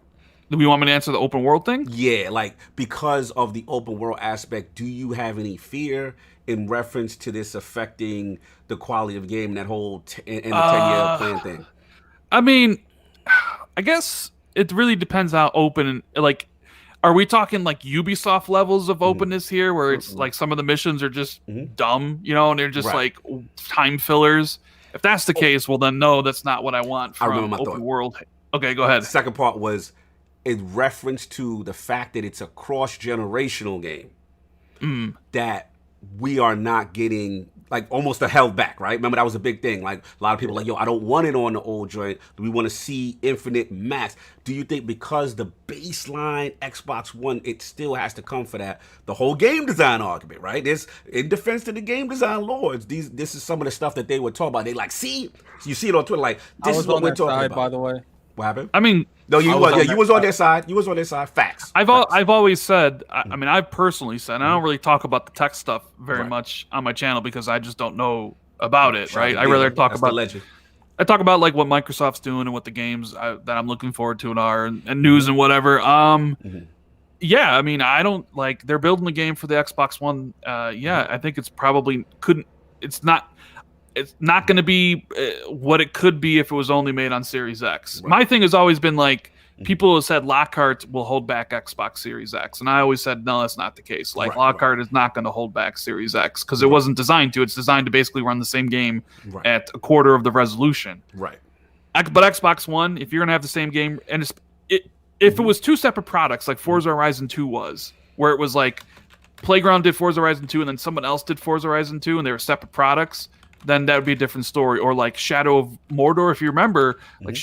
Do you want me to answer the open world thing? Yeah, like because of the open world aspect, do you have any fear in reference to this affecting the quality of the game and that whole and the 10-year plan thing? I mean, I guess it really depends how open like. Are we talking like Ubisoft levels of openness here, where it's like some of the missions are just dumb, you know, and they're just like time fillers? If that's the case, well then no, that's not what I want from open world. Okay, go ahead. The second part was in reference to the fact that it's a cross-generational game that we are not getting like almost a held back, right? Remember that was a big thing. Like a lot of people are like, yo, I don't want it on the old joint. We want to see infinite max. Do you think because the baseline Xbox One, it still has to come for that? The whole game design argument, right? This in defense to the game design lords. This is some of the stuff that they were talking about. They like, see, you see it on Twitter, like this is what we're talking about. By the way, what happened? I mean, no, you was on their side. You was on their side. Facts. I've always said. I mean, I've personally said. And I don't really talk about the tech stuff very much on my channel because I just don't know about it. Right. I rather talk about. I talk about like what Microsoft's doing and what the games that I'm looking forward to are and news and whatever. Yeah. I mean, I don't like they're building the game for the Xbox One. Yeah, I think it's probably couldn't. It's not going to be what it could be if it was only made on Series X. Right. My thing has always been like, people have said Lockhart will hold back Xbox Series X. And I always said, no, that's not the case. Like Lockhart is not going to hold back Series X because it wasn't designed to. It's designed to basically run the same game at a quarter of the resolution. Right. But Xbox One, if you're going to have the same game, and if it was two separate products like Forza Horizon 2 was, where it was like Playground did Forza Horizon 2 and then someone else did Forza Horizon 2 and they were separate products, then that would be a different story. Or like Shadow of Mordor, if you remember, like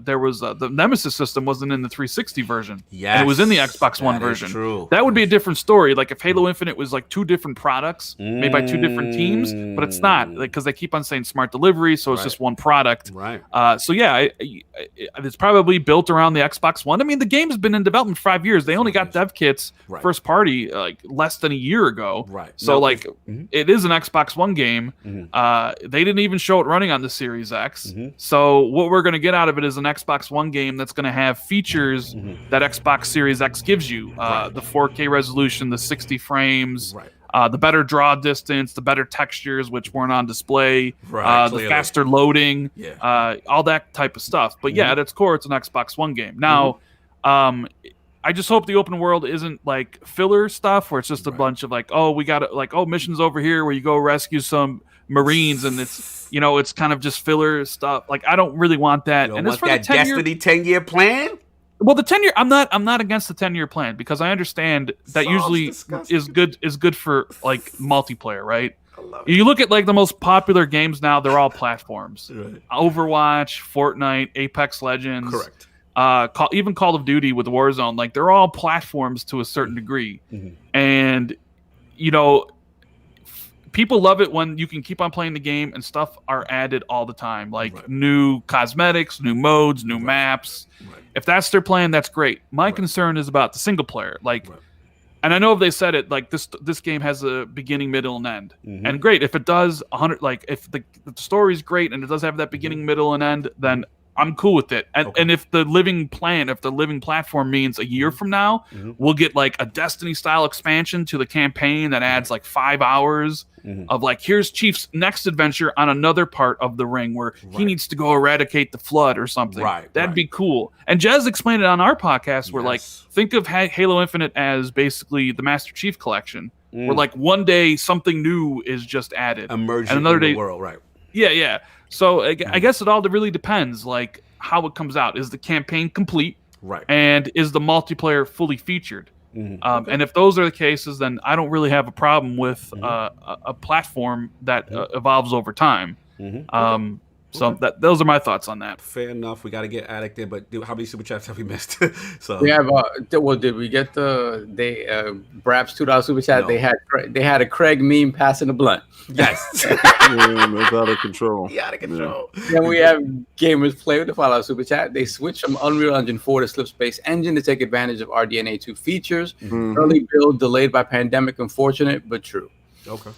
there was the Nemesis system wasn't in the 360 version. Yes, and it was in the Xbox One version. True. That would be a different story. Like if Halo Infinite was like two different products made by two different teams, but it's not, like, because they keep on saying smart delivery, so it's just one product. Right. So yeah, it's probably built around the Xbox One. I mean, the game's been in development for 5 years. They only got dev kits first party like less than a year ago. Right. So it is an Xbox One game. They didn't even show it running on the Series X. So what we're going to get out of it is an Xbox One game that's going to have features that Xbox Series X gives you. The 4K resolution, the 60 frames, the better draw distance, the better textures, which weren't on display, the faster loading, all that type of stuff. But yeah, at its core, it's an Xbox One game. Now, I just hope the open world isn't like filler stuff where it's just a bunch of like, oh, we got to like, oh, missions over here where you go rescue some Marines and it's, you know, it's kind of just filler stuff. Like, I don't really want that. And it's for that Destiny 10-year plan? Well, the 10-year, I'm not against the 10-year plan because I understand that usually is good for like multiplayer, right? You look at like the most popular games now, they're all platforms. Overwatch, Fortnite, Apex Legends. Correct. even Call of Duty with Warzone, like they're all platforms to a certain degree, and you know, people love it when you can keep on playing the game and stuff are added all the time, like new cosmetics, new modes, new maps. If that's their plan, that's great. My concern is about the single player, like. And I know if they said it, like this game has a beginning, middle, and end. And great, if it does 100, like if the story's great and it does have that beginning, middle, and end, then I'm cool with it. And if the living platform means a year from now, we'll get like a Destiny style expansion to the campaign that adds like 5 hours of like, here's Chief's next adventure on another part of the ring where he needs to go eradicate the flood or something. That'd be cool. And Jez explained it on our podcast where like, think of Halo Infinite as basically the Master Chief Collection, where like one day something new is just added. Emerging and another in the day, world, right. Yeah. So I guess it all really depends, like how it comes out. Is the campaign complete? Right. And is the multiplayer fully featured? And if those are the cases, then I don't really have a problem with a platform that evolves over time. So those are my thoughts on that. Fair enough. We got to get Addict in, but how many super chats have we missed? So we have. Well, did we get the Braps $2 super chat? No. They had a Craig meme passing the blunt. Yes. It's out of control. Out of control. Then we have Gamers Play with the $5 super chat. They switched from Unreal Engine 4 to Slipspace Engine to take advantage of RDNA 2 features. Early build delayed by pandemic, unfortunate but true. Okay.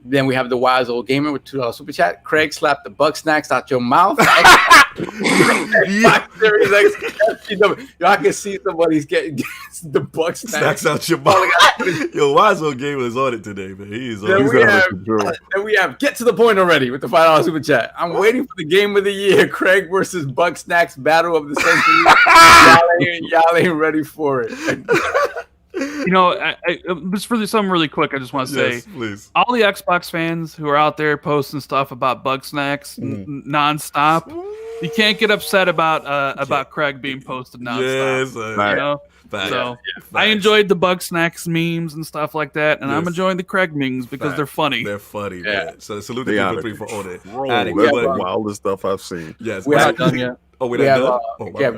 Then we have the Wise Old Gamer with $2 super chat. Craig slapped the bug snacks out your mouth. Y'all can see somebody's getting the bug snacks out your mouth. Yo, Wise Old Gamer is on it today, man. He's on it. Then we have Get to the Point already with the $5 super chat. I'm waiting for the game of the year, Craig versus Bug Snacks Battle of the Century. y'all ain't ready for it. You know, just for something really quick, I just want to say, please. All the Xbox fans who are out there posting stuff about bug snacks nonstop, you can't get upset about Craig being posted nonstop. You know? So I enjoyed the bug snacks memes and stuff like that, and I'm enjoying the Craig memes because they're funny. They're funny, man. So salute to People 3 for all that. That's the wildest stuff I've seen. Yes, we're not done yet. Oh, we have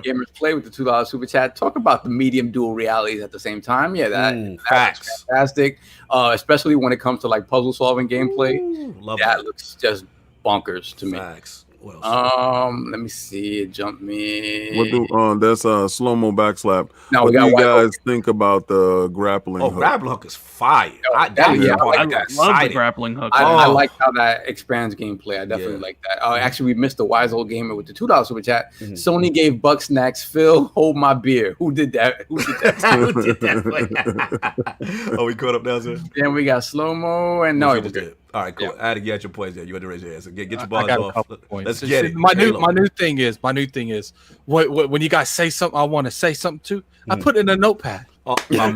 Gamers Play with the $2 super chat. Talk about the medium dual realities at the same time. Yeah, that's fantastic. Especially when it comes to like puzzle solving gameplay. That looks just bonkers to me. What else? Let me see. Jump me. That's a slow-mo backslap. Now what do you guys think about the grappling hook? Grappling hook is fire. I love the grappling hook. I like how that expands gameplay. I definitely like that. Actually, we missed the Wise Old Gamer with the $2 super chat. Sony gave Buck Snacks Phil, hold my beer. Who did that? Who did that? Oh, we caught up now, sir? Then we got slow-mo and no, it was good. All right, cool. Addy, you had your points there. You had to raise your hand. So get your bars off. Let's get it. My new thing is when you guys say something I want to say something to, I put it in a notepad. See, you're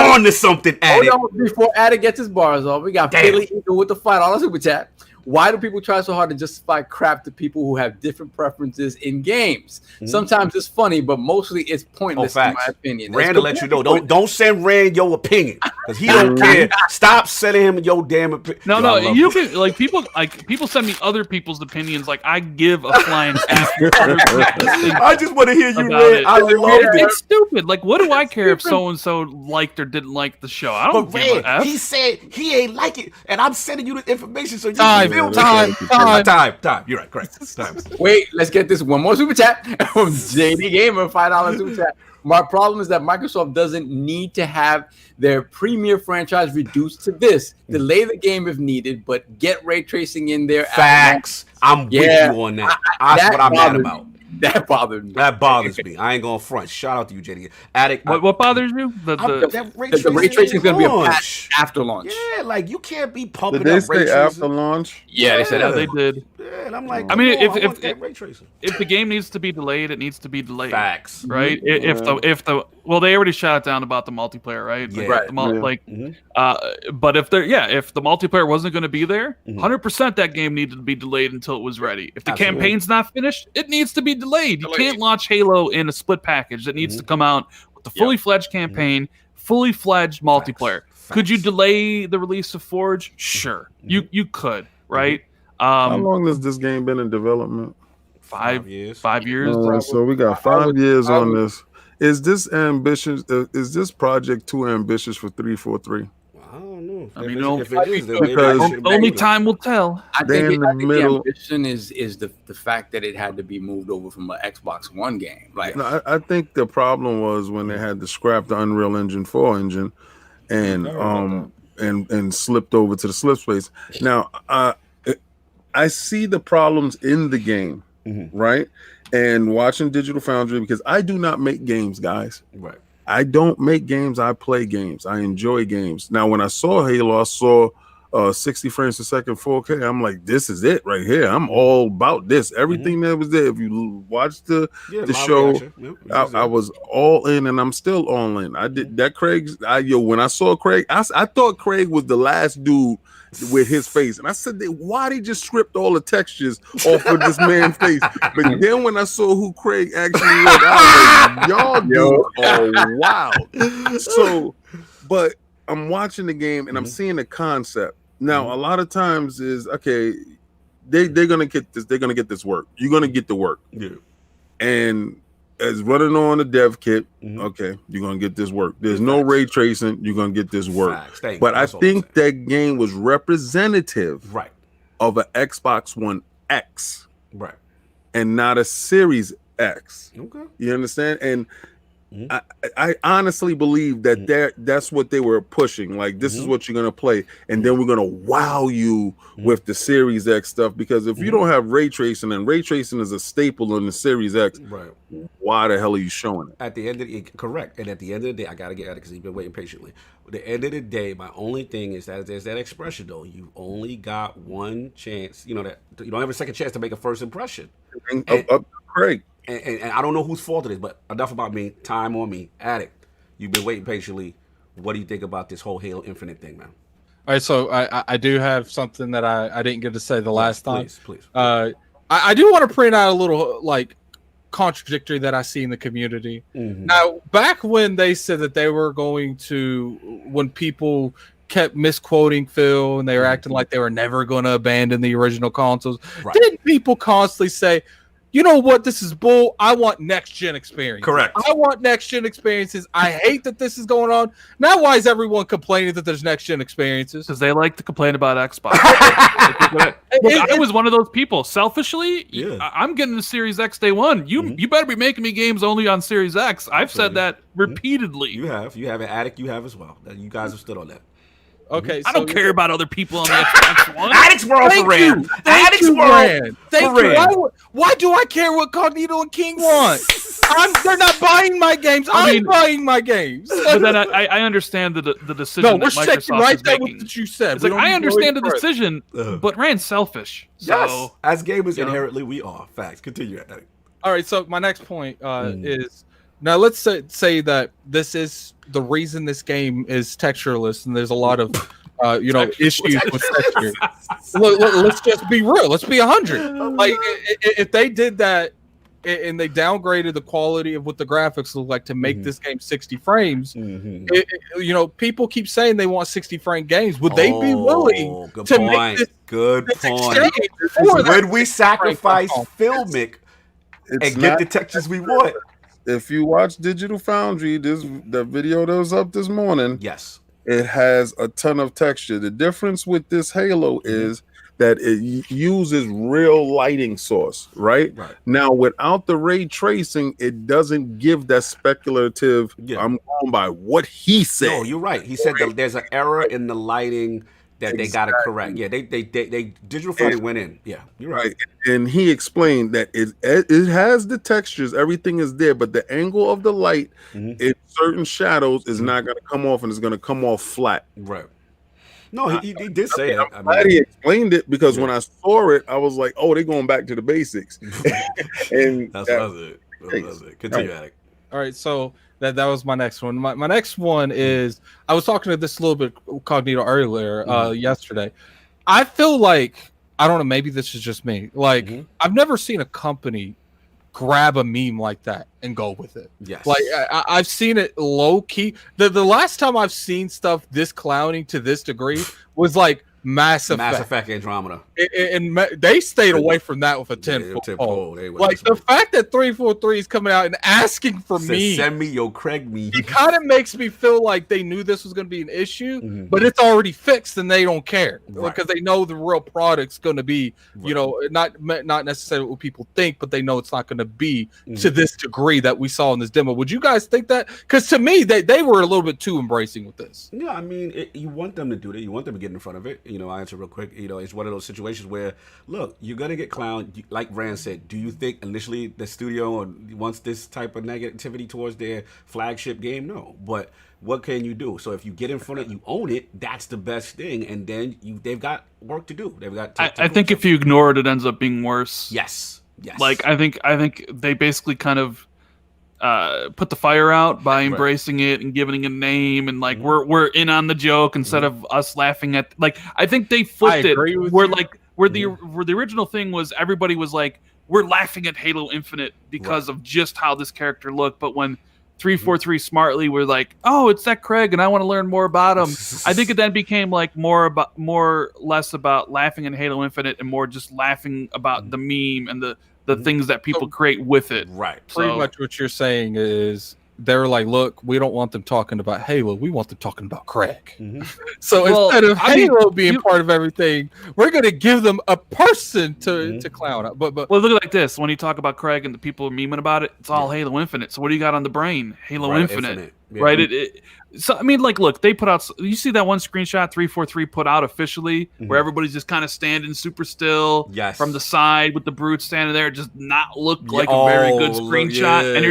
on to something, Addy. Hold on, before Addy gets his bars off, we got Billy Eagle with the $5 super chat. Why do people try so hard to justify crap to people who have different preferences in games? Sometimes it's funny, but mostly it's pointless in my opinion. Rand will let you know. Don't send Rand your opinion because he don't care. Stop sending him your damn opinion. No, you can people send me other people's opinions. Like I give a flying F. I just want to hear you, Rand. I love it. It's stupid. Like, what do I care if so and so liked or didn't like the show? I don't give a F. He said he ain't like it, and I'm sending you the information so you Time. You're right. Correct. Time. Wait, let's get this one more super chat from JD Gamer, $5 super chat. My problem is that Microsoft doesn't need to have their premier franchise reduced to this. Delay the game if needed, but get ray tracing in there. Facts. I'm with you on that. That's what I'm mad about. That bothered me. That bothers me. I ain't going front. Shout out to you, JD. Addict. What bothers you? The ray tracing is going to be a patch after launch. Yeah, like you can't be pumping did they up ray tracing after launch. Yeah, they said that. They did. Yeah, and I'm like, I mean, if the game needs to be delayed, it needs to be delayed. Facts, right? If they already shot it down about the multiplayer, right? But if the multiplayer wasn't going to be there, 100% that game needed to be delayed until it was ready. If the campaign's not finished, it needs to be delayed. You can't launch Halo in a split package. It needs to come out with the fully fledged campaign, fully fledged multiplayer. Could you delay the release of Forge? Sure, you could, right? How long has this game been in development? 5 years. 5 years. So we got 5 years on this. Is this ambitious? Is this project too ambitious for 343? I don't know. I mean, no, if it is, then because maybe only time will tell. I They're think, in the the middle. ambition is the fact that it had to be moved over from an Xbox One game. Like, No, I think the problem was when they had to scrap the Unreal Engine 4 engine and and slipped over to the slip space. Now I see the problems in the game, right? And watching Digital Foundry, because I do not make games, guys. Right. I don't make games. I play games. I enjoy games. Now, when I saw Halo, I saw 60 frames per second 4K. I'm like, this is it right here. I'm all about this. Everything that was there. If you watch the show, I was all in, and I'm still all in. I did that. When I saw Craig, I thought Craig was the last dude with his face, and I said, why they just stripped all the textures off of this man's face? But then when I saw who Craig actually was, I was like, y'all dudes are wild. So, but I'm watching the game and I'm seeing the concept. Now, a lot of times is okay, they're gonna get this, they're gonna get this work. You're gonna get the work. Yeah. And as running on the dev kit, okay, you're gonna get this work. There's no ray tracing, you're gonna get this work. But I think that game was representative of an Xbox One X, and not a Series X. Okay. You understand? And I honestly believe that that's what they were pushing. Like, this is what you're gonna play, and then we're gonna wow you with the Series X stuff. Because if you don't have ray tracing, and ray tracing is a staple in the Series X, why the hell are you showing it? At the end of the correct, and at the end of the day, I gotta get at it because he's been waiting patiently. At the end of the day, my only thing is that there's that expression though. You only got one chance. You know that you don't have a second chance to make a first impression. Craig. And I don't know whose fault it is, but enough about me. Time on me. Addict, you've been waiting patiently. What do you think about this whole Halo Infinite thing, man? All right, so I do have something that I didn't get to say the last time. Please. I do want to print out a little like contradictory that I see in the community. Now, back when they said that they were going to, when people kept misquoting Phil and they were acting like they were never going to abandon the original consoles, didn't people constantly say, you know what? This is bull. I want next gen experience. Correct. I want next gen experiences. I hate that this is going on. Now, why is everyone complaining that there's next gen experiences? Because they like to complain about Xbox. I was one of those people. Selfishly, I'm getting the Series X day one. You better be making me games only on Series X. I've said that repeatedly. You have an Addict. You have as well. You guys have stood on that. Okay, I don't care about other people on the Xbox One. Addict's World for Rand. Addict's World. Thank you. Why do I care what Cognito and King want? They're not buying my games. I'm buying my games. But then I understand the decision that Microsoft is making. With what you said. It's like, I understand the decision, but Rand's selfish. Yes, as gamers inherently we are. Facts. Continue, Addict. All right, so my next point is, now let's say that this is the reason this game is textureless, and there's a lot of issues with texture. Let's just be real. Let's be 100. Like, if they did that and they downgraded the quality of what the graphics look like to make this game 60 frames, people keep saying they want 60 frame games. Would they be willing to make this? Good point. Would we sacrifice filmic and get the textures we want? If you watch Digital Foundry, the video that was up this morning, yes, it has a ton of texture. The difference with this Halo is that it uses real lighting source, right? Now, without the ray tracing, it doesn't give that speculative. I'm going by what he said. No, you're right. He said that there's an error in the lighting that they got to correct. Yeah, they Digital Foundry went in. Yeah, you're right. And he explained that it has the textures, everything is there, but the angle of the light in certain shadows is not going to come off, and it's going to come off flat. Right. No, he did say it. I'm glad he explained it, because when I saw it, I was like, oh, they're going back to the basics. And that's what I was it. Continue, Addict. All right, so that was my next one. My next one is, I was talking to this a little bit Cognito earlier yesterday. I feel like, I don't know, maybe this is just me. Like, I've never seen a company grab a meme like that and go with it. Yes. Like, I've seen it low key. The last time I've seen stuff this clowning to this degree was like Mass Effect Andromeda. And they stayed away from that with a 10-foot pole. Like the fact that 343 is coming out and asking for me, send me your Craig me. It kind of makes me feel like they knew this was going to be an issue, but it's already fixed and they don't care because they know the real product's going to be, you know, not necessarily what people think, but they know it's not going to be to this degree that we saw in this demo. Would you guys think that? Because to me, they were a little bit too embracing with this. Yeah, I mean, you want them to do that. You want them to get in front of it. You know, I answer real quick. You know, it's one of those situations where, look, you're gonna get clowned. Like Rand said, do you think initially the studio wants this type of negativity towards their flagship game? No, but what can you do? So if you get in front of it, you own it. That's the best thing, and then they've got work to do. They've got. I think if you ignore it, it ends up being worse. Yes. Like I think they basically kind of put the fire out by embracing it and giving it a name, and like we're in on the joke instead of us laughing at. Like I think they flipped it where the original thing was everybody was like, we're laughing at Halo Infinite because of just how this character looked, but when 343 smartly were like, oh, it's that Craig and I want to learn more about him. I think it then became like more less about laughing at Halo Infinite and more just laughing about the meme and the things that people create with it. Right. Pretty much what you're saying is they're like, look, we don't want them talking about Halo. We want them talking about Craig. So instead of Halo being part of everything, we're going to give them a person to clown. But well, look at it like this. When you talk about Craig and the people are memeing about it, it's all Halo Infinite. So what do you got on the brain? Halo Infinite. Yeah. Right? So, I mean, like, look, they put out... You see that one screenshot 343 put out officially where everybody's just kind of standing super still from the side with the brute standing there. Just not look like a very good screenshot. And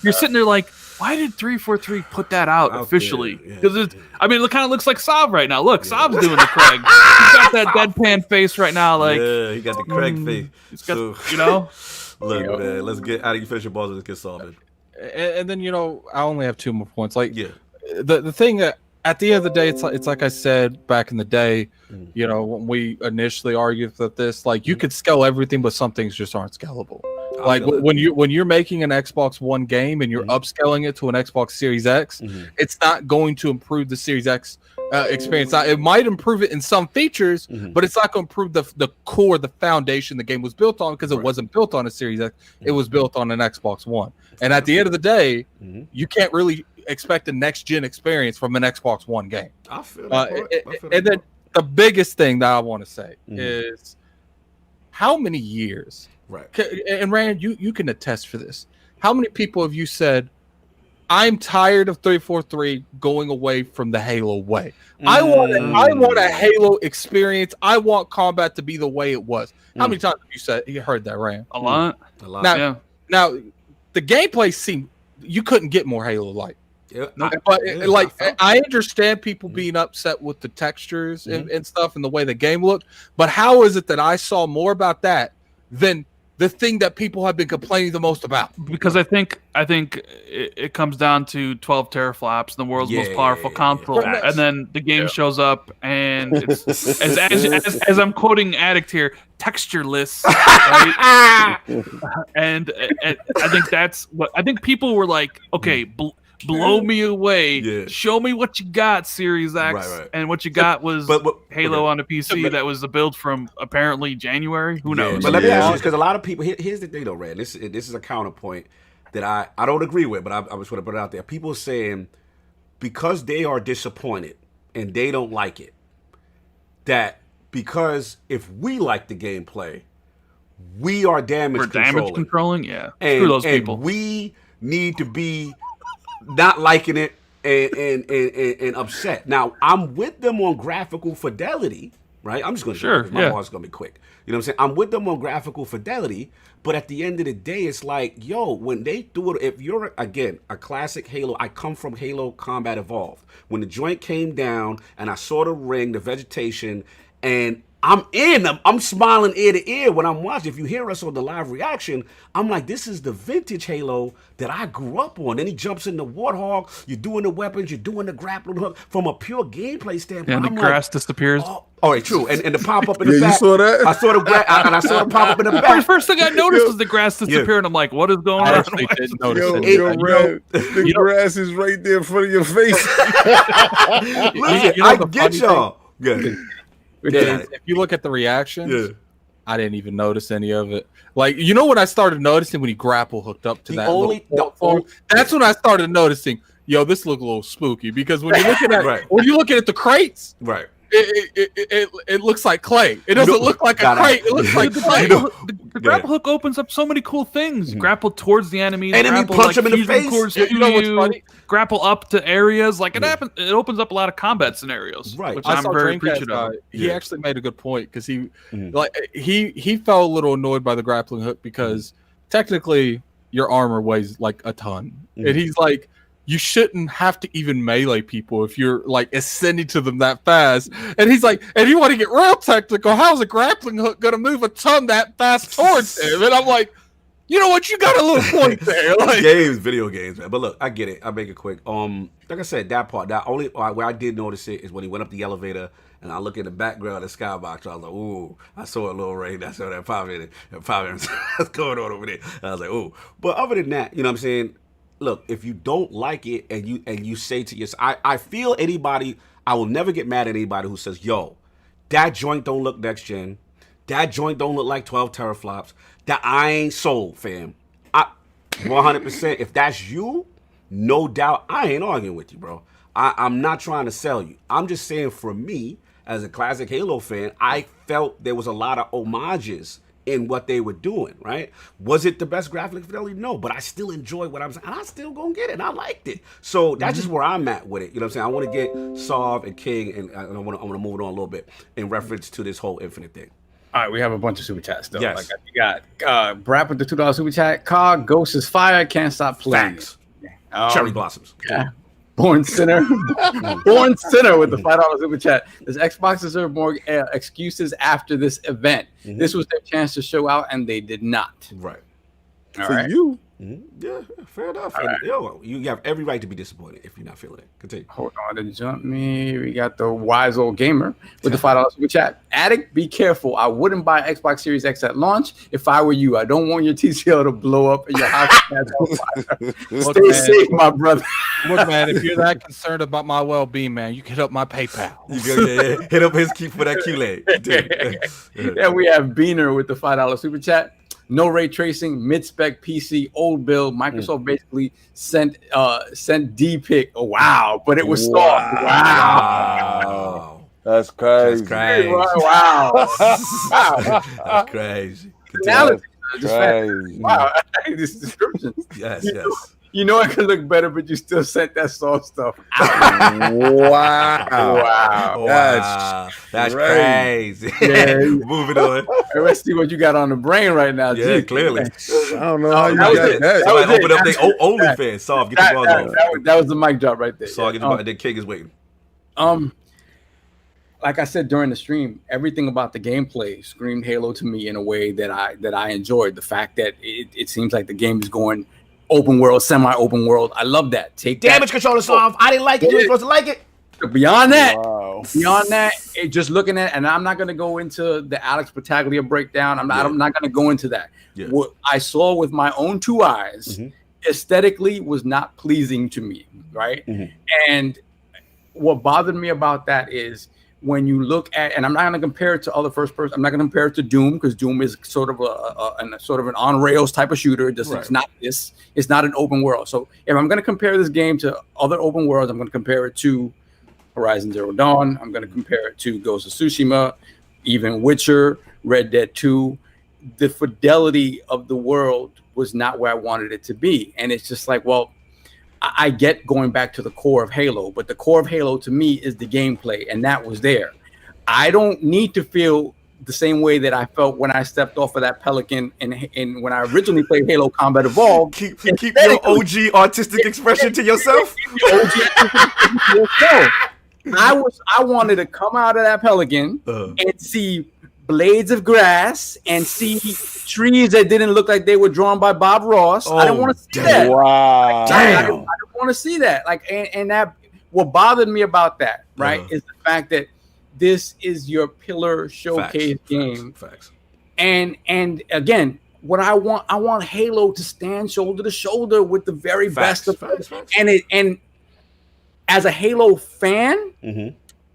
you're sitting there like, why did 343 put that out officially? Because it kind of looks like Saab right now. Look, Saab's doing the Craig. He's got that deadpan face right now. Like, yeah, he got the Craig face. He's got, you know? Look, man, let's get out of your finish your balls and let's get solved. And then, you know, I only have 2 more points. Like, the thing that at the end of the day, it's like I said back in the day, you know, when we initially argued that this, like, you could scale everything, but some things just aren't scalable. Like when you're making an Xbox One game and you're upscaling it to an Xbox Series X, it's not going to improve the Series X experience. It might improve it in some features, but it's not going to improve the core, the foundation the game was built on, because it wasn't built on a Series X. It was built on an Xbox One. And at the end of the day, you can't really expect a next-gen experience from an Xbox One game. I feel that and then the biggest thing that I want to say is how many years, and Rand, you can attest for this, how many people have you said, I'm tired of 343 going away from the Halo way. I want a Halo experience. I want combat to be the way it was. How many times have you heard that, Rand? A lot. Now, the gameplay seemed, you couldn't get more Halo-like. I understand people being upset with the textures and stuff and the way the game looked, but how is it that I saw more about that than the thing that people have been complaining the most about? Because I think it comes down to 12 teraflops, the world's most powerful console, and then the game shows up and it's as I'm quoting Addict here, textureless, right? and I think that's what I think people were like, okay, blow me away, show me what you got, Series X, and what you got was Halo on the PC that was a build from apparently January. Who knows? But let me ask you, because a lot of people, here's the thing though, Rand, this is a counterpoint that I don't agree with, but I was going to put it out there. People are saying because they are disappointed and they don't like it, that because if we like the gameplay, we are damage controlling. Yeah, screw those people. We need to be not liking it and upset. Now, I'm with them on graphical fidelity, right? I'm just going to my boss is going to be quick. You know what I'm saying? I'm with them on graphical fidelity, but at the end of the day, it's like, yo, when they do it, if you're, again, a classic Halo, I come from Halo Combat Evolved. When the joint came down and I saw the ring, the vegetation, and I'm smiling ear to ear when I'm watching. If you hear us on the live reaction, I'm like, this is the vintage Halo that I grew up on. Then he jumps in the Warthog, you're doing the weapons, you're doing the grappling hook. From a pure gameplay standpoint, and the grass disappears. Oh, true. And the pop-up in the back. You saw that? I saw the pop-up in the back. The first thing I noticed was the grass disappear, and I'm like, what is going on? The grass is right there in front of your face. Listen, I get y'all. Good. Because if you look at the reactions, I didn't even notice any of it. Like, you know, when I started noticing when he grapple hooked up to that's when I started noticing, yo, this look a little spooky. Because when you're looking at when you're looking at the crates, it looks like clay. It doesn't look like a crate. It looks like clay. The grapple hook opens up so many cool things. Grapple towards the enemies, and then you punch him in the face. You know what's funny? Grapple up to areas like it happens. It opens up a lot of combat scenarios, right? Which I'm very appreciative of. He actually made a good point because he felt a little annoyed by the grappling hook because technically your armor weighs like a ton, and he's like, you shouldn't have to even melee people if you're like ascending to them that fast. And he's like, and you want to get real technical, how's a grappling hook gonna move a ton that fast towards him? And I'm like, you know what, you got a little point there. Like, video games, man. But look, I get it. I'll make it quick. Like I said, that part, that only where I did notice it is when he went up the elevator and I look in the background of the skybox. I was like, ooh, I saw a little rain. I saw that 5 minutes. What's going on over there? I was like, ooh. But other than that, you know what I'm saying? Look, if you don't like it and you say to yourself, I feel anybody, I will never get mad at anybody who says, yo, that joint don't look next gen. That joint don't look like 12 teraflops. That I ain't sold, fam. 100%. If that's you, no doubt, I ain't arguing with you, bro. I'm not trying to sell you. I'm just saying for me, as a classic Halo fan, I felt there was a lot of homages in what they were doing, right? Was it the best graphic fidelity? No, but I still enjoy what I'm saying, and I still gonna get it, and I liked it. So that's just where I'm at with it. You know what I'm saying? I want to get Sov and King, and I want to move it on a little bit in reference to this whole Infinite thing. All right, we have a bunch of super chats though. Yes. Like we got Brad with the $2 super chat. Cog, Ghost is fire. Can't stop playing. Thanks. Cherry blossoms. Yeah. Born Sinner. Born Sinner with the $5 super chat. Does Xbox deserve more excuses after this event? This was their chance to show out, and they did not. Right. All For right. you. Yeah, fair enough. And, yo, you have every right to be disappointed if you're not feeling it. Continue. Hold on, didn't jump me. We got the wise old gamer with the $5 super chat. Addict, be careful. I wouldn't buy Xbox Series X at launch if I were you. I don't want your TCL to blow up and your house catch on fire. Stay safe, my brother. Look, man, if you're that concerned about my well-being, man, you can hit up my PayPal. Hit up his key for that Q-leg. Yeah, we have Beaner with the $5 super chat. No ray tracing, mid-spec PC, old build. Microsoft basically sent D-Pick. Oh, wow, but it was soft. Wow. That's crazy. Wow. That's crazy. Analogy. Crazy. Wow. This description. Yes. You know it could look better, but you still sent that soft stuff out. Wow. That's crazy. Yeah. Moving on. Let's see what you got on the brain right now. Yeah, Gee, clearly. I don't know how you that got was it. that. That was Somebody open it. up their OnlyFans. Saw get the ball off. That was the mic drop right there. Saw get the ball. Then King is waiting. Like I said during the stream, everything about the gameplay screamed Halo to me in a way that I enjoyed. The fact that it seems like the game is going open world, semi-open world. I love that. Take damage controller Sav. I didn't like it. You were supposed to like it. Beyond that, just looking at, and I'm not going to go into the Alex Battaglia breakdown. I'm not going to go into that. Yeah. What I saw with my own two eyes, aesthetically, was not pleasing to me, right? And what bothered me about that is when you look at, and I'm not going to compare it to other first person. I'm not going to compare it to Doom because Doom is sort of an on rails type of shooter. It's not this. It's not an open world. So if I'm going to compare this game to other open worlds, I'm going to compare it to Horizon Zero Dawn. I'm going to compare it to Ghost of Tsushima, even Witcher, Red Dead 2. The fidelity of the world was not where I wanted it to be, and it's just like, well, I get going back to the core of Halo, but the core of Halo to me is the gameplay, and that was there. I don't need to feel the same way that I felt when I stepped off of that Pelican and when I originally played Halo Combat Evolved. Keep your OG artistic expression to yourself. I wanted to come out of that Pelican and see blades of grass and see trees that didn't look like they were drawn by Bob Ross. I didn't want to see that. Wow. I didn't want to see that. Like, and that what bothered me about that, right, is the fact that this is your pillar showcase game. Facts. And again, what I want Halo to stand shoulder to shoulder with the very best of facts. And as a Halo fan,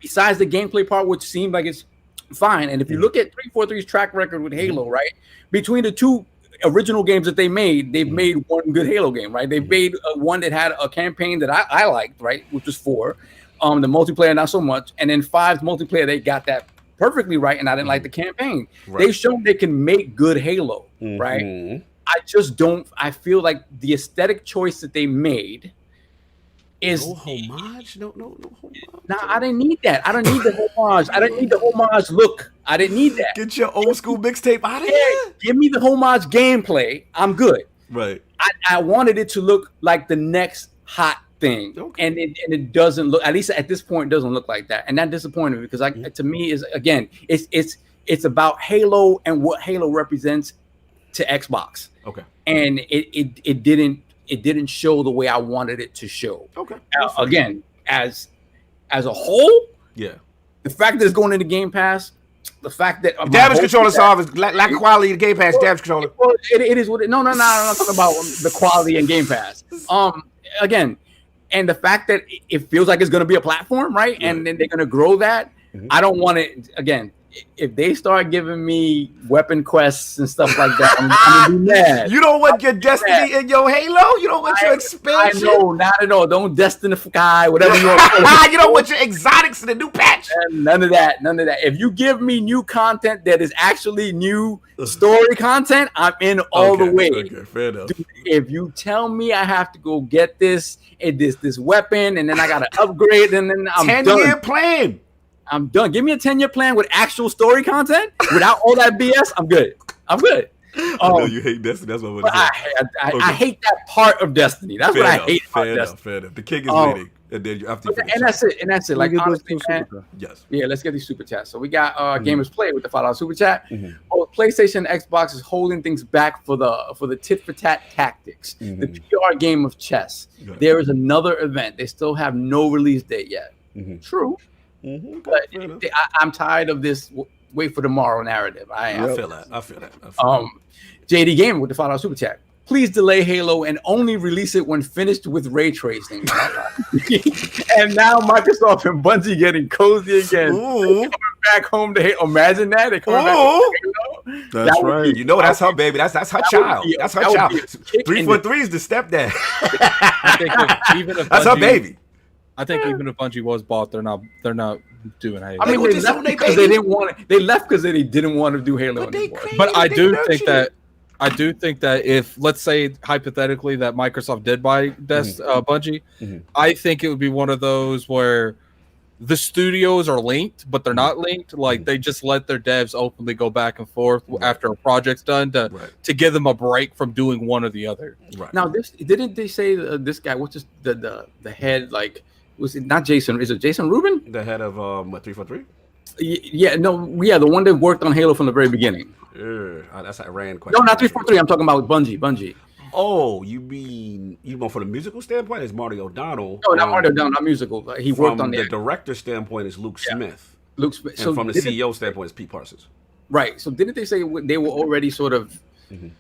besides the gameplay part, which seemed like it's fine. And if you look at 343's track record with Halo, right, between the two original games that they made, they've made one good Halo game, right? They've made one that had a campaign that I liked, right, which was 4. The multiplayer not so much, and then 5's multiplayer they got that perfectly right, and I didn't like the campaign. Right. They've shown they can make good Halo, right? I just don't. I feel like the aesthetic choice that they made is no homage. No homage. Nah, I didn't need that. I don't need the homage. I didn't need the homage look. I didn't need that. Get your old school mixtape out of here. Give me the homage gameplay. I'm good. Right. I wanted it to look like the next hot thing, and it doesn't look. At least at this point, it doesn't look like that, and that disappointed me because to me is again, it's about Halo and what Halo represents to Xbox. Okay. And it didn't show the way I wanted it to show. Okay. Again, as a whole, yeah. The fact that it's going into Game Pass, the fact that damage controller solve is lack of quality of Game Pass damage controller. Well, it is what it. No. I'm not talking about the quality in Game Pass. Again, and the fact that it feels like it's going to be a platform, right? And then they're going to grow that. I don't want it again. If they start giving me weapon quests and stuff like that, I'm gonna be mad. You don't want your Destiny in your Halo? You don't want your expansion? I know, not at all. Don't Destinify, whatever you want to call it. You don't want your exotics in the new patch? None of that. If you give me new content that is actually new story content, I'm in all the way. Okay, fair enough. Dude, if you tell me I have to go get this weapon and then I gotta upgrade and then I'm 10-year plan. I'm done. Give me a 10-year plan with actual story content without all that BS. I'm good. I know you hate Destiny. That's what I hate that part of Destiny. That's what I hate about Destiny. Fair enough. The king is waiting. And then after that's it. Like, honestly, man, yes. Yeah, let's get these super chats. So we got Gamers Play with the $5 super chat. Both PlayStation and Xbox is holding things back for the tit for tat tactics, the PR game of chess. There is another event. They still have no release date yet. True. But I'm tired of this wait for tomorrow narrative. I feel that. JD Gamer with the $5 super chat. Please delay Halo and only release it when finished with ray tracing. And now Microsoft and Bungie getting cozy again. Coming back home to Halo. Imagine that. They're coming back home to Halo. That's right. You know that's her baby. That's her child. That's her child. 343 is the stepdad. That's her baby. I think even if Bungie was bought, they're not doing Halo. I mean, they left because they didn't want it. They left because they didn't want to do Halo anymore. But I do think that if, let's say hypothetically that Microsoft did buy Bungie, I think it would be one of those where the studios are linked, but they're not linked. Like they just let their devs openly go back and forth after a project's done to give them a break from doing one or the other. Right. Now, didn't they say this guy? What's the head like? Was it not Jason? Is it Jason Rubin? The head of 343? The one that worked on Halo from the very beginning. That's a Rand question. No, not 343. I'm talking about Bungie. Oh, you mean from the musical standpoint? It's Marty O'Donnell. No, not Marty O'Donnell. Not musical. He worked on the director standpoint. Is Luke Smith. Luke Smith. And from the CEO standpoint, it's Pete Parsons. Right. So didn't they say they were already sort of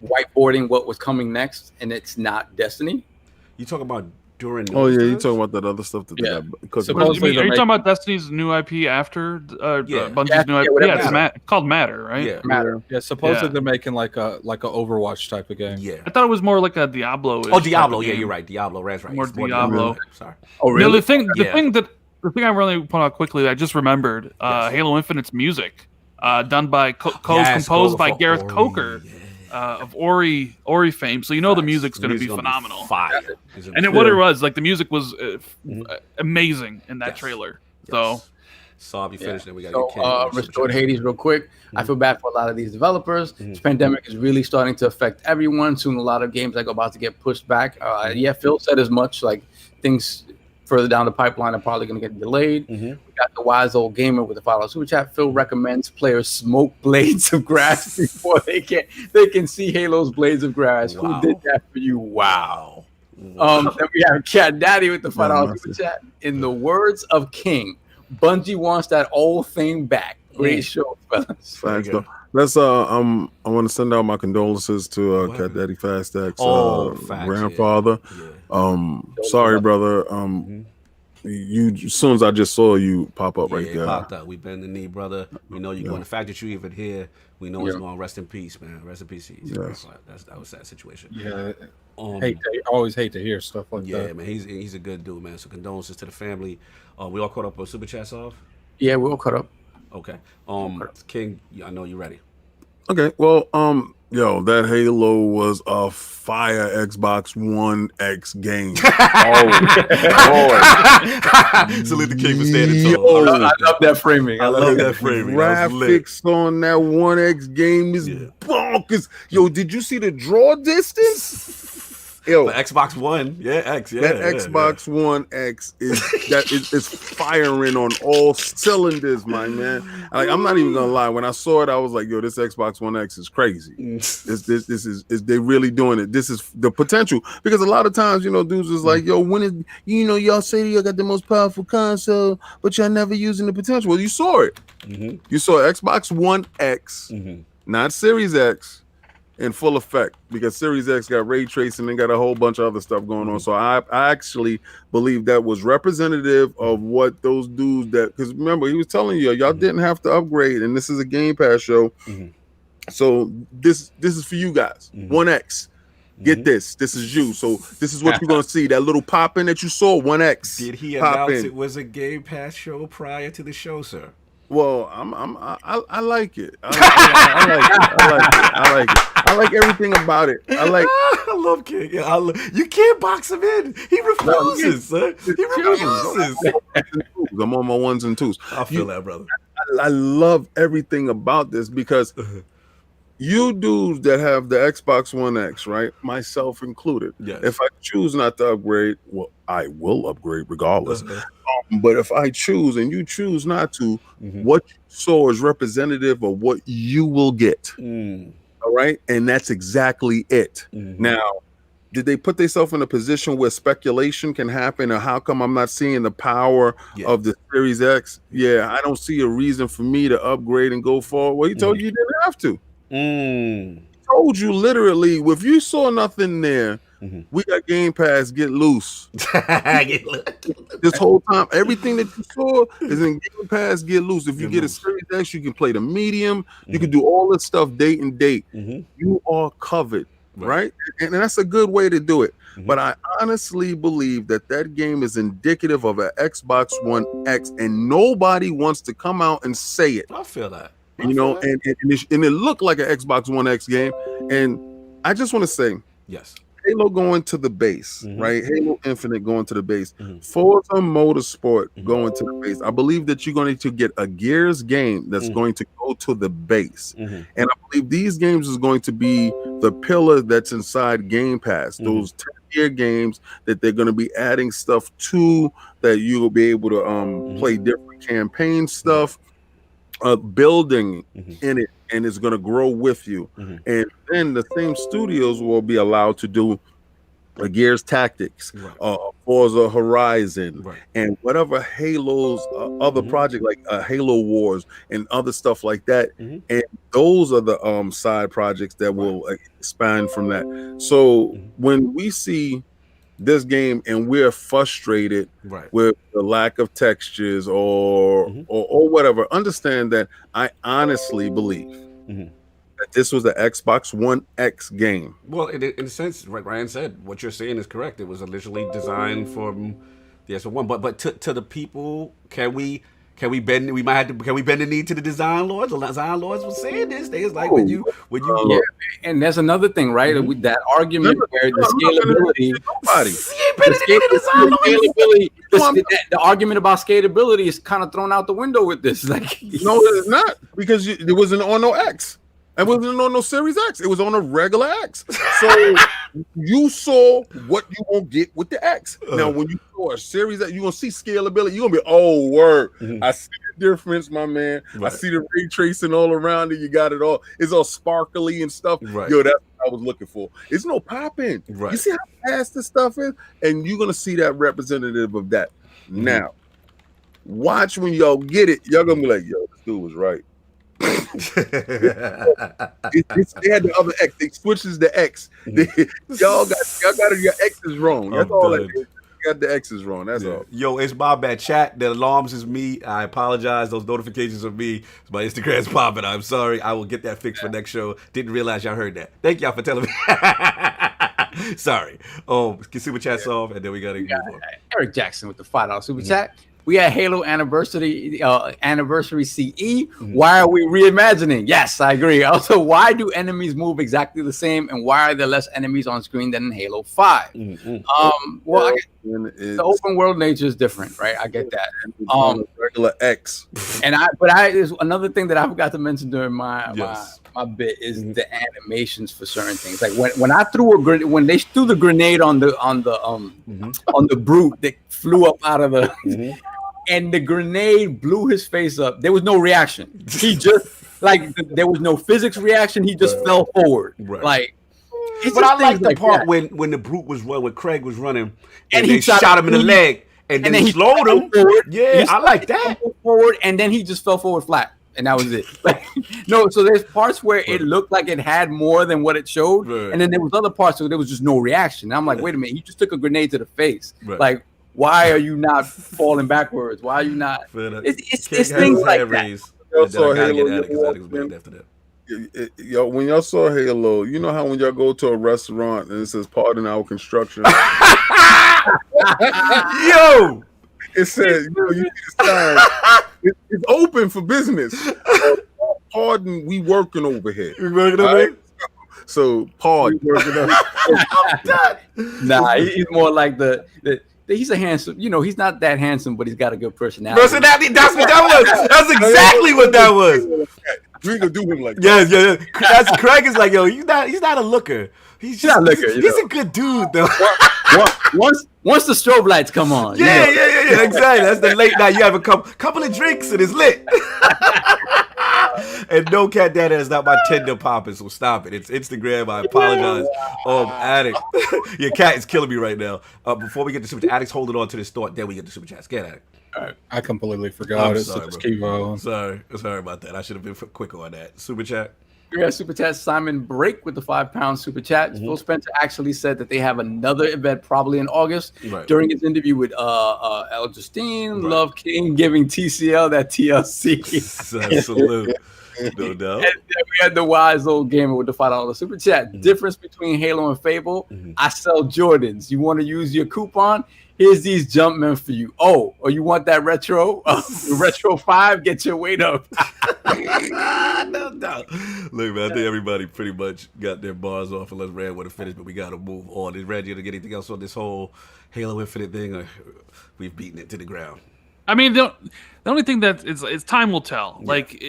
whiteboarding what was coming next, and it's not Destiny? You talking about during? You talking about that other stuff that they got? Are you talking about Destiny's new IP after Bungie's new IP? It's called Matter, right? Yeah, Matter. Yeah, supposedly they're making like a Overwatch type of game. Yeah, I thought it was more like a Diablo. Oh, Diablo. Yeah, you're right. Diablo. That's right. More Diablo. Sorry. Oh, really? No, the thing I really point out quickly, I just remembered Halo Infinite's music, done by composed by Gareth Coker. Of Ori fame, so the music's going to be phenomenal. Fire. And then what it was like, the music was amazing in that trailer. So, Saw you finished, then we got to Restored Hades real quick. I feel bad for a lot of these developers. This pandemic is really starting to affect everyone. Soon, a lot of games are about to get pushed back. Phil said as much. Like things further down the pipeline are probably going to get delayed. We got the wise old gamer with the $5 super chat. Phil recommends players smoke blades of grass before they can see Halo's blades of grass. Wow. Who did that for you? Wow. Then we have Cat Daddy with the $5 super chat. In the words of King, Bungie wants that old thing back. Great show, fellas. Thanks, though. Let's I want to send out my condolences to Cat Daddy Fast X grandfather. Sorry, brother. as soon as I just saw you pop up right there. Popped up. We bend the knee, brother. We know you're going. The fact that you even here, we know it's going. Rest in peace, man. Rest in peace. Yes. That was that situation. Yeah. I always hate to hear stuff like that. Yeah, man. He's a good dude, man. So condolences to the family. We all caught up on Super Chats off? Yeah, we're all caught up. Okay. King, I know you're ready. Okay. Well, that Halo was a fire Xbox One X game. Salute the King for standing tall. I love that framing. I love that framing. Graphics on that One X game is bonkers. Yo, did you see the draw distance? Yo, the Xbox One, X, that Xbox One X is firing on all cylinders, my man. Like, I'm not even gonna lie. When I saw it, I was like, "Yo, this Xbox One X is crazy. This is they really doing it. This is the potential." Because a lot of times, dudes is like, "Yo, when is y'all say y'all got the most powerful console, but y'all never using the potential." Well, you saw it. You saw Xbox One X, not Series X, in full effect, because Series X got ray tracing and got a whole bunch of other stuff going on. So I actually believe that was representative of what those dudes because remember, he was telling y'all didn't have to upgrade, and this is a Game Pass show. So this is for you guys. One X. Get this. This is you. So this is what you're gonna see. That little pop in that you saw, One X. Did he announce it was a Game Pass show prior to the show, sir? Well, I like it. I like it. I like everything about it. I love King. You can't box him in. He refuses, son. He refuses. I'm on my ones and twos. I feel that, brother. I love everything about this because you dudes that have the Xbox One X, right? Myself included. Yes. If I choose not to upgrade, well, I will upgrade regardless. But if I choose and you choose not to, what you saw is representative of what you will get. All right. And that's exactly it. Now, did they put themselves in a position where speculation can happen? Or how come I'm not seeing the power of the Series X? Yeah, I don't see a reason for me to upgrade and go forward. Well, he told you you didn't have to. He told you literally, if you saw nothing there, we got Game Pass, get loose. This whole time, everything that you saw is in Game Pass, get loose. If you get a Series X, you can play the medium. You can do all this stuff date and date. You are covered, right? And that's a good way to do it. But I honestly believe that game is indicative of an Xbox One X, and nobody wants to come out and say it. I feel that. And it looked like an Xbox One X game. And I just want to say, yes, Halo going to the base, right? Halo Infinite going to the base. Forza Motorsport going to the base. I believe that you're going to get a Gears game that's going to go to the base. And I believe these games is going to be the pillar that's inside Game Pass. Those 10-year games that they're going to be adding stuff to, that you will be able to play different campaign stuff. Building in it, and it's going to grow with you. And then the same studios will be allowed to do Gears Tactics, Forza Horizon, and whatever Halo's other project like Halo Wars and other stuff like that. And those are the side projects that will expand from that. So when we see this game and we're frustrated with the lack of textures or whatever, understand that I honestly believe that this was the Xbox One X game. Well, in a sense, like Ryan said, what you're saying is correct. It was initially designed for the Xbox One, but to the people, can we bend? We might have to. Can we bend the knee to the design lords? The design lords were saying this. They was like, when you. Yeah, and that's another thing, right? With that argument where the scalability, the argument about scalability is kind of thrown out the window with this. Like, no, it's not, because it wasn't on no X. It wasn't on no Series X. It was on a regular X. So you saw what you won't get with the X. Now, when you saw a Series X, you're going to see scalability. You're going to be, oh, word. I see the difference, my man. I see the ray tracing all around it. You got it all. It's all sparkly and stuff. Yo, that's what I was looking for. It's no popping. You see how fast this stuff is? And you're going to see that representative of that. Now, watch when y'all get it. Y'all going to be like, yo, this dude was right. They had the other X. They switches the X. Y'all got your X is wrong. That's all that is. got the X's wrong. That's all. Yo, it's my bad. Chat, the alarms is me. I apologize. Those notifications are me. My Instagram's popping. I'm sorry. I will get that fixed for next show. Didn't realize y'all heard that. Thank y'all for telling me. Sorry. Get super chats off, and then we gotta move on. Eric Jackson with the $5 super chat. We had Halo anniversary CE. Why are we reimagining? Yes, I agree. Also, why do enemies move exactly the same, and why are there less enemies on screen than in Halo 5? Well, the open world nature is different, right? I get that. Regular X. But there's another thing that I forgot to mention during my bit is the animations for certain things. Like when I threw when they threw the grenade on the brute that flew up out of the and the grenade blew his face up. There was no reaction. He just there was no physics reaction. He just fell forward. Right. But I like the part when the brute was running, when Craig was running, and he shot him in the leg, and then he slowed him forward. Yeah, I like that. Forward, and then he just fell forward flat. And that was it. So there's parts where it looked like it had more than what it showed, and then there was other parts where there was just no reaction. And I'm like, wait a minute, he just took a grenade to the face. Like, why are you not falling backwards? Why are you not? It's things like that. Yo, when y'all saw Halo, you know how when y'all go to a restaurant and it says "Pardon our construction." Yo. It says, you need to sign. It's open for business. Pardon, we working over here. You working over here? So, pardon. Nah, he's more like he's a handsome. He's not that handsome, but he's got a good personality. Personality. That's what that was. That's exactly what that was. We gonna do him like that. Yeah. That's Craig is like, yo, he's not a looker. He's not a looker. He's a good dude though. Once the strobe lights come on. Yeah, exactly. That's the late night. You have a couple of drinks and it's lit. And no, Cat Data is not my Tinder popping, so stop it. It's Instagram. I apologize. Addict. Your cat is killing me right now. Before we get to super chat, Addict's holding on to this thought, then we get to super chats. Get Addict. All right. I completely forgot. Sorry about that. I should have been quicker on that. Super chat. Yeah, super chat. Simon Break with the £5 super chat. Phil Spencer actually said that they have another event probably in August. During his interview with El Justine, Love King giving TCL that TLC. Salute. No doubt. And then we had the wise old gamer with the $5 super chat. Difference between Halo and Fable. I sell Jordans. You want to use your coupon? Here's these Jumpmen for you. Or you want that retro? Retro 5, get your weight up. No. Look, man, I think everybody pretty much got their bars off unless Rand would have finished, but we got to move on. Is Rand, you to get anything else on this whole Halo Infinite thing, or we've beaten it to the ground? I mean, the only thing that is time will tell. Like,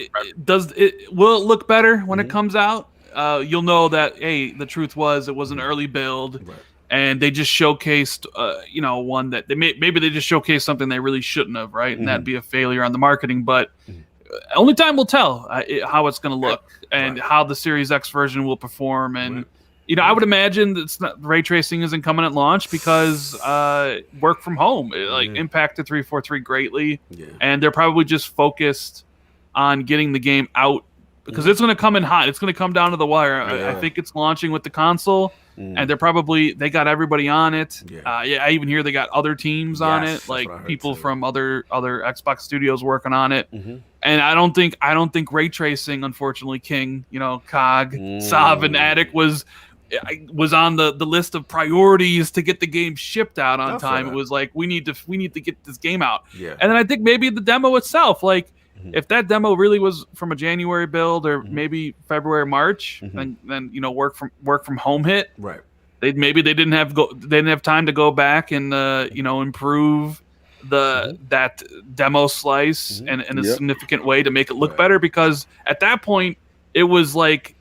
will it look better when it comes out? You'll know that, hey, the truth was it was an early build. And they just showcased, one that maybe they just showcased something they really shouldn't have, right? And that'd be a failure on the marketing. But only time will tell how it's going to look and how the Series X version will perform. And I would imagine that ray tracing isn't coming at launch because work from home impacted 343 greatly, and they're probably just focused on getting the game out because it's going to come in hot. It's going to come down to the wire. I think it's launching with the console. And they got everybody on it. I even hear they got other teams on it, like people from other Xbox studios working on it. And I don't think ray tracing, unfortunately, King, Cog, Sav, and Addict was on the list of priorities to get the game shipped out on time. It was like we need to get this game out. And then I think maybe the demo itself, like. If that demo really was from a January build or maybe February, March, then work from home hit. Right. They didn't have time to go back and improve that demo slice in a significant way to make it look better, because at that point it was like.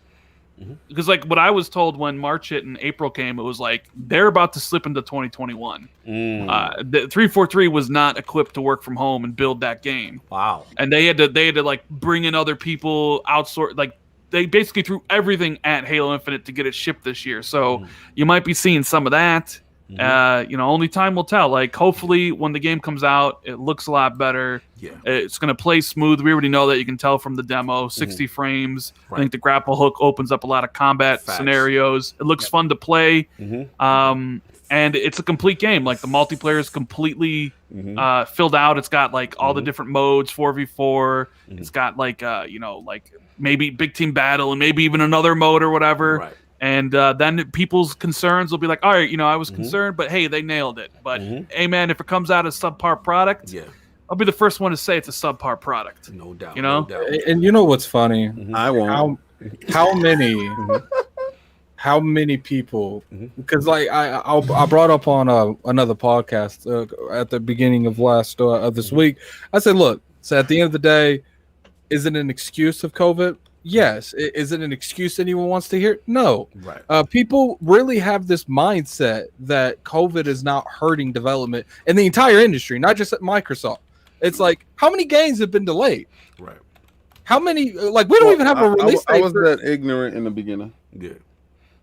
Because what I was told when March hit and April came, it was like they're about to slip into 2021. The 343 was not equipped to work from home and build that game. Wow. And they had to bring in other people, outsource. They basically threw everything at Halo Infinite to get it shipped this year. So you might be seeing some of that. Only time will tell. Like, hopefully, when the game comes out, it looks a lot better. Yeah, it's going to play smooth. We already know that. You can tell from the demo. 60 frames. Right. I think the grapple hook opens up a lot of combat scenarios. It looks fun to play. And it's a complete game. Like, the multiplayer is completely filled out. It's got like all the different modes, 4v4. It's got like like maybe big team battle and maybe even another mode or whatever. Right. And then people's concerns will be like, all right, I was concerned, but hey, they nailed it. But hey, man, if it comes out as a subpar product, I'll be the first one to say it's a subpar product. No doubt. No doubt. And you know what's funny? I won't. How many? How many people? Because like I brought up on another podcast at the beginning of of this week. I said, look, so at the end of the day, is it an excuse of COVID? Yes. Is it an excuse anyone wants to hear? No. Right. People really have this mindset that COVID is not hurting development in the entire industry, not just at Microsoft. It's like, how many games have been delayed? Right. How many? Like, we don't even have a release date. I was that ignorant in the beginning. Yeah.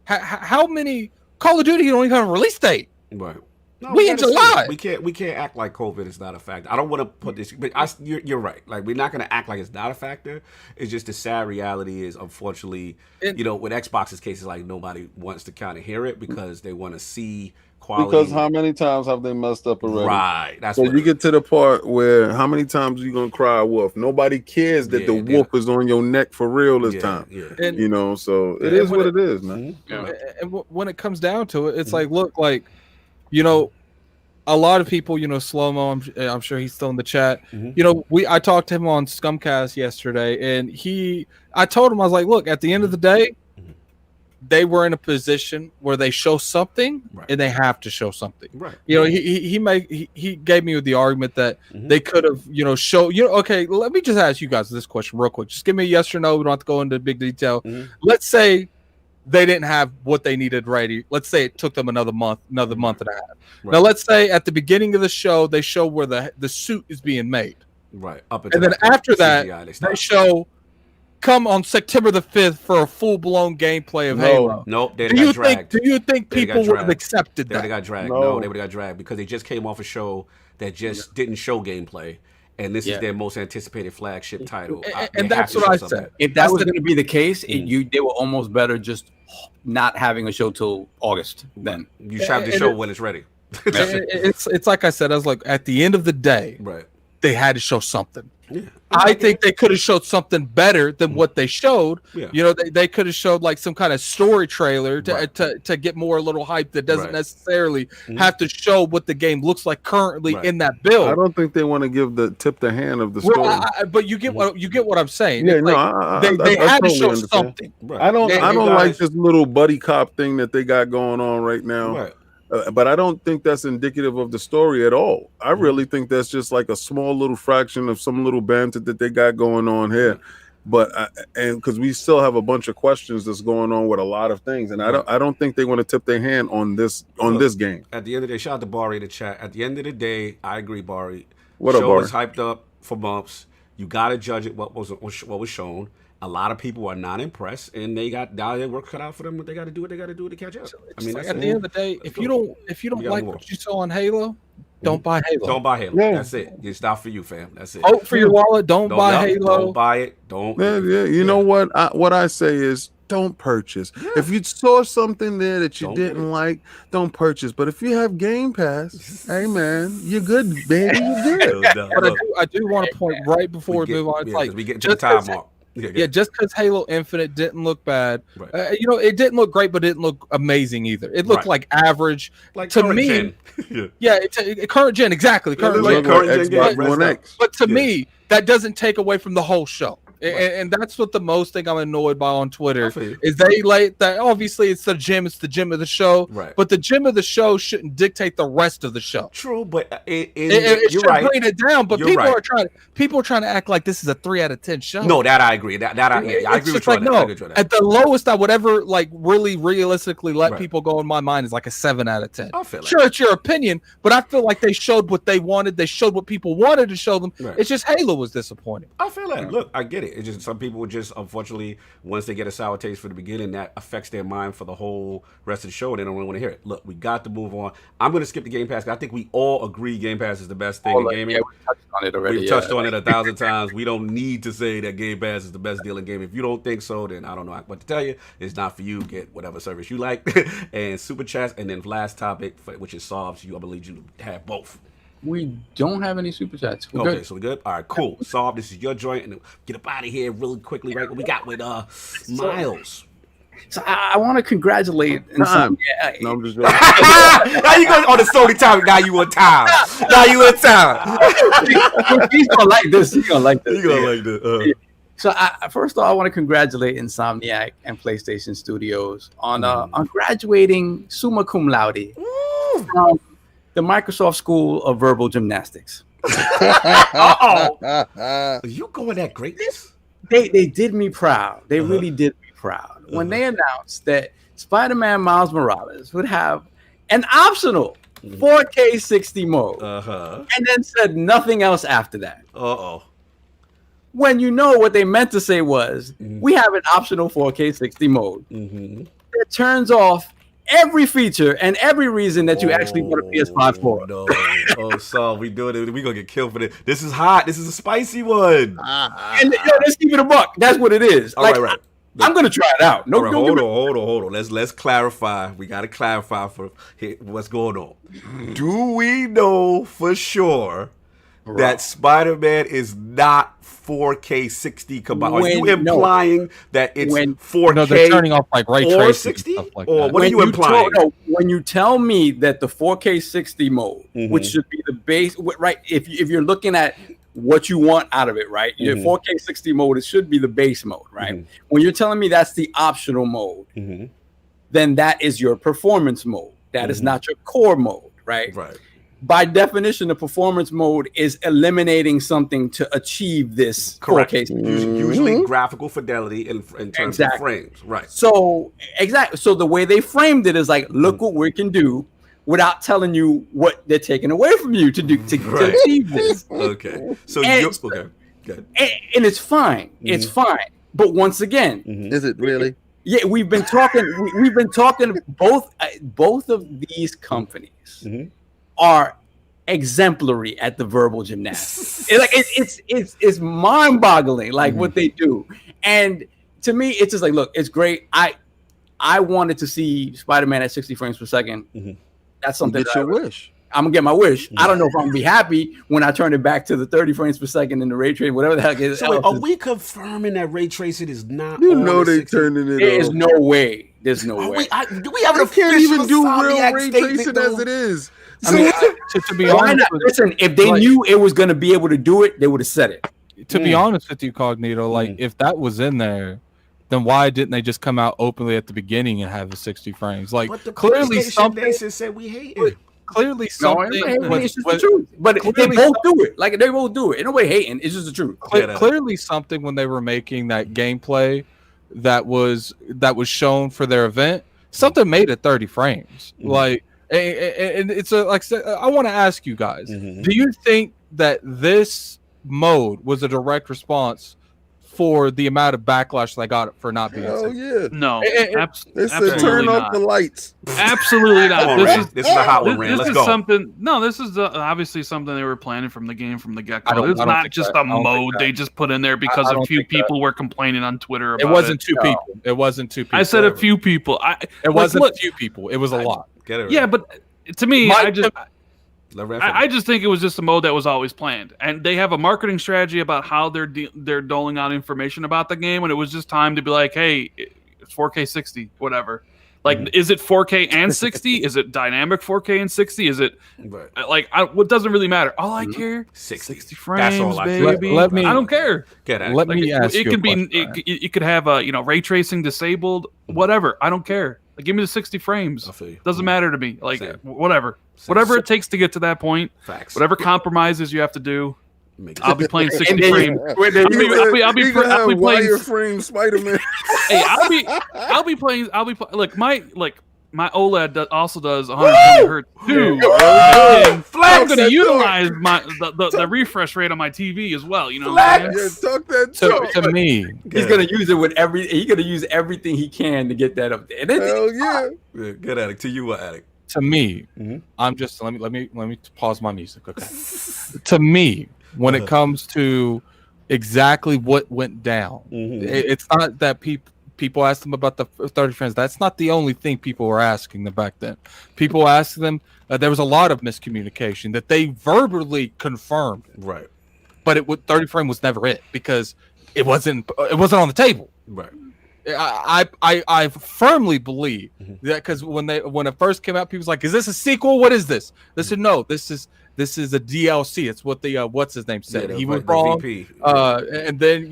How many Call of Duty don't even have a release date? Right. No, we in July. We can't act like COVID is not a factor. I don't want to put this, but you're right. Like, we're not going to act like it's not a factor. It's just the sad reality is, unfortunately, with Xbox's case, it's like nobody wants to kind of hear it because they want to see quality. Because how many times have they messed up already? Right. That's so you get to the part where how many times are you gonna cry wolf? Nobody cares that the wolf is on your neck for real this time. Yeah. And, so it is what it is, man. And when it comes down to it, it's like, look, like, a lot of people, Slow-Mo, I'm sure he's still in the chat. I talked to him on Scumcast yesterday, and I told him, I was like, look, at the end of the day, they were in a position where they show something and they have to show something. Right. He gave me the argument that they could have, show, okay, let me just ask you guys this question real quick. Just give me a yes or no. We don't have to go into big detail. Let's say they didn't have what they needed ready. Let's say it took them another month and a half. Right. Now, let's say at the beginning of the show, they show where the suit is being made. Right. And then after that, they show come on September the 5th for a full-blown gameplay of Halo. Nope. Do you think people would have accepted that? They got dragged. No, they would have got dragged because they just came off a show that just didn't show gameplay. And this is their most anticipated flagship title. And that's what I said. If that was going to be the case, they were almost better just not having a show till August. Then you should have the show when it's ready. It's like I said. I was like, at the end of the day, they had to show something. Yeah. I think they could have showed something better than what they showed. Yeah. They could have showed like some kind of story trailer to get more a little hype that doesn't necessarily have to show what the game looks like currently in that build. I don't think they want to give the hand of the story. But you get what I'm saying. Yeah, they had to show understand. something. Right. I don't like this little buddy cop thing that they got going on right now. Right. But I don't think that's indicative of the story at all. I really think that's just like a small little fraction of some little banter that they got going on here. But and because we still have a bunch of questions that's going on with a lot of things, and I don't think they want to tip their hand on this game. At the end of the day, shout out to Bari in the chat. At the end of the day, I agree, Bari. What up, Bari? Show is hyped up for months. You got to judge it what was shown. A lot of people are not impressed, and they got their work cut out for them. But they got to do what they got to do to catch up. I mean, at the end of the day, if you don't like what you saw on Halo, don't buy Halo. Don't buy Halo. Yeah. That's it. It's not for you, fam. That's it. Vote for your wallet. Don't buy Halo. Don't buy it. Don't. You know what? What I say is, don't purchase. Yeah. If you saw something there that you didn't like, don't purchase. But if you have Game Pass, hey man, you're good, baby. You're good. But I do want to point right before we move on. It's like we get to the time mark. Yeah, just because Halo Infinite didn't look bad, it didn't look great, but it didn't look amazing either. It looked like average, like to me. Current gen, exactly. Current gen, Xbox One X. But to me, that doesn't take away from the whole show. And that's what the most thing I'm annoyed by on Twitter is they like that. Obviously, it's the gym of the show, but the gym of the show shouldn't dictate the rest of the show. True, but it should bring it down. But people are trying to act like this is a 3 out of 10 show. No, that I agree. I agree with you. Like, no, at the lowest I would ever really realistically let people go in my mind is like a 7 out of 10. I feel like sure, it's your opinion, but I feel like they showed what they wanted. They showed what people wanted to show them. It's just Halo was disappointing. I feel like look, I get it. it. It's just some people would just, unfortunately, once they get a sour taste for the beginning, that affects their mind for the whole rest of the show. And they don't really want to hear it. Look, we got to move on. I'm going to skip the Game Pass. I think we all agree Game Pass is the best thing in gaming. Yeah, we touched on it already. We've touched on it 1,000 times. We don't need to say that Game Pass is the best deal in gaming. If you don't think so, then I don't know what to tell you. It's not for you. Get whatever service you like. And Super Chats. And then last topic, which is Sobs. I believe you have both. We don't have any super chats. We're okay, good. So we're good. All right, cool. Sob, this is your joint, and get up out of here really quickly. Right, what we got with Miles. So I want to congratulate. Insomniac. No, I'm just Now you going on the Sony topic. Now you on time. He's gonna like this. He's gonna like this. You gonna like this. So first of all, I want to congratulate Insomniac and PlayStation Studios on graduating summa cum laude from the Microsoft School of Verbal Gymnastics. You going at greatness? They did me proud. They really did me proud when they announced that Spider-Man Miles Morales would have an optional 4K 60 mode, and then said nothing else after that. When you know what they meant to say was, we have an optional 4K 60 mode that turns off every feature and every reason that you actually want a PS5 for. No. So we doing it. We gonna get killed for this. This is hot. This is a spicy one. And let's keep it a buck. That's what it is. All right. I'm gonna try it out. No, right, hold on. Let's clarify. We gotta clarify for what's going on. Do we know for sure that Spider-Man is not 4K 60 combined? Are you implying that it's 4K? No, they're turning off like ray tracing or 60? Stuff like or that. what are you implying? When you tell me that the 4K 60 mode, which should be the base, right? If you're looking at what you want out of it, right? Your 4K 60 mode, it should be the base mode, right? When you're telling me that's the optional mode, then that is your performance mode. That is not your core mode, right? Right. By definition, the performance mode is eliminating something to achieve this 4K. Usually graphical fidelity in terms of frames, right? So exactly. So the way they framed it is like, look what we can do, without telling you what they're taking away from you to do to achieve this. Okay. So okay, good. And it's fine. It's fine. But once again, is it really? Yeah, we've been talking. We've been talking. Both of these companies are exemplary at the verbal gymnastics. It's mind-boggling, like what they do. And to me, it's just like, look, it's great. I wanted to see Spider-Man at 60 frames per second. That's something Get your wish. I'm gonna get my wish. I don't know if I'm gonna be happy when I turn it back to the 30 frames per second in the ray tracing, whatever the heck it is. So wait, are we confirming that ray tracing is not? You know they turning it. There's no way. There's no way. Do we have an can't even do real Insomniac ray statement, tracing though? as it is. I mean, to be honest, Listen, if they knew it was gonna be able to do it, they would have said it. To be honest with you, Cognito, like if that was in there, then why didn't they just come out openly at the beginning and have the 60 frames? Like clearly something said we hate it. Clearly something. It's just the truth. But they both do it. Like they both do it. Ain't nobody hating. It's just the truth. Clearly something when they were making that gameplay that was shown for their event, something made it 30 frames. Like, and it's like I want to ask you guys: do you think that this mode was a direct response for the amount of backlash they got for not being? Oh yeah, no. They said turn off the lights. Absolutely not. This is a hot one, Rand. Let's go. This is obviously something they were planning from the get-go. It's not just a mode they just put in there because a few people were complaining on Twitter about it. It wasn't two people. It wasn't two people. I said a few people. It wasn't a few people. It was a lot. Yeah, but to me, I just think it was just a mode that was always planned, and they have a marketing strategy about how they're doling out information about the game, and it was just time to be like, hey, it's 4K 60, whatever. Like, is it 4K and 60? Is it dynamic 4K and 60? Is it like what doesn't really matter? All I care 60 frames, that's all baby. I don't care. Let me ask you. It can be. It could have ray tracing disabled, whatever. I don't care. Like, give me the 60 frames. Doesn't matter to me. Like, whatever. Whatever it takes to get to that point. Facts. Whatever compromises you have to do. I'll be playing 60 frames. I'll be playing frame Spider-Man. Hey, I'll be playing. Look, my my OLED also does 120 hertz too. I'm going to utilize the refresh rate on my TV as well. You know, to me, he's going to use it with he's going to use everything he can to get that up there. Hell yeah. Good Addict. To you, what Addict? To me, I'm just let me pause my music. Okay. To me, when it comes to exactly what went down, it's not that people asked them about the 30 frames. That's not the only thing people were asking them back then. People asked them. There was a lot of miscommunication that they verbally confirmed. Right. But 30 frame was never it because it wasn't on the table. Right. I firmly believe that because when it first came out, people was like, "Is this a sequel? What is this?" They said, "No, this is a DLC." It's what the what's his name said. He was wrong. And then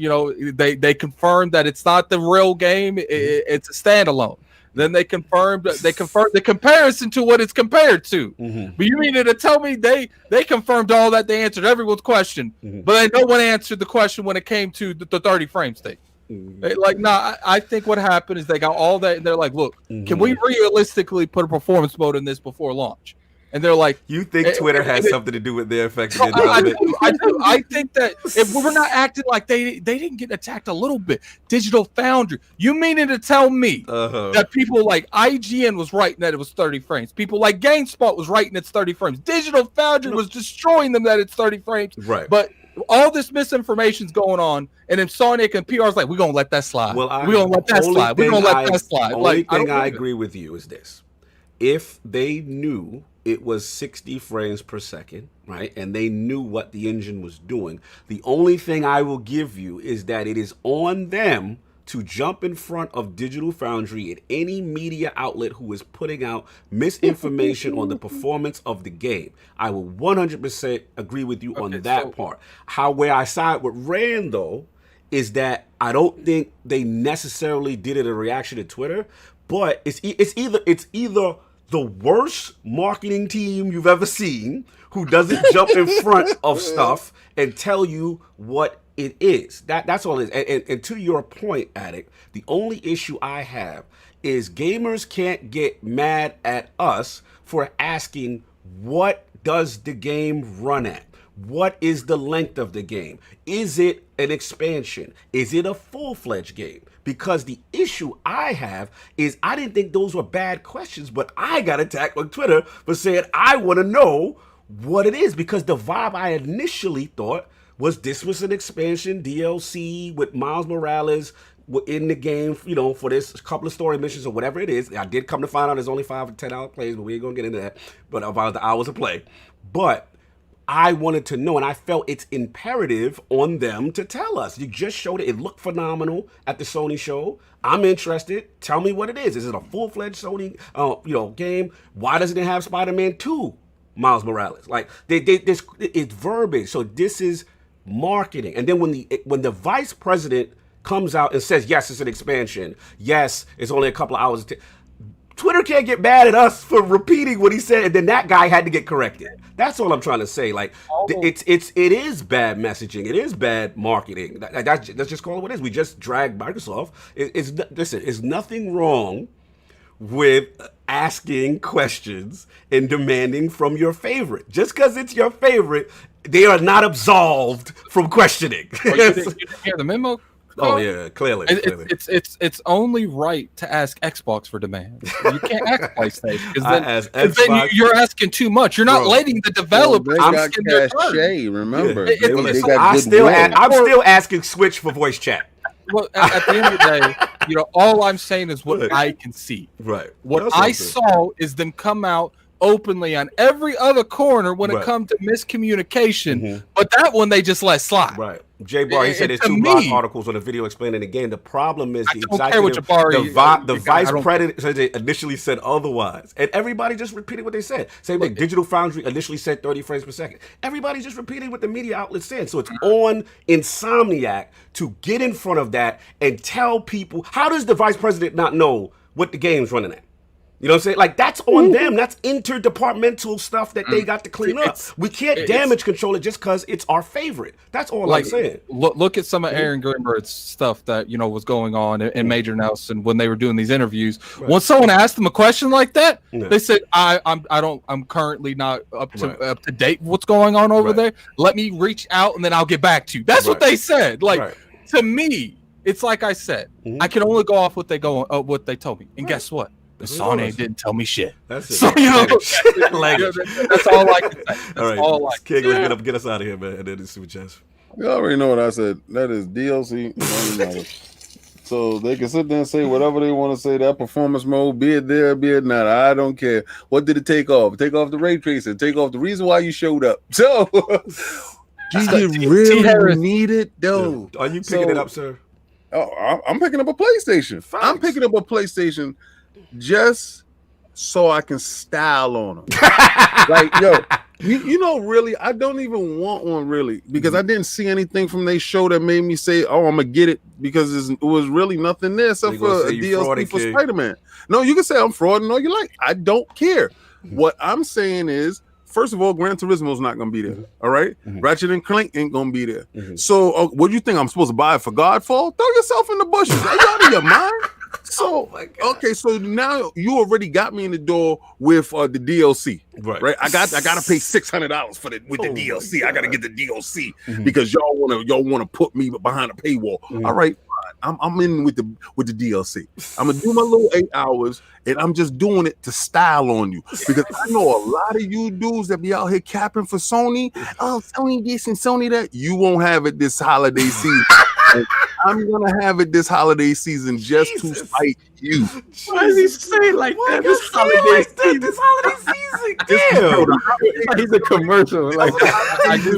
they confirmed that it's not the real game. It's a standalone. Then they confirmed the comparison to what it's compared to. But you mean to tell me they confirmed all that? They answered everyone's question, but no one answered the question when it came to the 30 frames thing. Like, I think what happened is they got all that, and they're like, "Look, can we realistically put a performance mode in this before launch?" And they're like, "You think Twitter has something to do with their effect?" I think that if we're not acting like they didn't get attacked a little bit. Digital Foundry, you meaning to tell me that people like IGN was writing that it was 30 frames? People like GameSpot was writing it's 30 frames. Digital Foundry was destroying them that it's 30 frames. Right. But all this misinformation's going on, and Insomniac and PR's like, we're gonna let that slide. We're gonna let that slide. We're gonna let that slide. The only thing I agree with you is this: if they knew it was 60 frames per second, right, and they knew what the engine was doing, the only thing I will give you is that it is on them to jump in front of Digital Foundry and any media outlet who is putting out misinformation on the performance of the game. I will 100% agree with you on that part. Where I side with Rand, though, is that I don't think they necessarily did it a reaction to Twitter, but it's either the worst marketing team you've ever seen who doesn't jump in front of stuff and tell you what it is. That's all it is. And to your point, Addict, the only issue I have is gamers can't get mad at us for asking, what does the game run at? What is the length of the game? Is it an expansion? Is it a full-fledged game? Because the issue I have is I didn't think those were bad questions, but I got attacked on Twitter for saying I want to know what it is, because the vibe I initially thought was this was an expansion DLC with Miles Morales in the game, for this couple of story missions or whatever it is. I did come to find out there's only 5 or 10 hour plays, but we ain't gonna get into that. But about the hours of play. But I wanted to know, and I felt it's imperative on them to tell us. You just showed it. It looked phenomenal at the Sony show. I'm interested. Tell me what it is. Is it a full-fledged Sony, game? Why doesn't it have Spider-Man 2, Miles Morales? Like, it's verbiage. So this is marketing. And then when the vice president comes out and says, yes, it's an expansion. Yes, it's only a couple of hours. Twitter can't get mad at us for repeating what he said, and then that guy had to get corrected. That's all I'm trying to say. Like, it is bad messaging. It is bad marketing. Let's just call it what it is. We just dragged Microsoft. Listen, there's nothing wrong with asking questions and demanding from your favorite. Just because it's your favorite, they are not absolved from questioning. You didn't hear the memo? Oh yeah, clearly. It's only right to ask Xbox for demands. You can't ask PlayStation because then you're asking too much. You're not letting the developers. They got cachet, remember? I'm still asking Switch for voice chat. Well, at the end of the day, all I'm saying is what I can see. Right. What I saw is them come out openly on every other corner when it comes to miscommunication, but that one they just let slide. Right. Jay Barr, he said there's 2 blog articles on the video explaining the game. The problem is the vice president initially said otherwise, and everybody just repeated what they said. Same like Digital Foundry initially said 30 frames per second. Everybody just repeating what the media outlets said. So it's on Insomniac to get in front of that and tell people. How does the vice president not know what the game's running at? You know what I'm saying? Like, that's on them. That's interdepartmental stuff that they got to clean up. We can't damage control it just because it's our favorite. That's all I'm saying. Look at some of Aaron Greenberg's stuff that was going on in Major Nelson when they were doing these interviews. Right. When someone asked them a question like that, they said, I'm currently not up to date with what's going on over there. Let me reach out and then I'll get back to you. That's what they said. Like, to me, it's like I said, I can only go off what they told me. And guess what? The Sony didn't tell me shit. That's it. So, that's all I can say. That's all I can say. Get us out of here, man. And then it's Super Chess. You already know what I said. That is DLC. So they can sit there and say whatever they want to say. That performance mode, be it there, be it not. I don't care. What did it take off? Take off the ray tracing. Take off the reason why you showed up. So, do you really need it, though? Are you picking it up, sir? Oh, I'm picking up a PlayStation. Thanks. I'm picking up a PlayStation just so I can style on them. Like, yo, really, I don't even want one, really, because I didn't see anything from their show that made me say, oh, I'm going to get it, because it was really nothing there except for a DLC for Spider-Man. No, you can say I'm frauding all you like. I don't care. What I'm saying is, first of all, Gran Turismo is not going to be there. All right? Ratchet and Clank ain't going to be there. So what do you think I'm supposed to buy it for Godfall? Throw yourself in the bushes. Are you out of your mind? So, okay, so now you already got me in the door with the DLC, right? I got to pay $600 with the DLC. I got to get the DLC because y'all want to put me behind a paywall. All right, fine. I'm in with the DLC. I'm gonna do my little 8 hours, and I'm just doing it to style on you because I know a lot of you dudes that be out here capping for Sony. Oh, Sony this and Sony that. You won't have it this holiday season. I'm gonna have it this holiday season just to spite you. Why does he say like that? This holiday season. Damn. He's a commercial. Like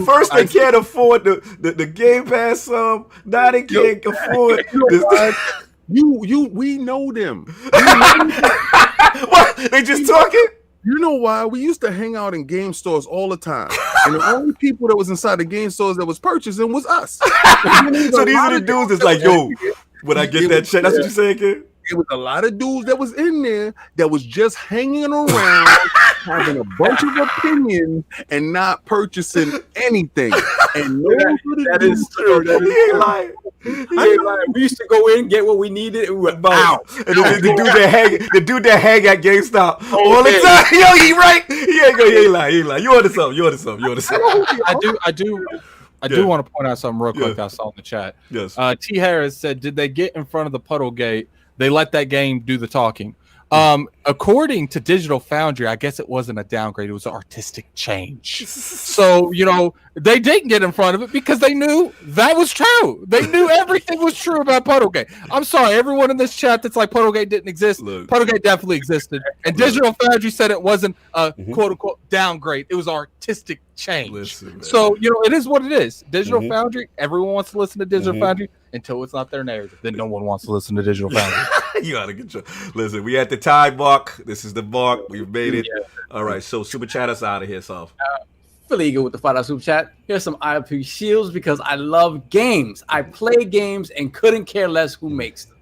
first they can't afford the Game Pass sub. Now they can't afford we know them. What? They just talking? You know why? We used to hang out in game stores all the time. And the only people that was inside the game stores that was purchasing was us. So these are the dudes that's like, yo, when I get that check, that's what you saying, kid? It was a lot of dudes that was in there that was just hanging around, having a bunch of opinions and not purchasing anything. And that is true. We used to go in, get what we needed, and we went out. And the dude that hang at GameStop all the time. Yo, he right? He ain't lying. You ordered something. I do want to point out something real quick I saw in the chat. Yes. T. Harris said, did they get in front of the puddle gate? They let that game do the talking. According to Digital Foundry, I guess it wasn't a downgrade. It was an artistic change. So, they didn't get in front of it because they knew that was true. They knew everything was true about Puddlegate. I'm sorry, everyone in this chat that's like Puddlegate didn't exist. Puddlegate definitely existed. And Digital Foundry said it wasn't a quote-unquote downgrade. It was artistic change. So, it is what it is. Digital Foundry, everyone wants to listen to Digital Foundry until it's not their narrative. Then no one wants to listen to Digital Foundry. You gotta get your listen. We at the time mark. This is the mark. We've made it. Yeah. All right. So super chat us out of here, so. Philly Eagle with the $5 super chat. Here's some IP shields because I love games. I play games and couldn't care less who makes them.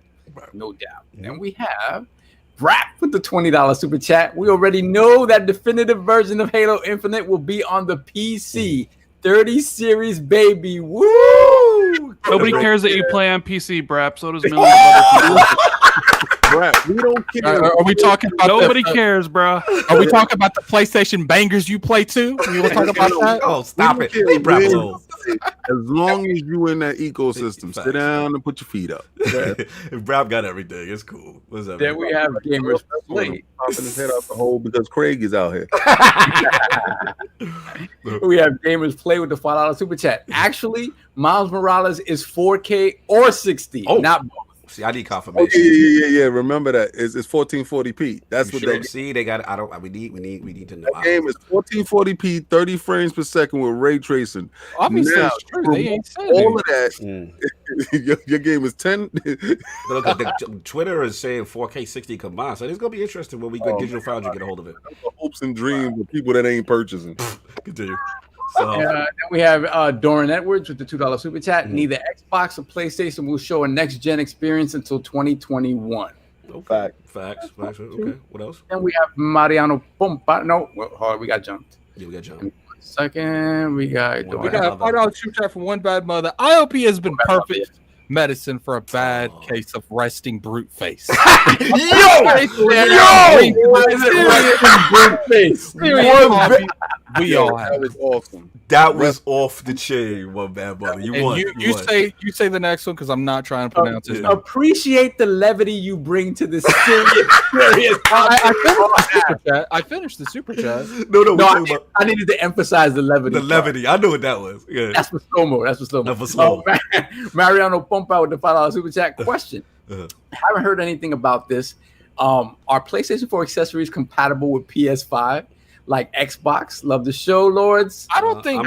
No doubt. And we have Rap with the $20 super chat. We already know that definitive version of Halo Infinite will be on the PC. 30 series, baby. Woo! Nobody cares that you play on PC, Brap. So does millions of other people. Brap, we don't care. Are we talking about nobody cares, bro? Are we talking about the PlayStation bangers you play too? You want to talk about that? Oh, stop it. Leave Brap alone. As long as you in that ecosystem, sit down and put your feet up. Brap got everything. It's cool. What's up? Then we have gamers play. Popping his head out the hole because Craig is out here. We have gamers play with the $5 super chat. Actually, Miles Morales is 4K or 60, not both. See, I need confirmation. Oh, yeah. Remember that it's 1440p. That's what they see. They got. I don't. We need to know. That game is 1440p, 30 frames per second with ray tracing. Obviously, now, it's true. They ain't saying all of that. Your game is 10. Look, Twitter is saying 4K 60 combined, so it's gonna be interesting when we get Digital Foundry get a hold of it. Hopes and dreams of people that ain't purchasing. Continue. Then we have Doran Edwards with the $2 super chat. Neither Xbox or PlayStation will show a next-gen experience until 2021. Okay. Facts. Okay. What else? And we have Mariano Pompa. No, we got jumped. Yeah, we got jumped. Second, we got a $5 super chat from One Bad Mother. IOP has been perfect medicine for a bad case of resting brute face. We all have. That was awesome. That was off the chain, One Bad Mother. You won. You say the next one because I'm not trying to pronounce his name. Appreciate the levity you bring to this serious I finished the super chat. No, I needed to emphasize the levity. The levity. I knew what that was. Yeah. That's for slow-mo. Mariano Pompa with the $5 super chat question. Haven't heard anything about this. Are PlayStation 4 accessories compatible with PS5? Like Xbox? Love the show, Lords. I don't think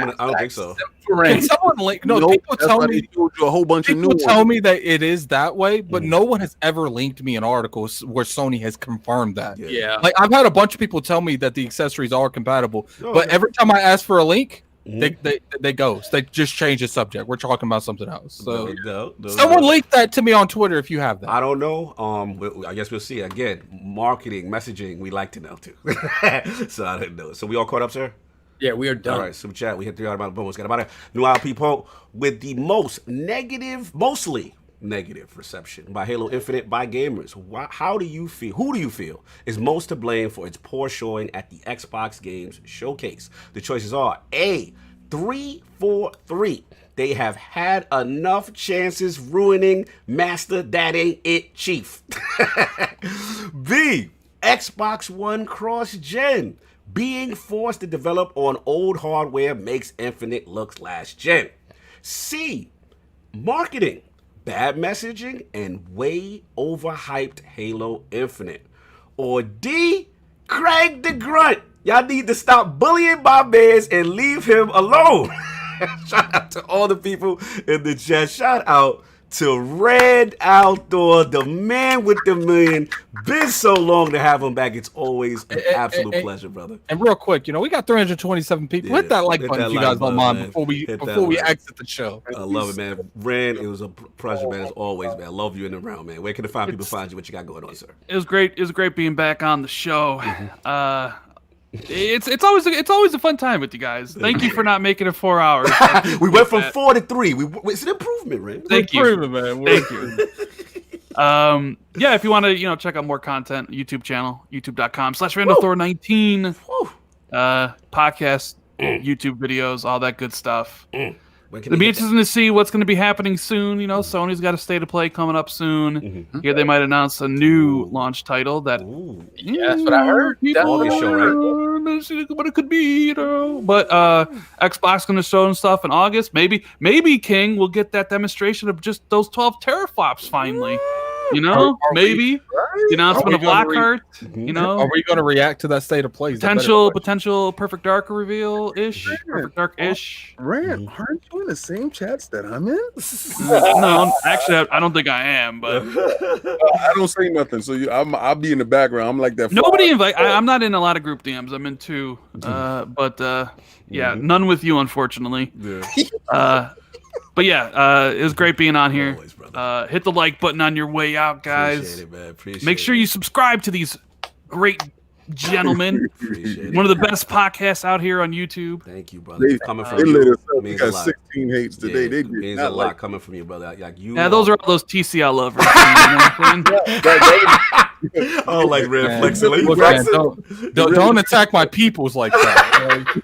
so. Can someone link? No, people tell me a whole bunch of new ones. Tell me that it is that way, but no one has ever linked me an article where Sony has confirmed that. Yeah. Like I've had a bunch of people tell me that the accessories are compatible, but every time I ask for a link, they ghost. They just change the subject. We're talking about something else. So someone link that to me on Twitter if you have that. I don't know. I guess we'll see. Again, marketing, messaging, we like to know too. So I didn't know. So we all caught up, sir? Yeah, we are done. All right, super chat. We hit 3 out of boom. Let's get about it. New IP poll with the mostly negative reception by Halo Infinite by gamers. How do you feel? Who do you feel is most to blame for its poor showing at the Xbox Games Showcase? The choices are A, 343. They have had enough chances ruining Master That Ain't It Chief. B, Xbox One cross-gen. Being forced to develop on old hardware makes Infinite look last gen. C, marketing. Bad messaging and way overhyped Halo Infinite. Or D, Craig the Grunt. Y'all need to stop bullying my mans and leave him alone. Shout out to all the people in the chat. Shout out to RandAlThor, the man with the million. Been so long to have him back. It's always an absolute pleasure, brother. And real quick, we got 327 people. Hit that like button if you guys don't mind before we exit the show. I love it, man. Rand, it was a pleasure, man. As always, man. I love you in the round, man. Where can the fine people find you? What you got going on, sir? It was great. It was great being back on the show. It's always a fun time with you guys. Thank you for not making it 4 hours. We went from 4 to 3. It's an improvement, Rand. Thank you, man. Thank you. Yeah, if you want to, check out more content, YouTube channel, youtube.com/RandAlThor19. Podcast, YouTube videos, all that good stuff. It'll be interesting to see what's going to be happening soon. Sony's got a state of play coming up soon. Here they might announce a new launch title that. Yeah, that's what I heard. August show, right? What it could be, But Xbox going to show them stuff in August. Maybe King will get that demonstration of just those 12 teraflops finally. Maybe the announcement of Lockhart. Are we going to react to that state of play? Potential Perfect Dark reveal ish. Perfect Dark ish. Rand, aren't you in the same chats that I'm in? No, actually, I don't think I am. But I don't say nothing, so I'll be in the background. I'm like that. Nobody invite. I'm not in a lot of group DMs. I'm in 2, but none with you, unfortunately. Yeah. But yeah, it was great being on here. Always, hit the like button on your way out, guys. Appreciate it, man. Make sure you subscribe to these great gentlemen. One of the best podcasts out here on YouTube. Thank you, brother. Coming from they you. lit us up. We got 16 hates today. Yeah, they means a lot coming from you, brother. Those are all those TCL lovers. Oh, like red flexing. Don't attack my peoples like that.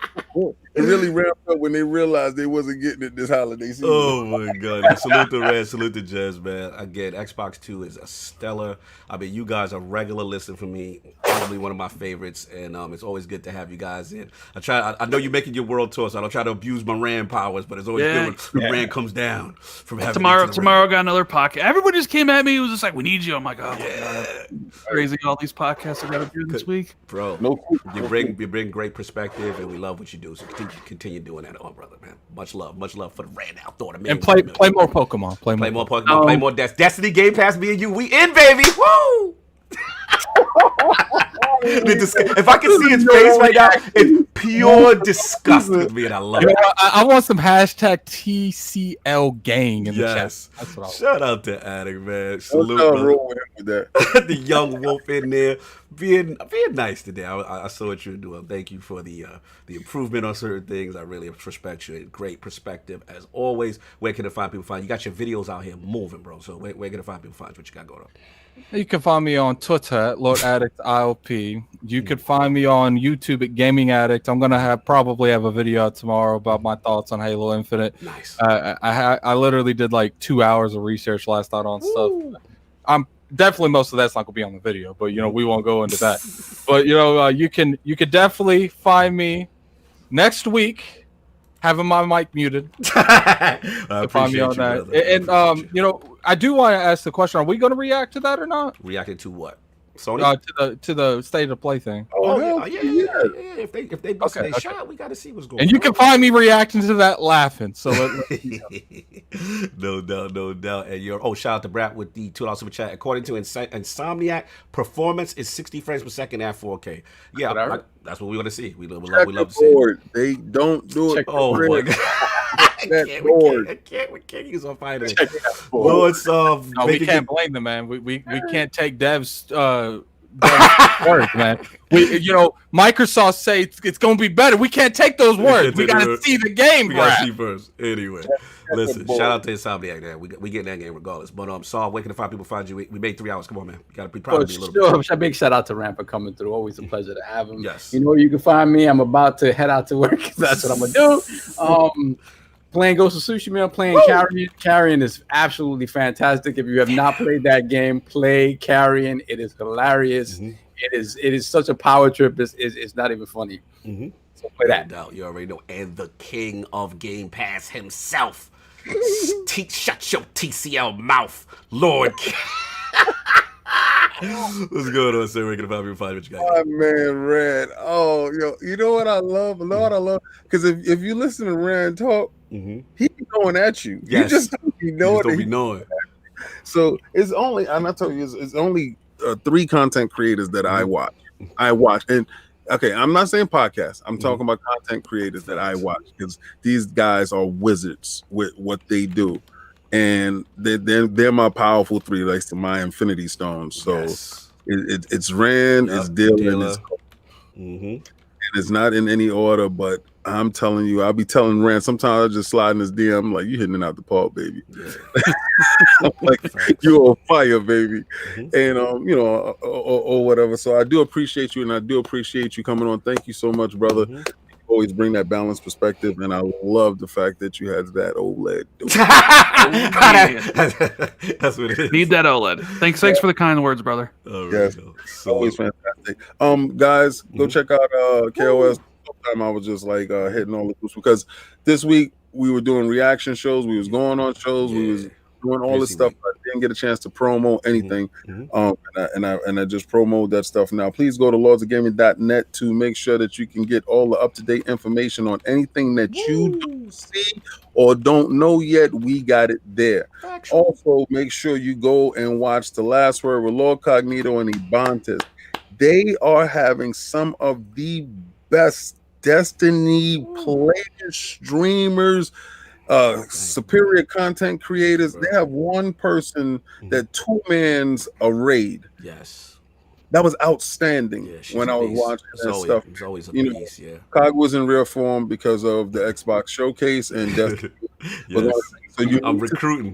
It really ramped up when they realized they wasn't getting it this holiday season. Oh my God! Salute to Red, salute to Jez, man. Again, Xbox 2 is a stellar. I mean, you guys are regular listen for me. Probably one of my favorites, and it's always good to have you guys in. I know you're making your world tour, so I don't try to abuse my Rand powers, but it's always good when Rand comes down from having tomorrow. Got another podcast. Everybody just came at me. It was just like, we need you. I'm like, oh my God, crazy! All these podcasts I got to do this week, bro. You bring great perspective, and we love what you do. So continue doing that, brother, man. Much love for the RandAlThor. And play more Pokemon. Play more Pokemon. Play more Destiny. Game Pass. Me and you, we in, baby. Woo! If I can see his face right now, it's pure disgust with me, and I love it. I want some hashtag TCL gang in the chat. That's what shout out to Attic, man. Salute, with that. The young wolf in there being nice today. I saw what you're doing. Thank you for the improvement on certain things. I really respect you. Great perspective as always. Where can people find you? Got your videos out here moving, bro. So where can people find what you got going on? You can find me on Twitter at LordAddictILP. You can find me on YouTube at Gaming Addict. I'm gonna probably have a video out tomorrow about my thoughts on Halo Infinite. Nice. I literally did like 2 hours of research last night on stuff. I'm definitely most of that's not gonna be on the video, but we won't go into that. But you can definitely find me next week. Having my mic muted. I appreciate you, brother. And I do want to ask the question: are we going to react to that or not? Reacting to what? Sony? To the state of play thing. Oh yeah. If they bust their shot, we got to see what's going on. And you can find me reacting to that laughing. So no doubt. And shout out to Brad with the $2 super chat. According to Insomniac, performance is 60 frames per second at 4K. Yeah, that's what we want to see. We love to see it. They don't do it. Oh my god. I can't use on fire today. Lord's we can't blame them, man. We can't take devs words, man. Microsoft say it's gonna be better. We can't take those words. We gotta see the game, we gotta see first. Anyway, listen, shout out to Insomniac, man. We get in that game regardless. But Saul, where can the 5 people find you? We made 3 hours. Come on, man. You gotta be proud of me a little bit. A big shout out to Rand for coming through. Always a pleasure to have him. Yes. You can find me. I'm about to head out to work. That's what I'm gonna do. Playing Ghost of Tsushima, playing Carrion. Carrion is absolutely fantastic. If you have not played that game, play Carrion. It is hilarious. Mm-hmm. It is such a power trip. It's not even funny. Mm-hmm. So play that. No doubt. You already know. And the king of Game Pass himself. Shut your TCL mouth, Lord. What's going on, sir? We're gonna find what you got. Oh man, Rand. Oh, you know what I love? Because if you listen to Rand talk, he be going at you. Yes. You just don't be knowing. So it's only, and I tell you, it's only 3 content creators that I watch. And okay, I'm not saying podcasts. I'm talking about content creators that I watch because these guys are wizards with what they do. And they're my powerful 3, like my Infinity Stones. So it's Rand, it's Dylan, and it's not in any order. But I'm telling you, I'll be telling Rand. Sometimes I just slide in his DM. I'm like, you hitting it out the park, baby. I'm like, you're on fire, baby. And or whatever. So I do appreciate you, and I do appreciate you coming on. Thank you so much, brother. Always bring that balanced perspective, and I love the fact that you had that OLED. That's what it is. Need that OLED. Thanks for the kind words, brother. Yes, always fantastic. Guys, go check out KOS. Sometime I was just like hitting all the boosts because this week we were doing reaction shows. We was going on shows. We was doing all this stuff. I didn't get a chance to promo anything. And I just promoted that stuff. Now, please go to lordsofgaming.net to make sure that you can get all the up-to-date information on anything that you do see or don't know yet. We got it there. Also, make sure you go and watch The Last Word with LordCognito and Ibantes. They are having some of the best Destiny players, streamers, superior content creators. They have one person that 2-mans a raid. Yes, that was outstanding. When I was watching that stuff. It's always a beast. Cog was in rare form because of the Xbox Showcase and Destiny. So I'm recruiting.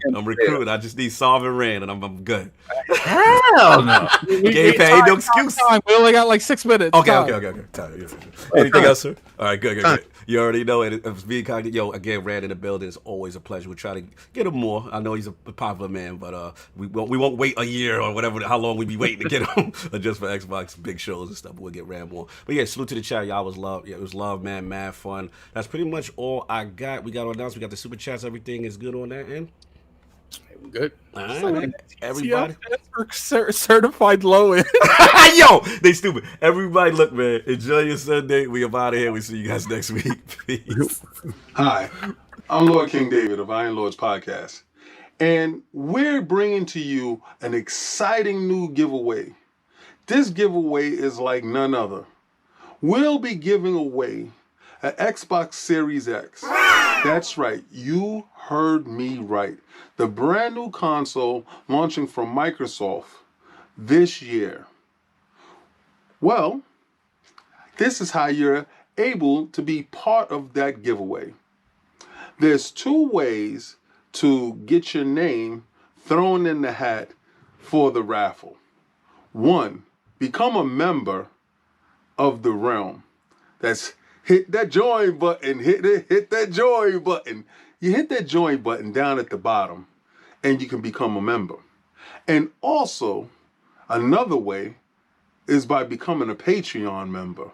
I just need Solve and Rand, and I'm good. Hell no. Game pay, no excuse. We only got like 6 minutes. Okay. Anything else, sir? All right, good. You already know it. If being cognito, again, Rand in the building is always a pleasure. We try to get him more. I know he's a popular man, but we won't wait a year or whatever, how long we be waiting to get him just for Xbox big shows and stuff. But we'll get Rand more. But yeah, salute to the chat. Y'all was love. Yeah, it was love, man. Mad fun. That's pretty much all I got. We got our announcements. We got the super chats. Everything is good on that end. Good. All right, everybody. Certified low end. Yo, they stupid. Everybody, look, man. Enjoy your Sunday. We are out of here. We see you guys next week. Peace. Hi, I'm Lord King David of Iron Lords Podcast, and we're bringing to you an exciting new giveaway. This giveaway is like none other. We'll be giving away an Xbox Series X. That's right, you heard me right. The brand new console launching from Microsoft this year. Well, this is how you're able to be part of that giveaway. There's 2 ways to get your name thrown in the hat for the raffle. 1, become a member of the realm. That's hit that join button, hit that join button. You hit that join button down at the bottom and you can become a member. And also, another way is by becoming a Patreon member,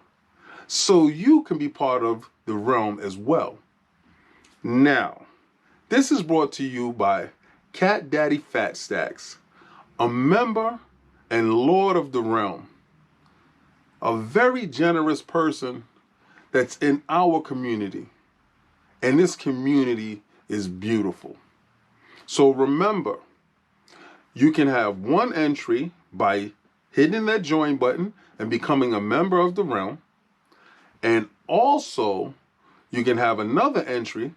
so you can be part of the realm as well. Now, this is brought to you by Cat Daddy Fat Stacks, a member and Lord of the Realm, a very generous person that's in our community. And this community is beautiful. So remember, you can have 1 entry by hitting that join button and becoming a member of the realm. And also, you can have another entry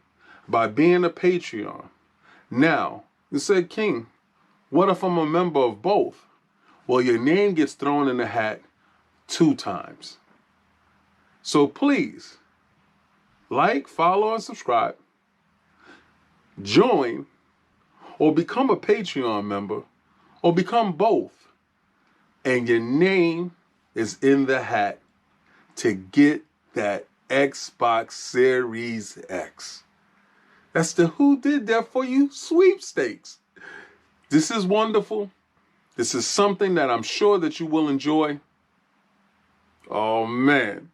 by being a Patreon. Now, you said, King, what if I'm a member of both? Well, your name gets thrown in the hat 2 times. So please, like, follow, and subscribe. Join, or become a Patreon member, or become both. And your name is in the hat to get that Xbox Series X. That's the Who Did That For You sweepstakes. This is wonderful. This is something that I'm sure that you will enjoy. Oh man,